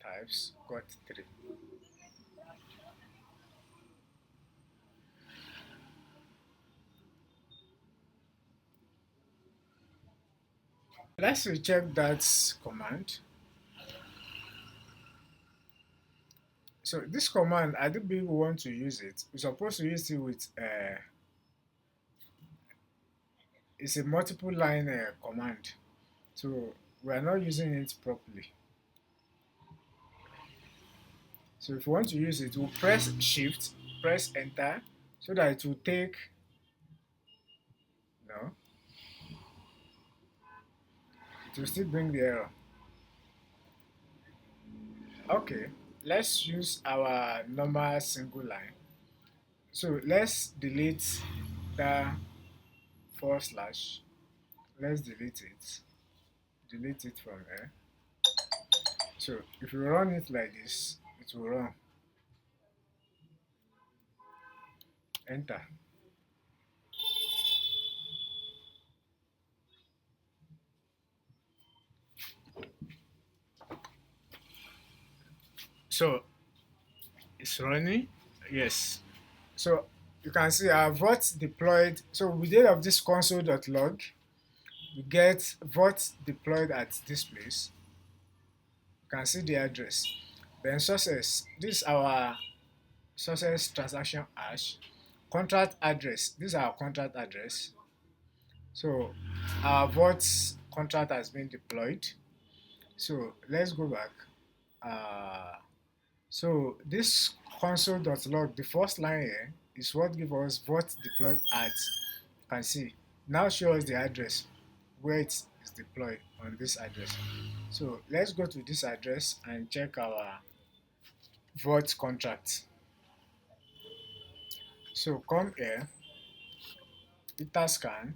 types got 3. Let's recheck that command. So this command, I do believe we want to use it. We're supposed to use it with it's a multiple line command. So we are not using it properly. So if you want to use it, we'll press shift, press enter, so that it will take, no, it will still bring the error. Okay, let's use our normal single line. So let's delete the forward slash. Let's delete it from here. So if you run it like this, it will run. Enter. So it's running. Yes. So you can see our vote deployed. So with the aid of this console.log, we get vote deployed at this place. You can see the address. Then sources. This is our sources transaction hash. Contract address. This is our contract address. So our Vault contract has been deployed. So let's go back. Uh, so this console.log, the first line here is what gives us Vault deployed at. You can see now show us the address where it is deployed on this address. So let's go to this address and check our Vault contract. So come here, etherscan.io,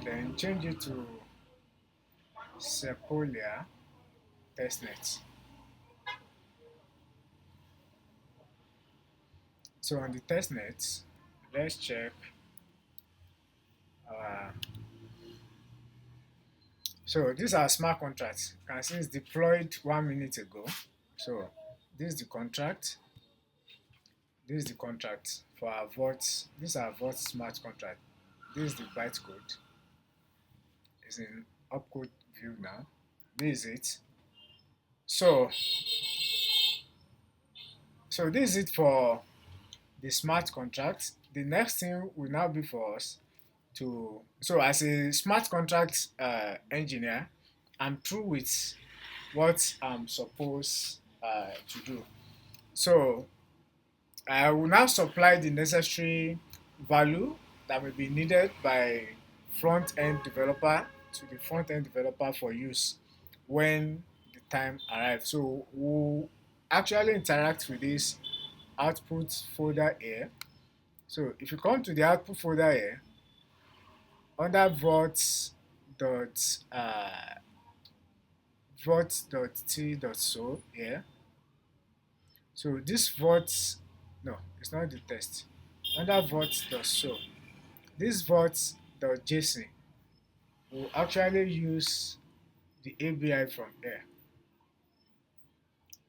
then change it to Sepolia testnet. So on the testnet, let's check our. So these are smart contracts. You can see it's deployed 1 minute ago. So this is the contract. This is the contract for our Vault. These are Vault smart contract. This is the bytecode. It's in opcode view now. This is it. So this is it for the smart contract. The next thing will now be for us to, so as a smart contract engineer, I'm through with what I'm supposed to do. So I will now supply the necessary value that may be needed by front-end developer to the front-end developer for use when the time arrives. So we'll actually interact with this output folder here. So if you come to the output folder here, under vault.t.so here. So this vault, no, it's not the test. Under vault.so, this vault.json will actually use the ABI from here.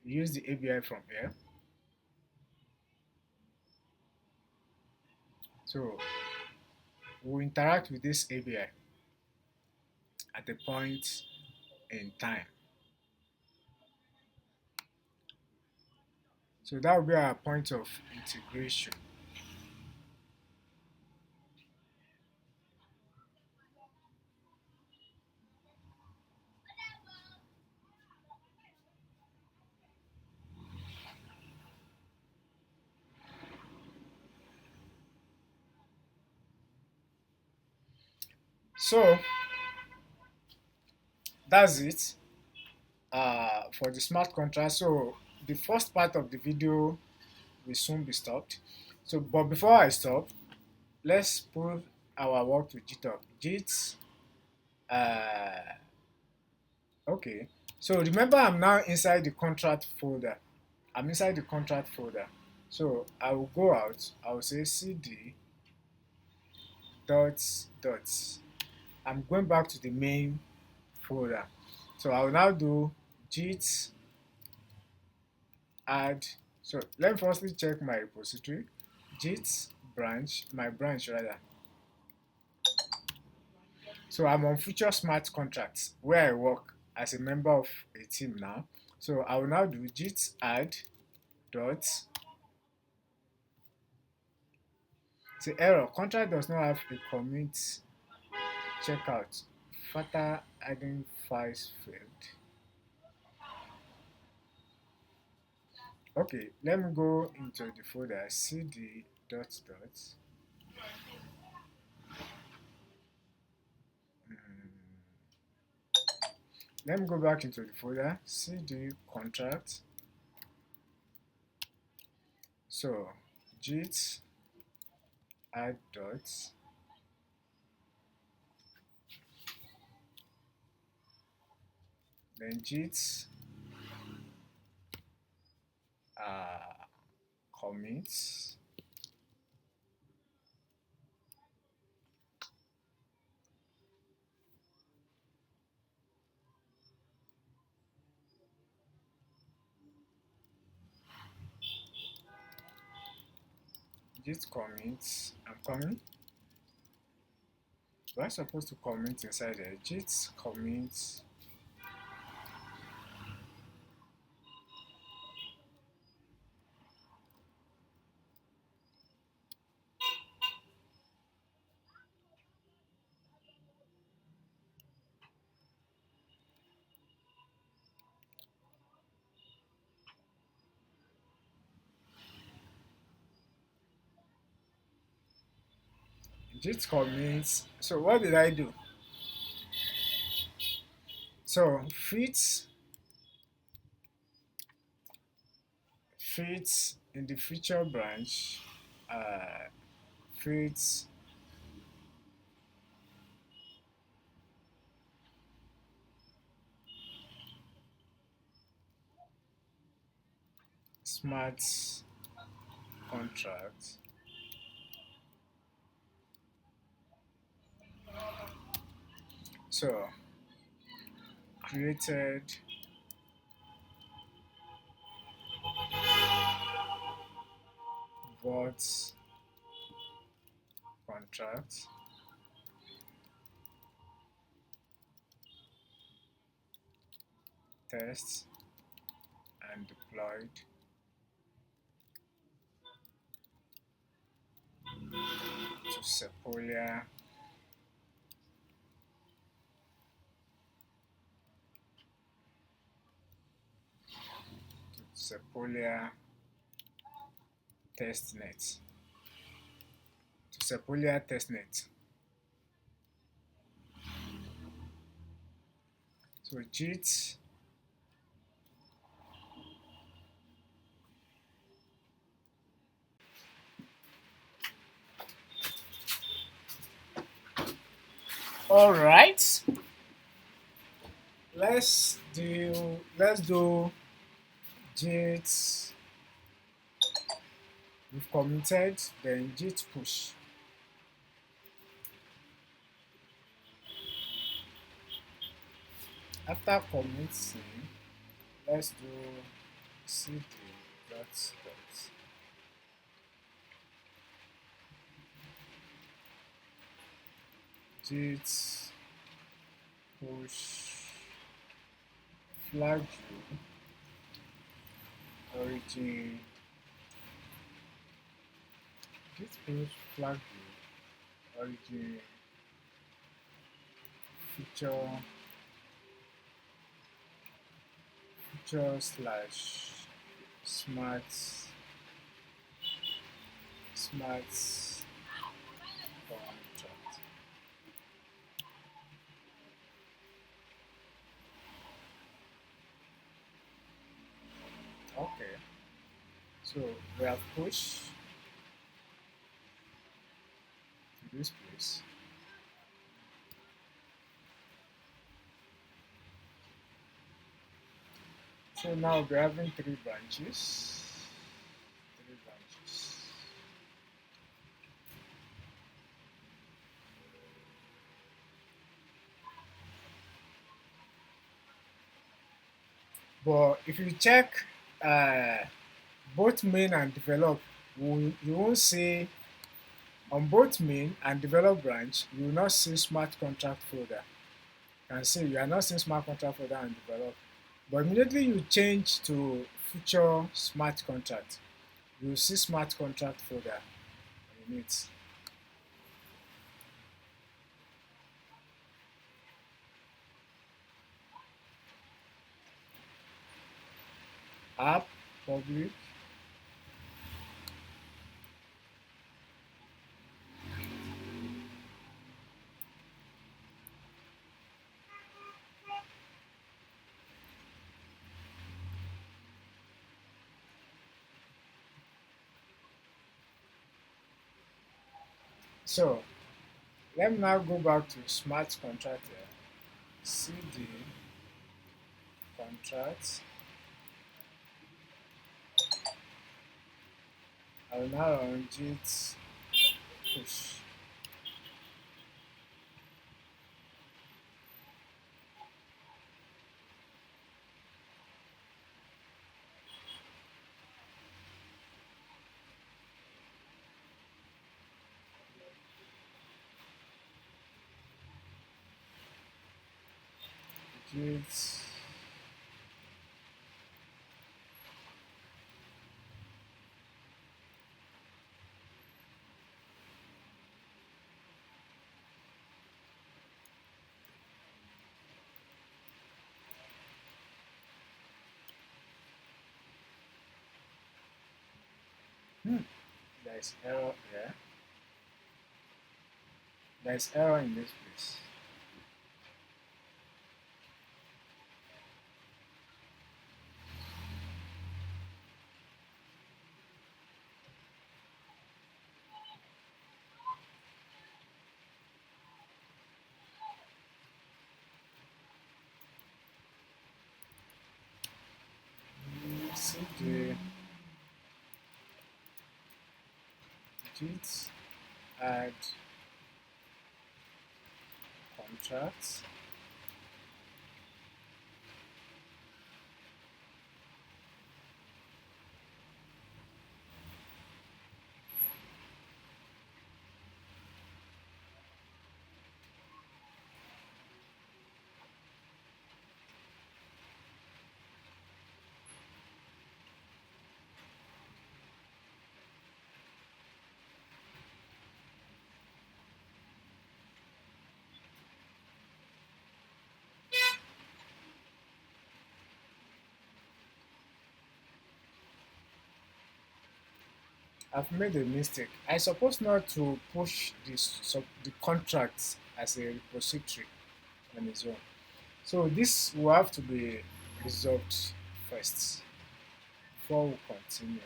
Use the ABI from here. So we'll interact with this ABI at a point in time. So that will be our point of integration. So that's it for the smart contract. So the first part of the video will soon be stopped. So, but before I stop, let's put our work to GitHub. Git. Okay. So remember, I'm now inside the contract folder. I'm inside the contract folder. So I will go out. I will say cd dot. I'm going back to the main folder. So I will now do git add. So let me firstly check my repository. Git branch, my branch rather. So I'm on Future Smart Contracts where I work as a member of a team now. So I will now do git add dot. Say error, contract does not have a commit checkout. Further adding files failed. Okay, let me go into the folder cd dot. Let me go back into the folder cd contract. So git add dot. Then git commits. Git commits. I'm coming. Do I supposed to comment inside there? Git commits. Git commits. So what did I do? So fits in the feature branch, uh, fits smart contract. So created vault contract, test and deployed to Sepolia testnet Sepolia testnet. So Git all right. Let's do Git. We've committed, then Git push. After committing, let's do cd dot git push flag view origin git push flag view origin feature slash smart contract. Okay, so we have pushed to this place. So now we're having three branches. Three branches. But if you check uh, both main and develop, you won't see on both main and develop branch, you will not see smart contract folder. You can see you are not seeing smart contract folder and develop. But immediately you change to future smart contract, you will see smart contract folder in it. App, public. So let me now go back to smart contract here. CD contract. I will now run git push. Git there's error here. There's error in this place. See the git add contracts. I've made a mistake. I supposed not to push the contracts as a repository on its own. So this will have to be resolved first before we continue.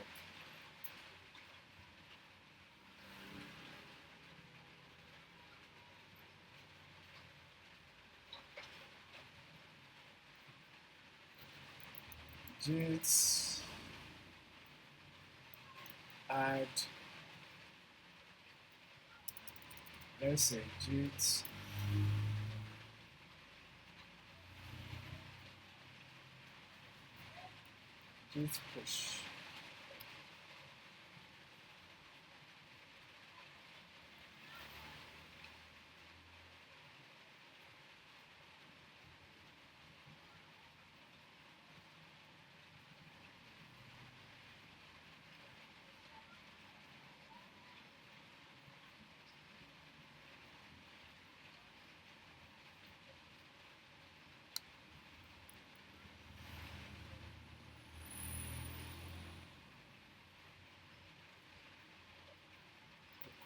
Git add, let's say git push.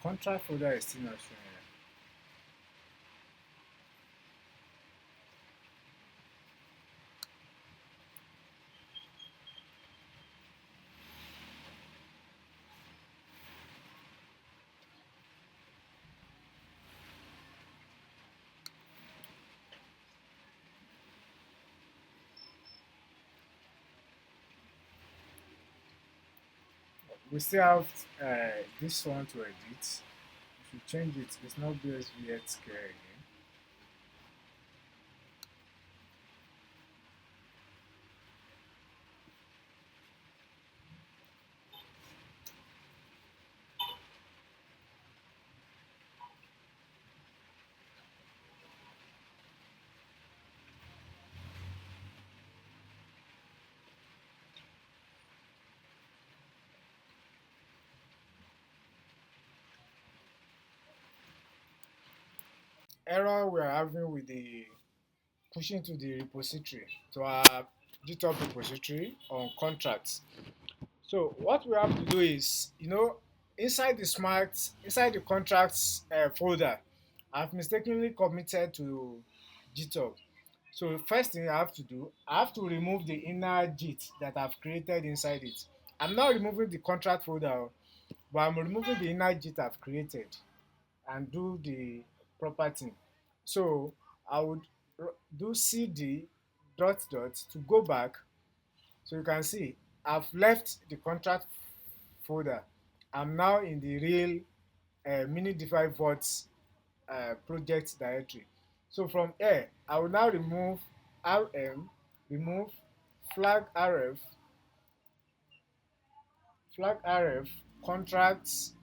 Contract folder is still not showing. We still have this one to edit. If you change it, it's not BSV yet scale again. Error we're having with the pushing to the repository, to our GitHub repository on contracts. So what we have to do is, inside the contracts folder, I've mistakenly committed to GitHub. So first thing I have to do, I have to remove the inner Git that I've created inside it. I'm not removing the contract folder, but I'm removing the inner Git I've created and do the proper thing. So I would do cd dot dot to go back. So you can see I've left the contract folder. I'm now in the real Mini DeFi Vault project directory. So from here, I will now remove rm, remove flag rf, contracts,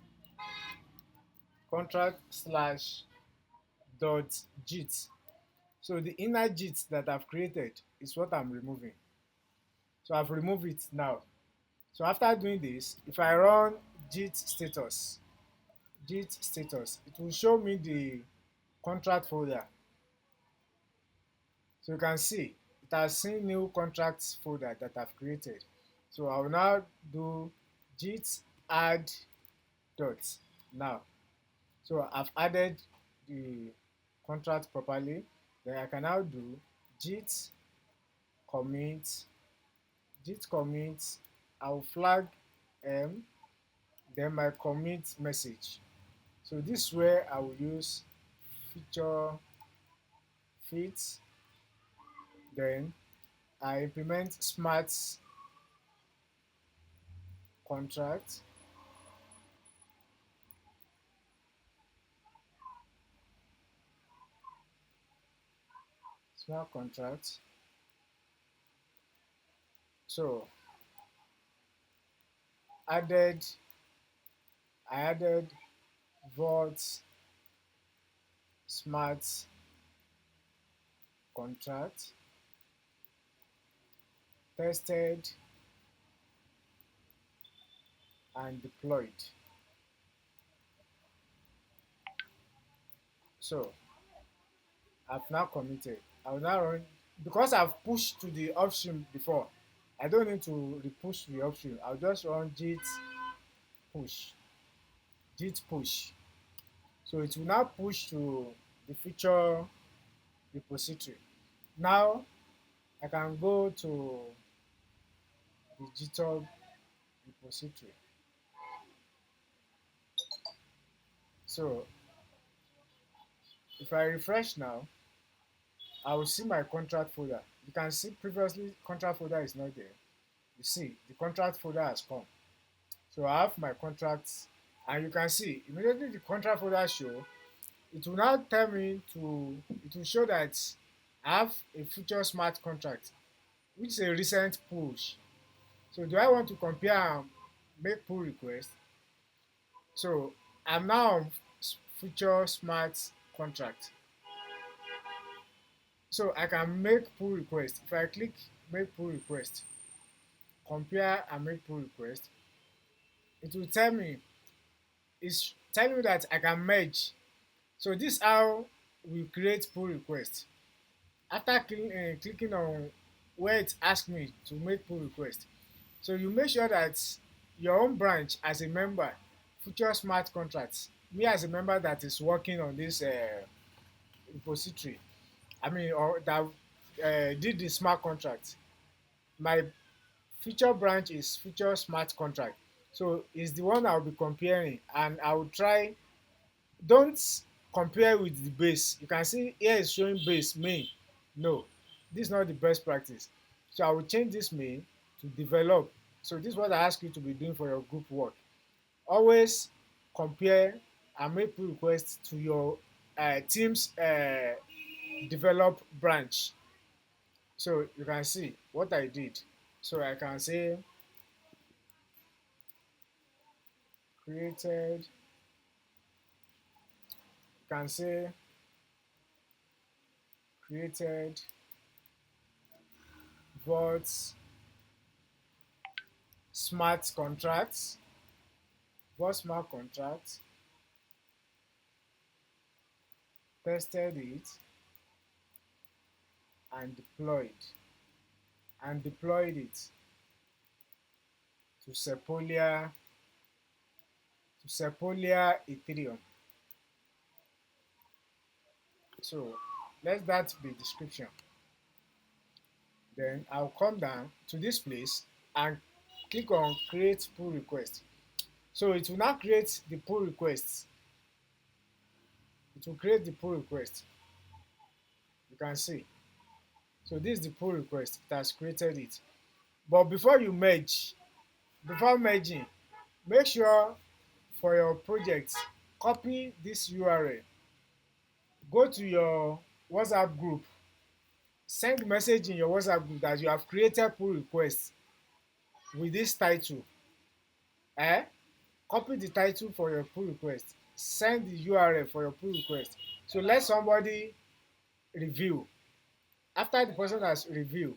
contract slash dot git. So the inner git that I've created is what I'm removing. So I've removed it now. So after doing this, if I run git status, it will show me the contract folder. So you can see it has seen new contracts folder that I've created. So I will now do git add dot now. So I've added the contract properly, then I can now do git commit, git commit, I'll flag then my commit message. So this is where I will use feature fit, then I implement contract, smart contract. So added, I added vault smart contract, tested and deployed. So I've now committed. I will now run because I've pushed to the upstream before. I don't need to re-push to the upstream. I'll just run push, git push. So it will now push to the feature repository. Now I can go to the GitHub repository. So if I refresh now, I will see my contract folder. You can see previously contract folder is not there. You see the contract folder has come. So I have my contracts and you can see immediately the contract folder show, it will now tell me it will show that I have a future smart contract, which is a recent push. So do I want to compare and make pull request? So I'm now on future smart contract. So I can make pull request. If I click make pull request, compare and make pull request, it will tell me, it's telling me that I can merge. So this is how we create pull request. After clicking on where it asks me to make pull request, so you make sure that your own branch as a member, future smart contracts, me as a member that is working on this repository, I mean, or that did the smart contract, my future branch is future smart contract. So it's the one I'll be comparing and I'll try. Don't compare with the base. You can see here is showing base main. No, this is not the best practice. So I will change this main to develop. So this is what I ask you to be doing for your group work. Always compare and make pull requests to your team's develop branch. So you can see what I did. So I can say created, you can say created vault smart contracts, vault smart contracts, tested it and deployed it to Sepolia Ethereum. So let that be description. Then I'll come down to this place and click on create pull request. So it will now create the pull requests. It will create the pull request. You can see. So this is the pull request. It has created it. But before merging, make sure for your project, copy this URL. Go to your WhatsApp group. Send message in your WhatsApp group that you have created pull request with this title. Eh? Copy the title for your pull request. Send the URL for your pull request. So let somebody review. After the person has reviewed,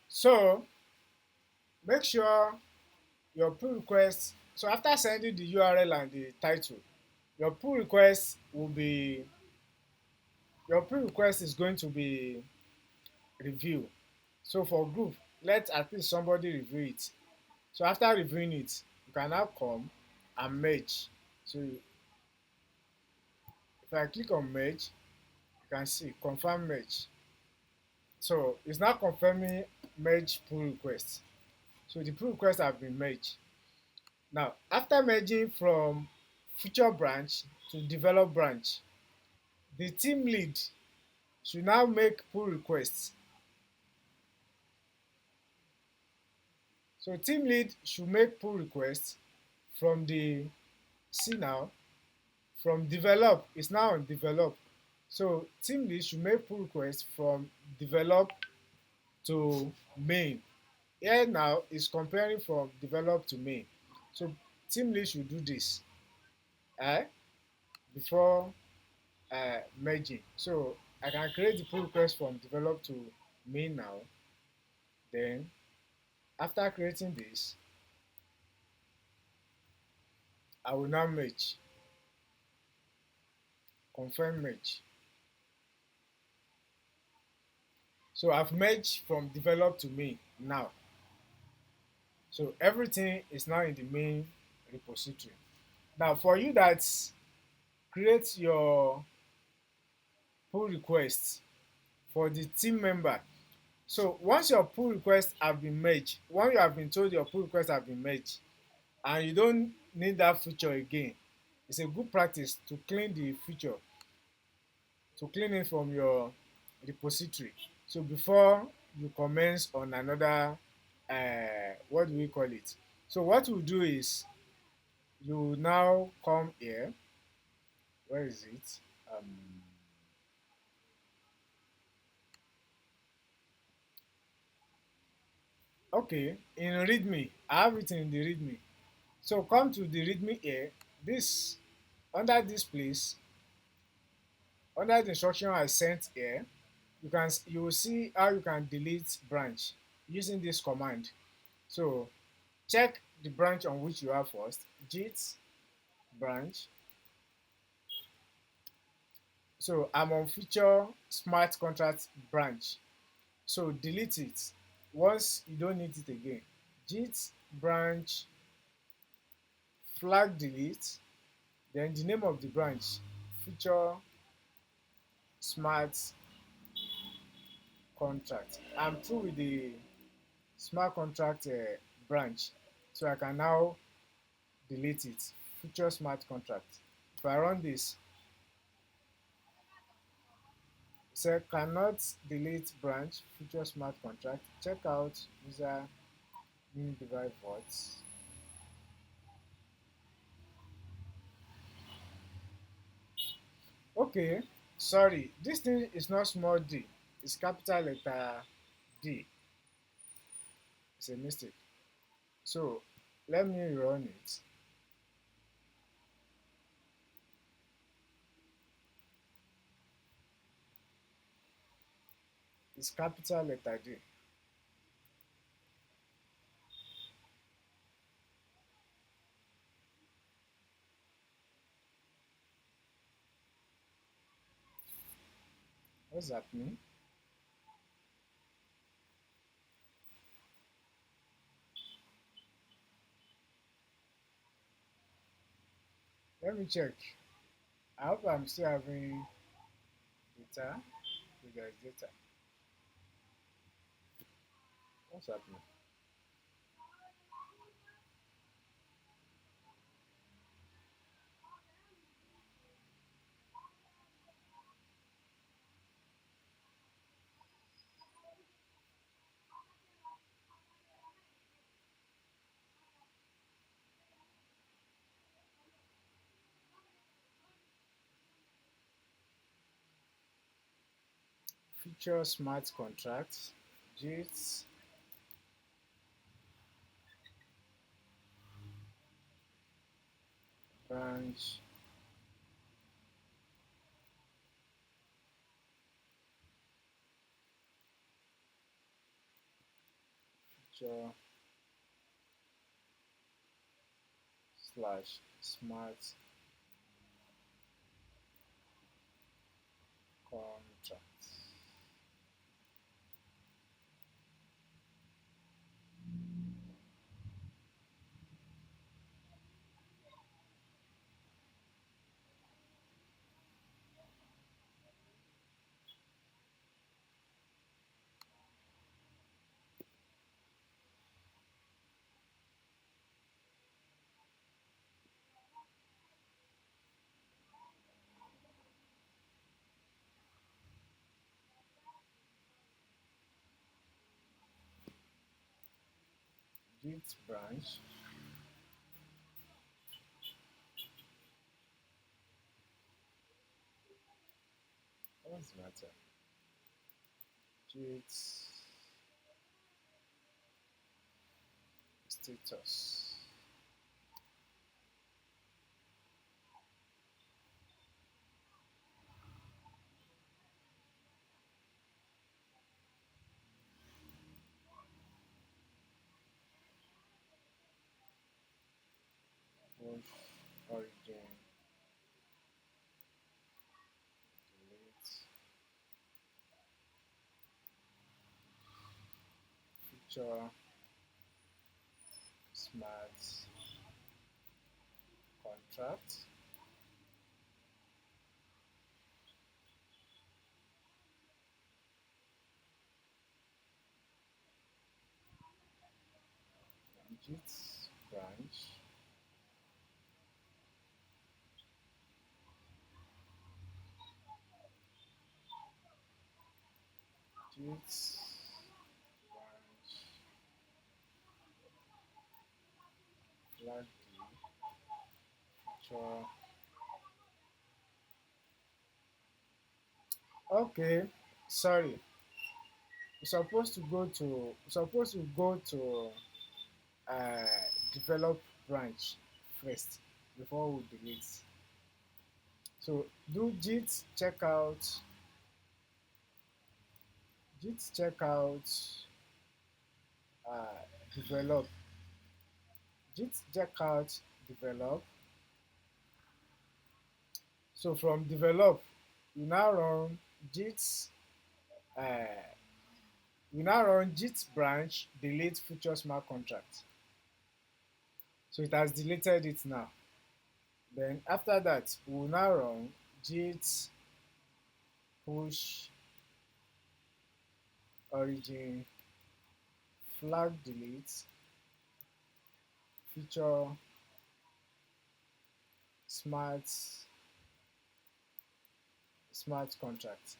So make sure your pull request. So after sending the URL and the title, your pull request will be your pull request is going to be reviewed. So for group, let at least somebody review it. So after reviewing it, you can now come and merge. So if I click on merge, you can see confirm merge. So it's now confirming merge pull request. So the pull request have been merged. Now after merging from feature branch to develop branch, the team lead should now make pull requests. So team lead should make pull requests from the see now from develop. It's now on develop. So team lead should make pull requests from develop to main. Here now is comparing from develop to main. So team lead should do this eh, before merging. So I can create the pull request from develop to main now. Then after creating this, I will now merge, confirm merge. So I've merged from develop to main now. So everything is now in the main repository. Now for you that create your pull requests for the team member. So once your pull requests have been merged, once you have been told your pull requests have been merged and you don't need that feature again, it's a good practice to clean the feature, to clean it from your repository. So before you commence on another, what do we call it? So what we'll do is you now come here. Where is it? Okay, in readme, I have it in the readme. So come to the readme here. This under this place, under the instruction I sent here, you will see how you can delete branch using this command. So check the branch on which you have first, git branch. So I'm on feature smart contract branch. So delete it once you don't need it again. Git branch flag delete, then the name of the branch, feature smart contract. I'm through with the smart contract branch, so I can now delete it. Feature smart contract. If I run this, say cannot delete branch feature smart contract. Check out user Mini DeFi Vault. Okay, sorry, this thing is not small d, it's capital letter D. It's a mistake. So let me run it. It's capital letter D. What's happening? Let me check. I hope I'm still having data. Okay, there is data. What's happening? Feature smart contract. JIT. branch feature slash smart contract. Git branch what's the matter? Git status. Push origin delete feature smart contract. Git branch Git branch flag feature. Okay, sorry. We're supposed to go to uh, develop branch first before we delete. So do git checkout uh, develop git checkout develop. So from develop, we now run git uh, git branch delete future smart contract. So it has deleted it now. Then after that, we will now run git push origin flag delete feature smart contract.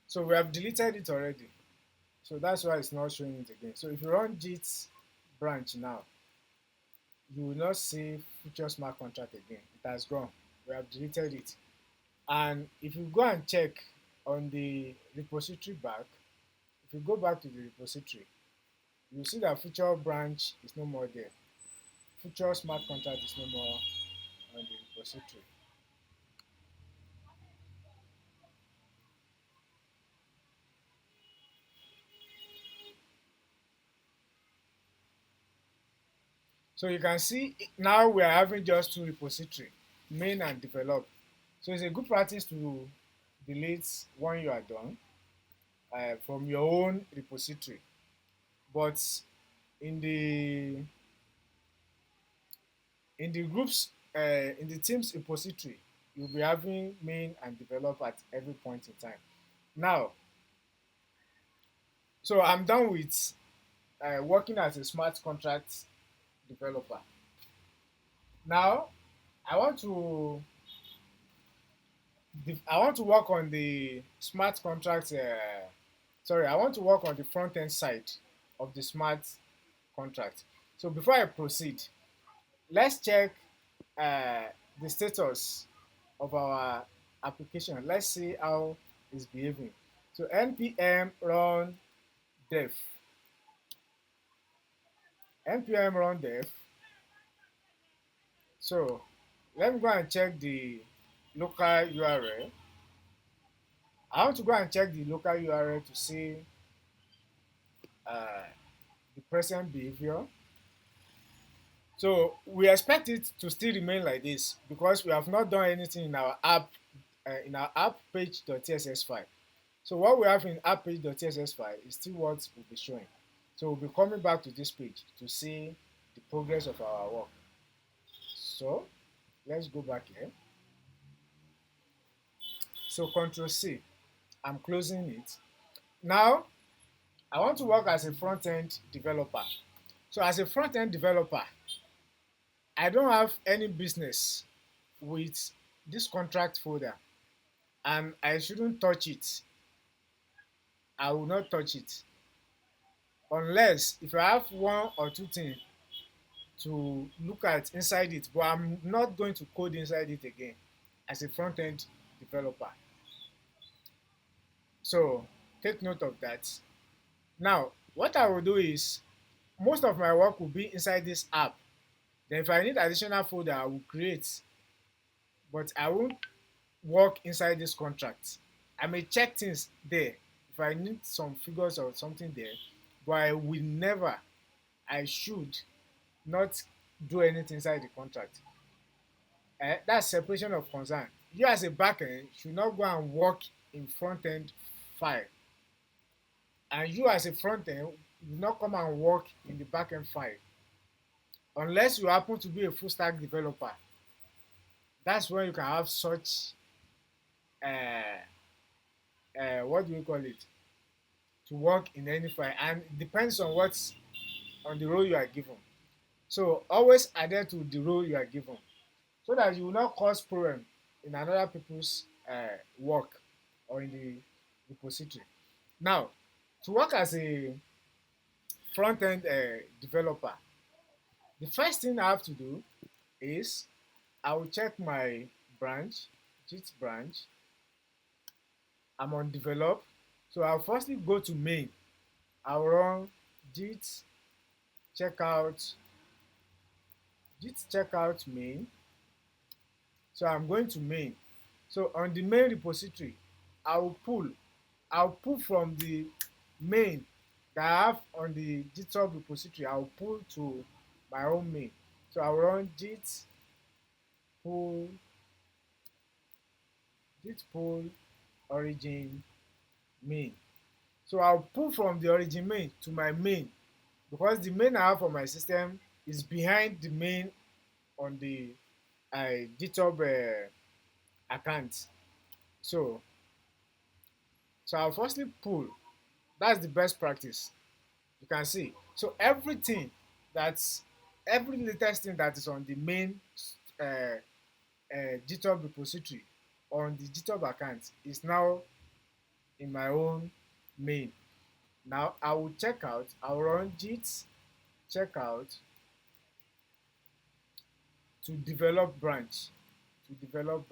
So we have deleted it already. So that's why it's not showing it again. So if you run git branch now, you will not see future smart contract again. It has gone. We have deleted it. And if you go and check on the repository back, if you go back to the repository, you see that future branch is no more there. Future smart contract is no more on the repository. So you can see now we are having just two repository, main and develop. So it's a good practice to delete when you are done from your own repository. But in the groups in the team's repository, you'll be having main and develop at every point in time. Now, so I'm done with working as a smart contract developer. Now, I want to I want to work on the smart contract. Sorry, I want to work on the front end side of the smart contract. So before I proceed, let's check uh, the status of our application. Let's see how it's behaving. So npm run def, npm run def. So let me go and check the local URL. I want to go and check the local URL to see uh, the present behavior. So we expect it to still remain like this because we have not done anything in our app page.css file. So what we have in app page.css file is still what will be showing. So we'll be coming back to this page to see the progress of our work. So let's go back here. So Control C, I'm closing it. Now I want to work as a front-end developer. So as a front-end developer, I don't have any business with this contract folder and I shouldn't touch it. I will not touch it unless if I have one or two things to look at inside it, but I'm not going to code inside it again as a front-end developer. So take note of that. Now, what I will do is most of my work will be inside this app. Then if I need additional folder, I will create, but I won't work inside this contract. I may check things there if I need some figures or something there, but I will never, I should not do anything inside the contract. That's separation of concern. You as a backend should not go and work in front end file, and you as a front end will not come and work in the backend file unless you happen to be a full stack developer. That's when you can have such uh, what do we call it, to work in any file, and it depends on what's on the role you are given. So always adhere to the role you are given so that you will not cause problem in another people's work or in the repository. Now, to work as a front-end developer, the first thing I have to do is I will check my branch, Git branch. I'm on develop. So I'll firstly go to main. I'll run git checkout, main. So I'm going to main. So on the main repository, I'll pull from the main that I have on the GitHub repository. I'll pull to my own main. So I'll run pull git pull origin main. So I'll pull from the origin main to my main because the main I have on my system is behind the main on the GitHub account. So I'll firstly pull. That's the best practice. You can see. So every latest thing that is on the main GitHub repository on the GitHub account is now in my own main. Now I will check out. I'll run git checkout to develop branch. Develop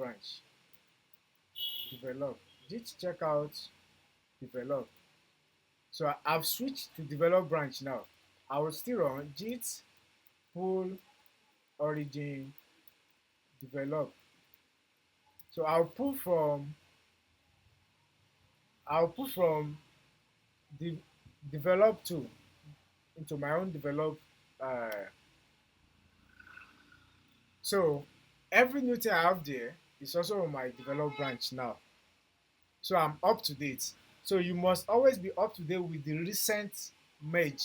git checkout develop. So I've switched to develop branch now. I will still run git pull origin develop. So I'll pull from the develop tool into my own develop. So every new thing I have there is also on my develop branch now. So I'm up to date. So you must always be up to date with the recent merge.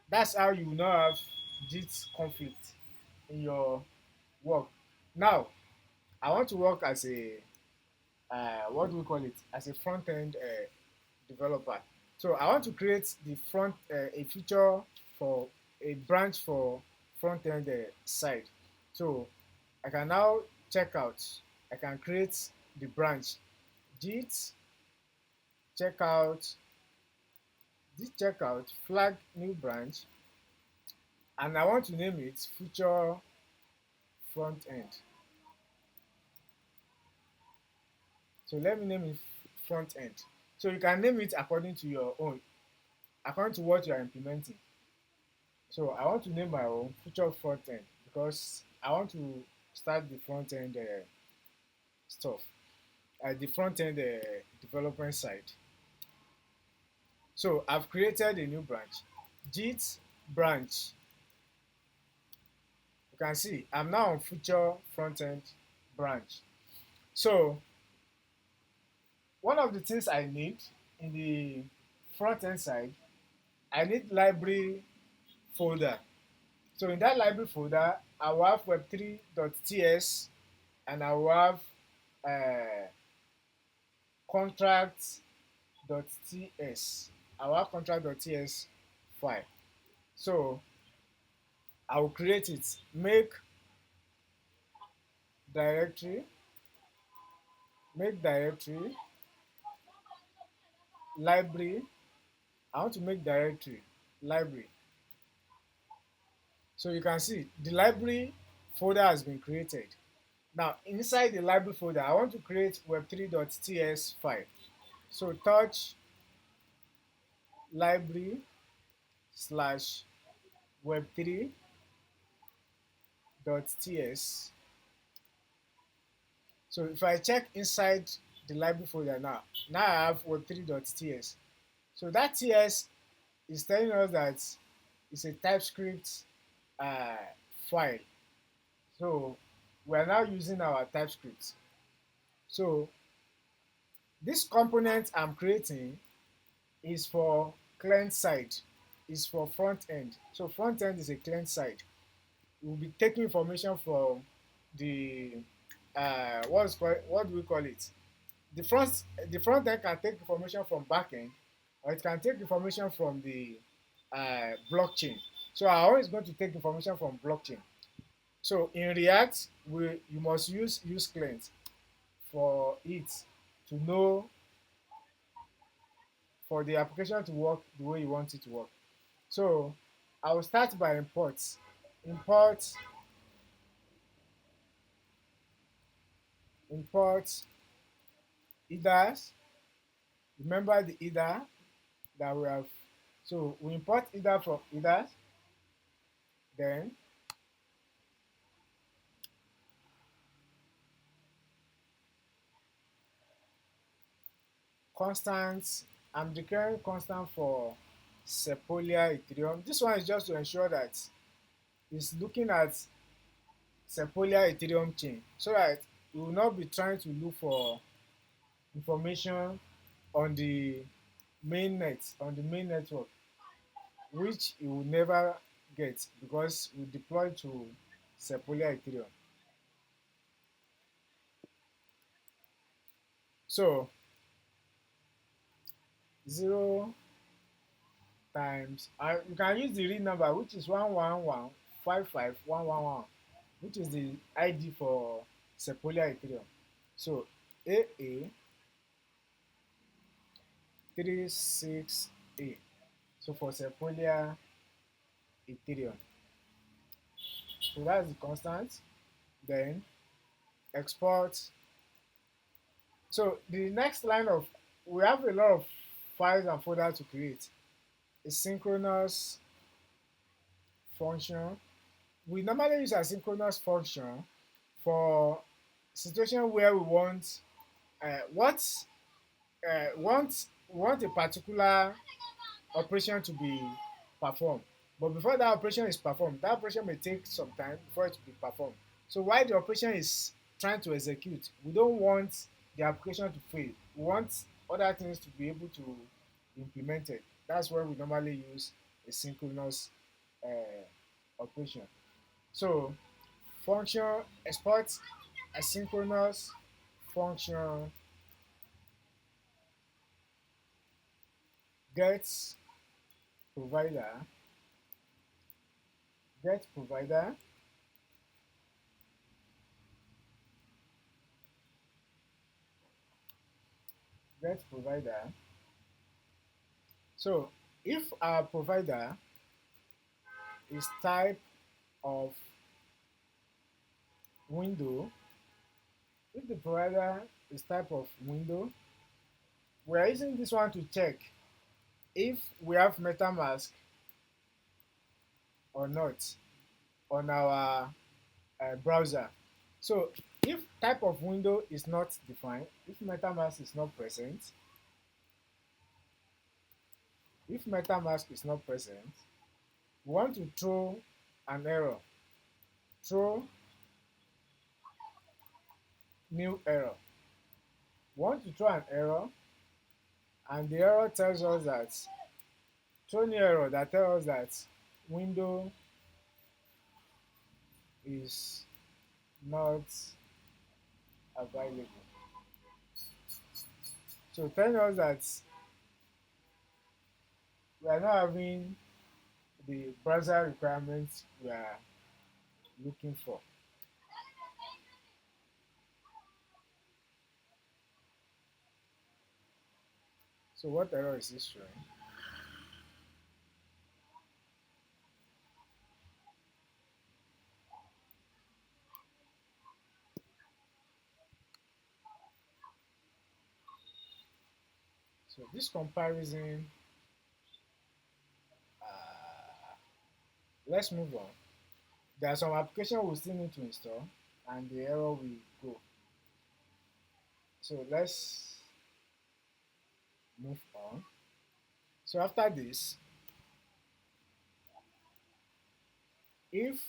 That's how you will not have git conflict in your work. Now, I want to work as a what do we call it? As a front end developer. So I want to create the a feature for a branch for front end side. So I can now check out. I can create the branch git checkout flag new branch, and I want to name it feature front end. So let me name it front end. So you can name it according to your own, according to what you are implementing. So I want to name my own future front end because I want to start the front end stuff, the front end development side. So I've created a new branch, Git branch. You can see I'm now on future front end branch. So one of the things I need in the front end side, I need library folder. So in that library folder, I will have web3.ts and I will have uh, contracts.ts. I will have contract.ts file. So I will create it. Make directory, make directory, library. I want to make directory, library. So you can see the library folder has been created. Now inside the library folder, I want to create web3.ts file. So touch library slash web3.ts. So if I check inside the library folder now I have web3.ts. So that ts is telling us that it's a TypeScript uh, file. So we are now using our TypeScript. So this component I'm creating is for client side, is for front end. So front end is a client side. We'll be taking information from the what do we call it? The front end can take information from back end, or it can take information from the blockchain. So I'm always going to take information from blockchain. So in React, you must use client for it to know, for the application to work the way you want it to work. So I will start by import. Import import headers. Remember the header that we have. So we import header from headers, then constant. I'm declaring constant for Sepolia Ethereum. This one is just to ensure that it's looking at Sepolia Ethereum chain so that we will not be trying to look for information on the main network, which you will never get because we deploy to Sepolia Ethereum. So 0 times, you can use the read number, which is 111551111, which is the ID for Sepolia Ethereum. So AA 36A. So for Sepolia Ethereum. So that's the constant. Then export. So the next line of, we have a lot of files and folders to create. A synchronous function. We normally use a synchronous function for situation where we want want a particular operation to be performed. But before that operation is performed, that operation may take some time before it to be performed. So while the operation is trying to execute, we don't want the application to fail. We want other things to be able to be implemented. That's where we normally use a synchronous operation. So function export asynchronous function get provider get provider get provider. So if our provider is type of window, if the provider is type of window, we are using this one to check if we have MetaMask or not on our browser. So if type of window is not defined, if MetaMask is not present, if MetaMask is not present, we want to throw an error. Throw new error. We want to throw an error, and the error tells us that throw new error that tells us that window is not available. So telling us that we are not having the browser requirements we are looking for. So what error is this showing? So this comparison, let's move on. There are some applications we still need to install, and the error will go. So let's move on. So after this, if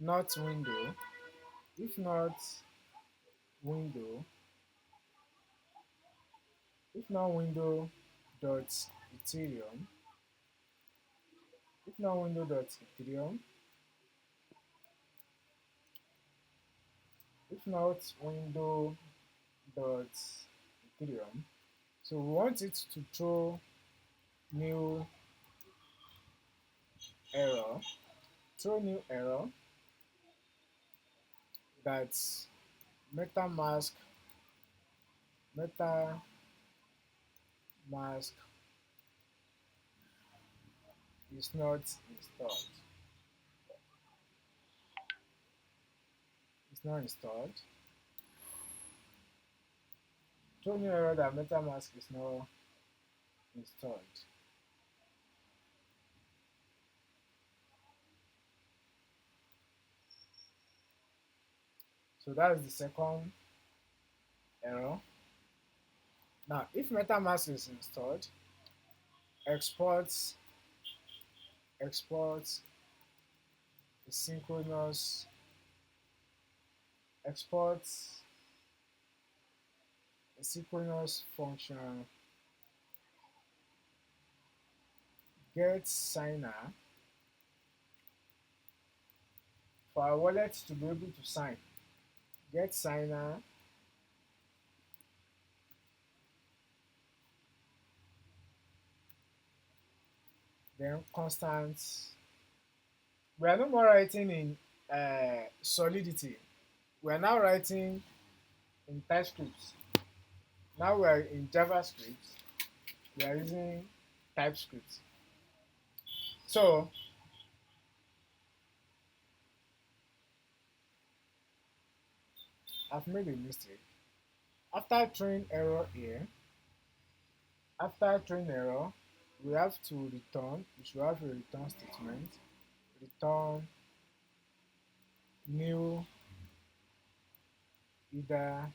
not window, if not window, if not window dot Ethereum, if not window dot Ethereum, if not window dot Ethereum, so we want it to throw new error, throw new error that MetaMask MetaMask is not installed. It's not installed. Throw new error that MetaMask is not installed. So that is the second error. Now, if MetaMask is installed, exports exports synchronous exports a synchronous function get signer for our wallet to be able to sign. Get signer then constant. We are no more writing in Solidity. We are now writing in TypeScript. Now we are in JavaScript. We are using TypeScript. So I've made a mistake. After throwing error here, after throwing error, we have to return. We should have a return statement. Return new either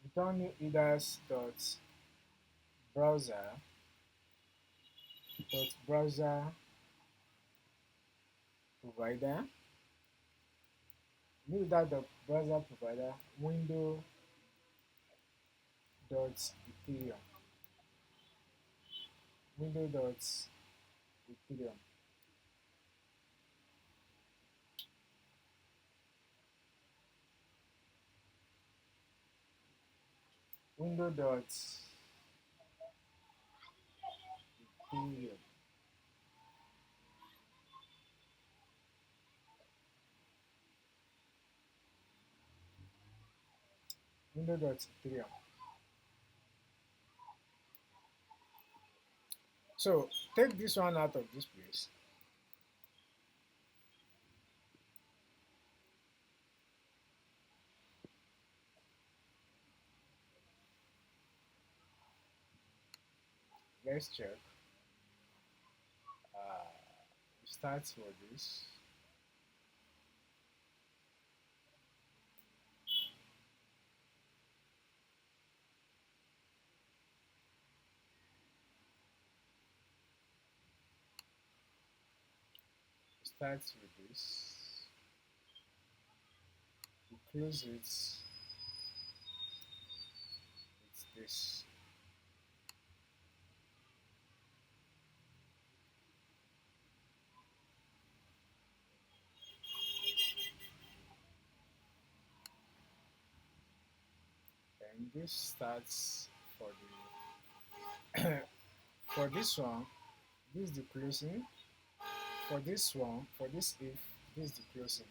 return new either's browser provider new that the browser provider window dot Ethereum window dot Ethereum window dot Ethereum window dot Ethereum. So take this one out of this place. Let's check. Start for this. Start with this. We close it. It's this. And this starts for the for this one. This is the closing. For this one, for this if, this is the closing.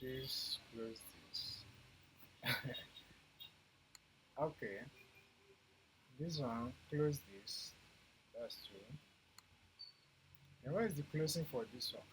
This close this. Okay, this one close this. That's true. And where is the closing for this one?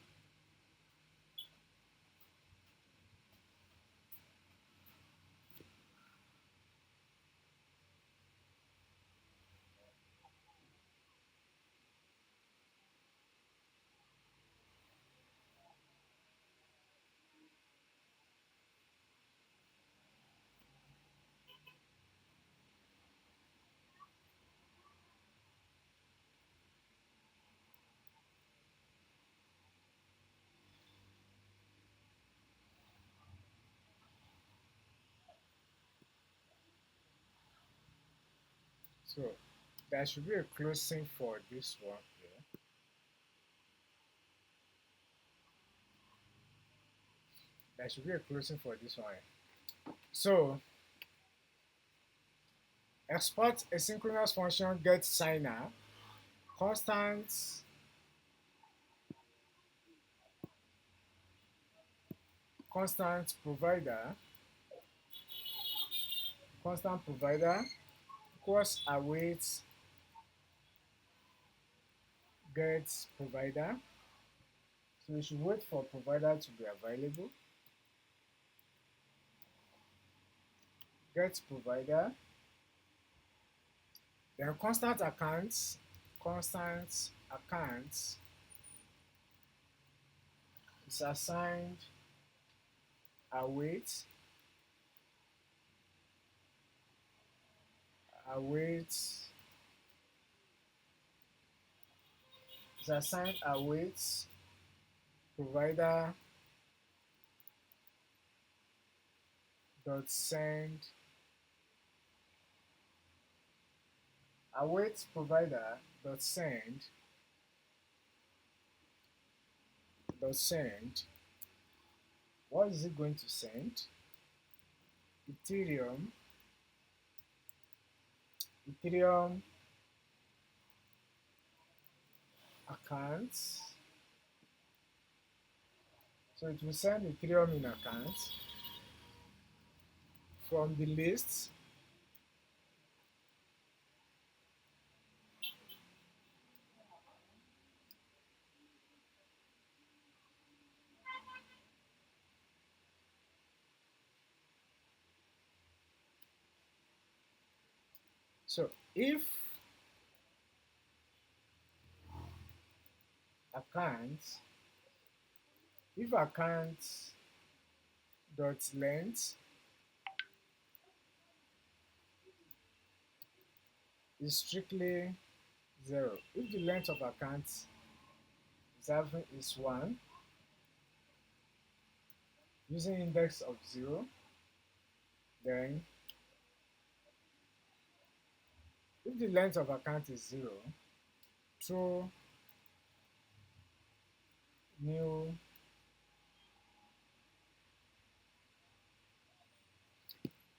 So there should be a closing for this one here. There should be a closing for this one. So export asynchronous function get signer constant provider equals await get provider. So we should wait for provider to be available. Get provider. Then constant accounts is assigned await is assigned await provider dot send await provider dot send what is it going to send? Ethereum accounts. So it will send Ethereum in accounts from the list. So if accounts dot length is strictly 0, if the length of accounts is having is 1 using index of 0. Then if the length of account is 0, throw new.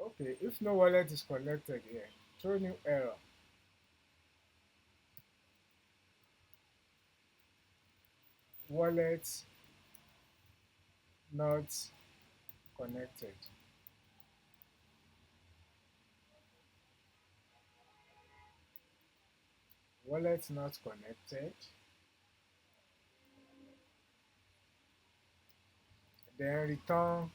Okay, if no wallet is connected here, throw new error. Wallet not connected. Wallet not connected. Then return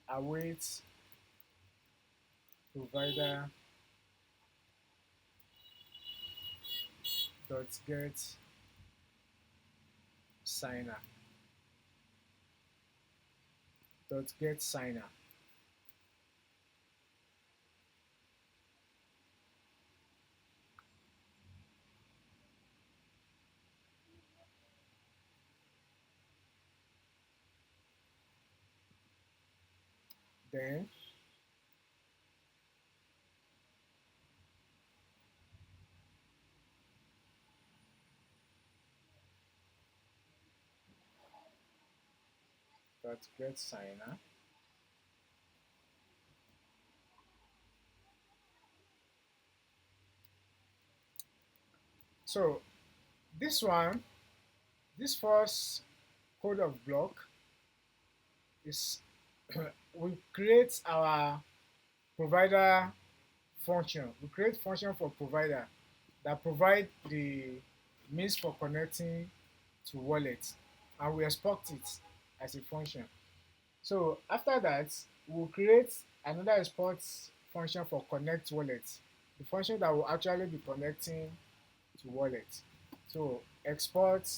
await provider dot get signer dot get signer. Then dot get signer. So this one, this first code of block is we create our provider function. We create function for provider that provide the means for connecting to wallet, and we export it as a function. So after that, we'll create another export function for connect wallet, the function that will actually be connecting to wallet. So export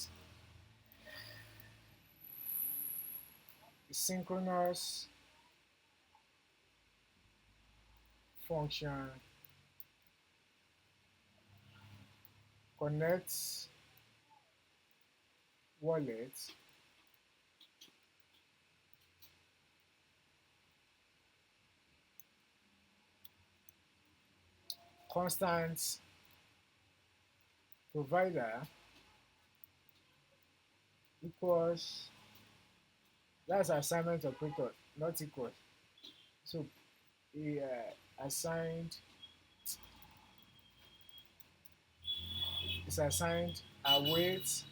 synchronous function connects wallet constant provider equals, that's assignment operator, not equal. So assigned is assigned await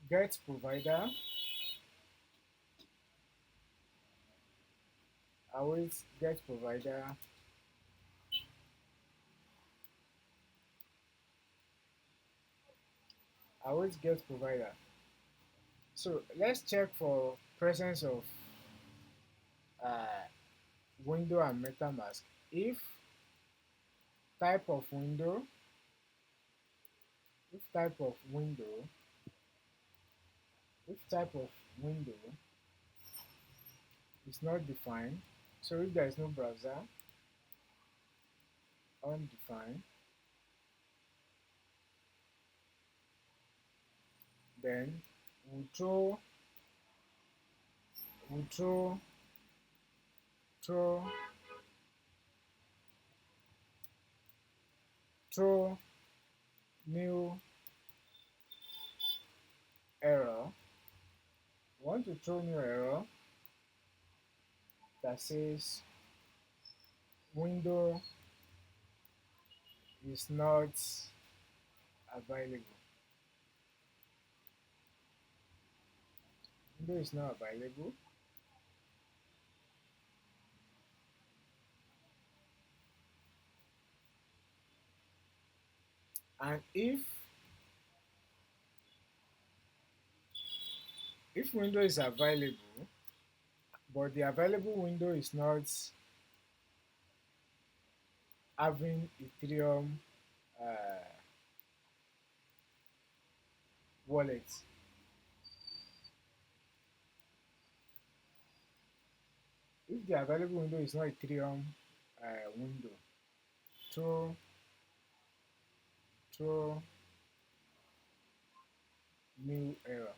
get provider await get provider await get provider. So let's check for presence of uh, window and metamask. If type of window if type of window if type of window is not defined, so if there is no browser, undefined, then we throw we throw throw throw new error. We want to throw new error that says window is not available. Window is not available. And if window is available, but the available window is not having Ethereum uh, wallet, if the available window is not Ethereum window, throw throw new error,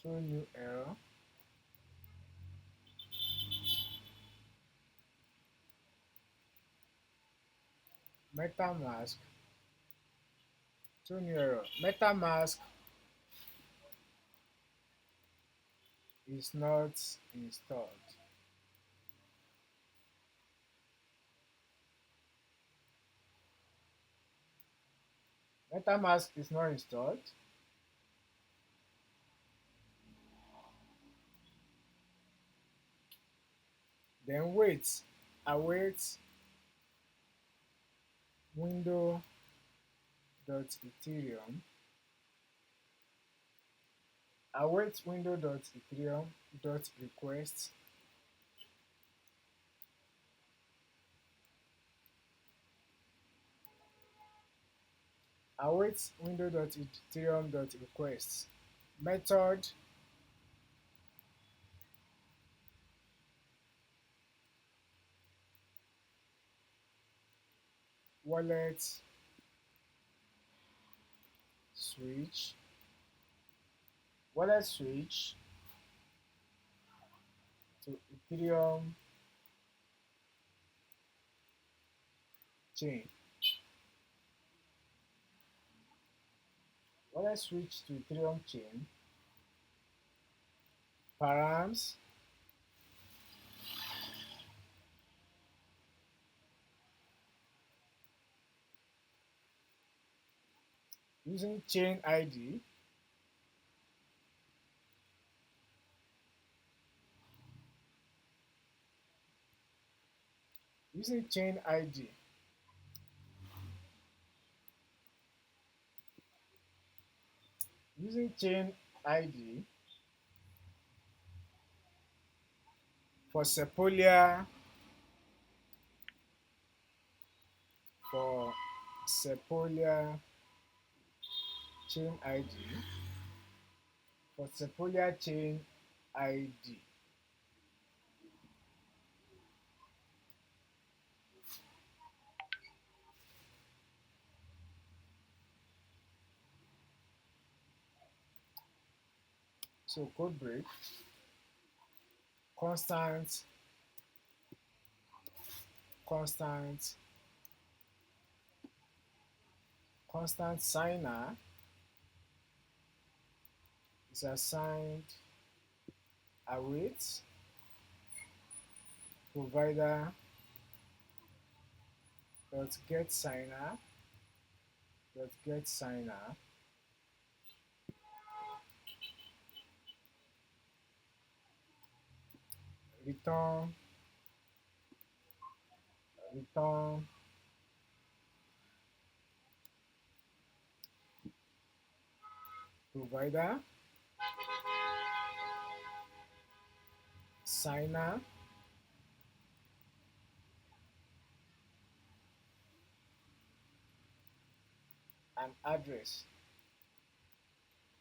throw new error, metamask, throw new error, metamask is not installed. Metamask is not installed. Then wait, await window.ethereum, await window.ethereum.request, await window.ethereum.request. Method wallet switch, wallet switch to Ethereum chain. Wallet switch to Ethereum chain. Params using chain ID, using chain ID, using chain ID for Sepolia, for Sepolia chain ID, for Sepolia chain ID. So code break, constant, constant, constant signer is assigned await provider dot get signer dot get signer return return provider signer and address.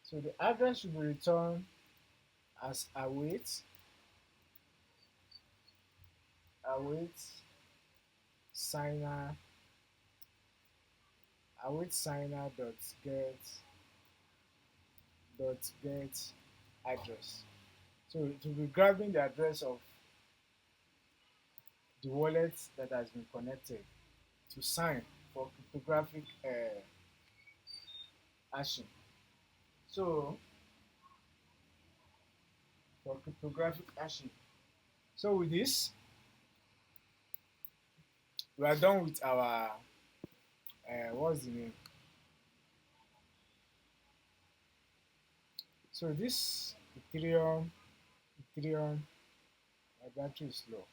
So the address should be returned as await signer await signer dot get address. So it will be grabbing the address of the wallet that has been connected to sign for cryptographic hashing. So for cryptographic hashing. So with this, we are done with our what's the name? So this Ethereum, my battery is low.